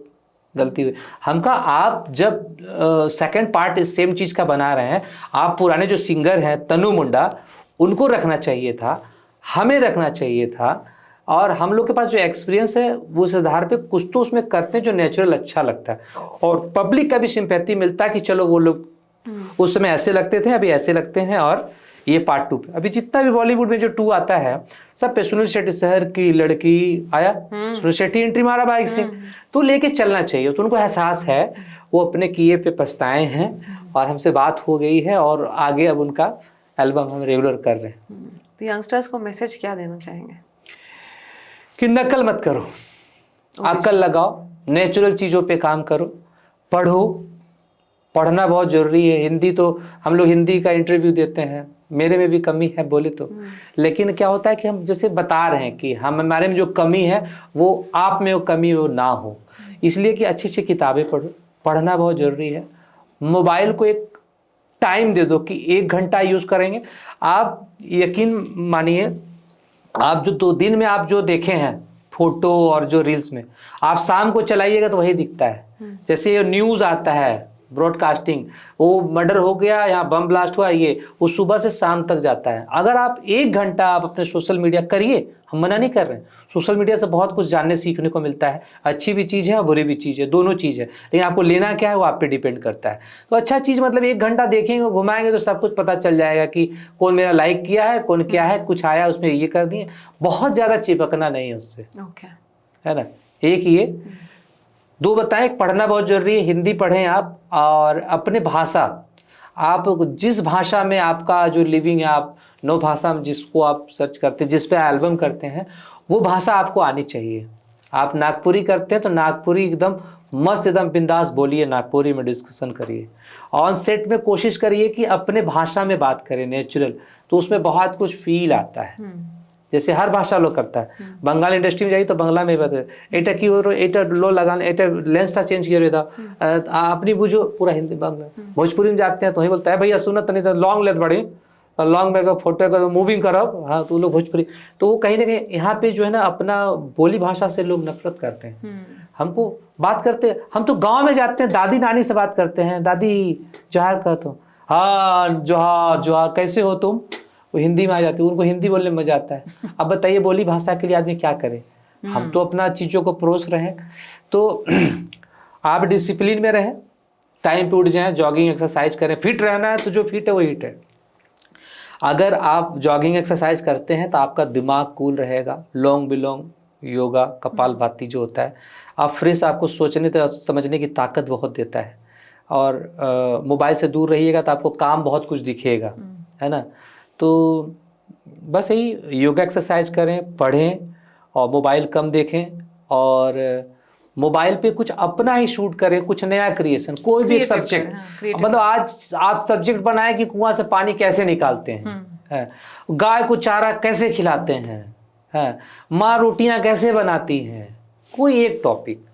गलती हुई। हम कहा आप जब सेकंड पार्ट इस सेम चीज का बना रहे हैं, आप पुराने जो सिंगर हैं तनु मुंडा, उनको रखना चाहिए था, हमें रखना चाहिए था, और हम लोग के पास जो एक्सपीरियंस है वो उस आधार पे कुछ तो उसमें करते हैं जो नेचुरल अच्छा लगता है, और पब्लिक का भी सिंपैथी मिलता है कि चलो वो लोग उस समय ऐसे लगते थे, अभी ऐसे लगते हैं, और ये पार्ट 2 पे अभी जितना भी बॉलीवुड में जो 2 आता है सब पे सुनील शेट्टी शहर की लड़की आया, सुनील शेट्टी एंट्री मारा बाइक से, तो लेके चलना चाहिए। तो उनको एहसास है, वो अपने किए पे पछताए हैं, और हमसे बात हो गई है, और आगे अब उनका एल्बम हम रेगुलर कर रहे हैं। तो यंगस्टर्स को मैसेज क्या देना चाहेंगे? कि नकल मत करो, अकल लगाओ, नेचुरल चीजों पे काम करो, पढ़ो, पढ़ना बहुत जरूरी है। हिंदी तो हम लोग हिंदी का इंटरव्यू देते हैं, मेरे में भी कमी है बोले तो, लेकिन क्या होता है कि हम जैसे बता रहे हैं कि हम हमारे में जो कमी है वो आप में वो कमी वो ना हो, इसलिए कि अच्छी अच्छी किताबें पढ़ो, पढ़ना बहुत जरूरी है। मोबाइल को एक टाइम दे दो कि 1 घंटा यूज करेंगे, आप यकीन मानिए, आप जो 2 दिन में आप जो देखे हैं फोटो और जो रील्स में, आप शाम को चलाइएगा तो वही दिखता है। जैसे न्यूज आता है, ब्रॉडकास्टिंग, वो मर्डर हो गया, यहाँ बम ब्लास्ट हुआ, ये वो सुबह से शाम तक जाता है। अगर आप 1 घंटा आप अपने सोशल मीडिया करिए, हम मना नहीं कर रहे हैं, सोशल मीडिया से बहुत कुछ जानने सीखने को मिलता है, अच्छी भी चीज़ है और बुरी भी चीज़ है, दोनों चीज़ है, लेकिन आपको लेना क्या है वो आप पे डिपेंड करता है। तो अच्छा चीज़ मतलब 1 घंटा देखेंगे, घुमाएंगे तो सब कुछ पता चल जाएगा कि कौन मेरा लाइक किया है, कौन क्या है, कुछ आया उसमें ये कर दिए, बहुत ज़्यादा चिपकना नहीं है उससे, है ना। एक ये 2 बताएं, पढ़ना बहुत जरूरी है, हिंदी पढ़ें आप, और अपने भाषा, आप जिस भाषा में आपका जो लिविंग है, आप 9 भाषा में जिसको आप सर्च करते हैं, जिस पे एल्बम करते हैं, वो भाषा आपको आनी चाहिए। आप नागपुरी करते हैं तो नागपुरी एकदम मस्त, एकदम बिंदास बोलिए, नागपुरी में डिस्कशन करिए, ऑन सेट में कोशिश करिए कि अपने भाषा में बात करें नेचुरल, तो उसमें बहुत कुछ फील आता है। जैसे हर भाषा लोग करता है। बंगाल इंडस्ट्री में जाइए तो बांग्ला में बता एटा की और एटा लो लगाने एटा लेंस था चेंज किया था अपनी बुझो पूरा हिंदी बांग्ला। भोजपुरी में जाते हैं तो वही बोलता है भैया सुनत नहीं तो लॉन्ग लेत बड़ी लॉन्ग में फोटो का मूविंग करब, हाँ तो लोग भोजपुरी। तो वो कहीं ना कहीं यहाँ पे जो है ना अपना बोली भाषा से लोग नफरत करते हैं। हमको बात करते हम तो गांव में जाते हैं दादी नानी से बात करते हैं, दादी जोहार कहते हो, हाँ जोहार जोहार कैसे हो तुम, वो हिंदी में आ जाती है, उनको हिंदी बोलने में मजा आता है। अब बताइए बोली भाषा के लिए आदमी क्या करे। हम तो अपना चीज़ों को परोस रहे हैं। तो आप डिसिप्लिन में रहें, टाइम पे उठ जाएं, जॉगिंग एक्सरसाइज करें। फिट रहना है तो जो फिट है वो हिट है। अगर आप जॉगिंग एक्सरसाइज करते हैं तो आपका दिमाग कूल रहेगा। लॉन्ग बिलोंग योगा कपालभाति जो होता है आप फ्रेश, आपको सोचने तो समझने की ताकत बहुत देता है। और मोबाइल से दूर रहिएगा तो आपको काम बहुत कुछ दिखेगा, है ना। तो बस यही योगा एक्सरसाइज करें, पढ़ें और मोबाइल कम देखें और मोबाइल पे कुछ अपना ही शूट करें, कुछ नया क्रिएशन, कोई भी एक सब्जेक्ट। मतलब आज आप सब्जेक्ट बनाए कि कुआं से पानी कैसे निकालते हैं, गाय को चारा कैसे खिलाते हैं, माँ रोटियां कैसे बनाती हैं, कोई एक टॉपिक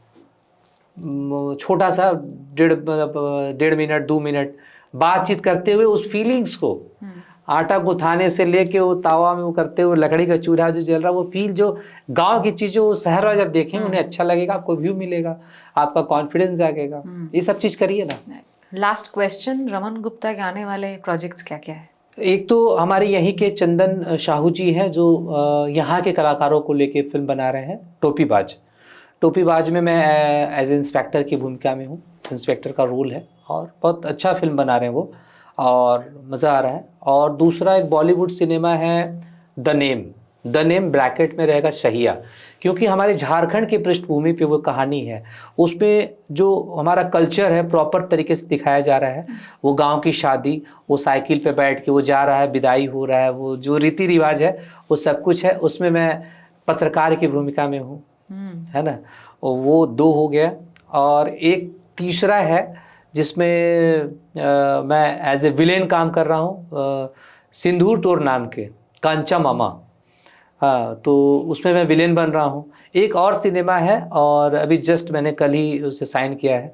छोटा सा 1.5 मिनट 2 मिनट बातचीत करते हुए उस फीलिंग्स को, आटा गुथाने से लेके वो तावा में वो करते हुए लकड़ी का चूल्हा जो जल रहा है वो फील, जो गांव की चीज़ें वो शहर में जब देखेंगे उन्हें अच्छा लगेगा, आपको व्यू मिलेगा, आपका कॉन्फिडेंस जागेगा। ये सब चीज़ करिए ना। लास्ट क्वेश्चन, रमन गुप्ता के आने वाले प्रोजेक्ट्स क्या क्या है? एक तो हमारे यहीं के चंदन शाहू जी हैं जो यहाँ के कलाकारों को लेके फिल्म बना रहे हैं, टोपीबाज। टोपीबाज में मैं एज इंस्पेक्टर की भूमिका में हूँ, इंस्पेक्टर का रोल है और बहुत अच्छा फिल्म बना रहे हैं वो और मज़ा आ रहा है। और दूसरा एक बॉलीवुड सिनेमा है द नेम ब्रैकेट में रहेगा शहिया, क्योंकि हमारे झारखंड की पृष्ठभूमि पे वो कहानी है। उसमें जो हमारा कल्चर है प्रॉपर तरीके से दिखाया जा रहा है। वो गांव की शादी, वो साइकिल पे बैठ के वो जा रहा है, विदाई हो रहा है, वो जो रीति रिवाज है वो सब कुछ है। उसमें मैं पत्रकार की भूमिका में हूँ, है ना। वो 2 हो गया और एक तीसरा है जिसमें मैं एज ए विलेन काम कर रहा हूँ, सिंदूर तोर नाम के कांचा मामा। हाँ, तो उसमें मैं विलेन बन रहा हूँ। एक और सिनेमा है और अभी जस्ट मैंने कल ही उसे साइन किया है,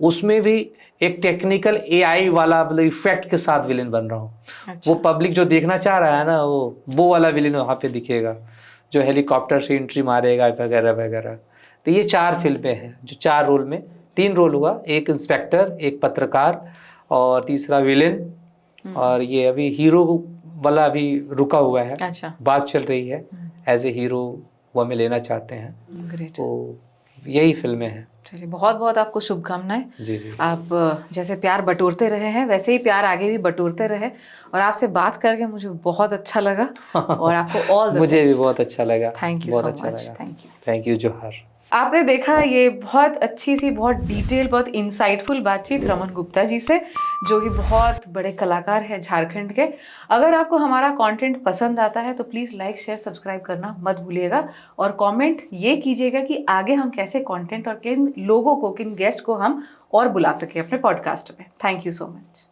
उसमें भी एक टेक्निकल AI वाला मतलब इफेक्ट के साथ विलेन बन रहा हूँ। अच्छा। वो पब्लिक जो देखना चाह रहा है ना वो वाला विलेन वहाँ पे दिखेगा, जो हेलीकॉप्टर से एंट्री मारेगा वगैरह वगैरह। तो ये 4 फिल्में हैं जो 4 रोल में, 3 रोल हुआ, एक इंस्पेक्टर, एक पत्रकार और तीसरा विलेन। और ये अभी हीरो वाला अभी रुका हुआ है। अच्छा। बात चल रही है एज ए हीरो वो हमें लेना चाहते हैं। ग्रेट। तो यही फिल्में हैं। चलिए बहुत बहुत आपको शुभकामनाएं। जी जी। आप जैसे प्यार बटोरते रहे हैं वैसे ही प्यार आगे भी बटोरते रहे और आपसे बात करके मुझे बहुत अच्छा लगा और आपको ऑल द बेस्ट। मुझे भी बहुत अच्छा लगा। Thank you so much. Thank you जोहार। आपने देखा ये बहुत अच्छी सी, बहुत डिटेल, बहुत इंसाइटफुल बातचीत रमन गुप्ता जी से, जो कि बहुत बड़े कलाकार हैं झारखंड के। अगर आपको हमारा कंटेंट पसंद आता है तो प्लीज़ लाइक शेयर सब्सक्राइब करना मत भूलिएगा और कमेंट ये कीजिएगा कि आगे हम कैसे कंटेंट और किन लोगों को, किन गेस्ट को हम और बुला सके अपने पॉडकास्ट में। Thank you so much.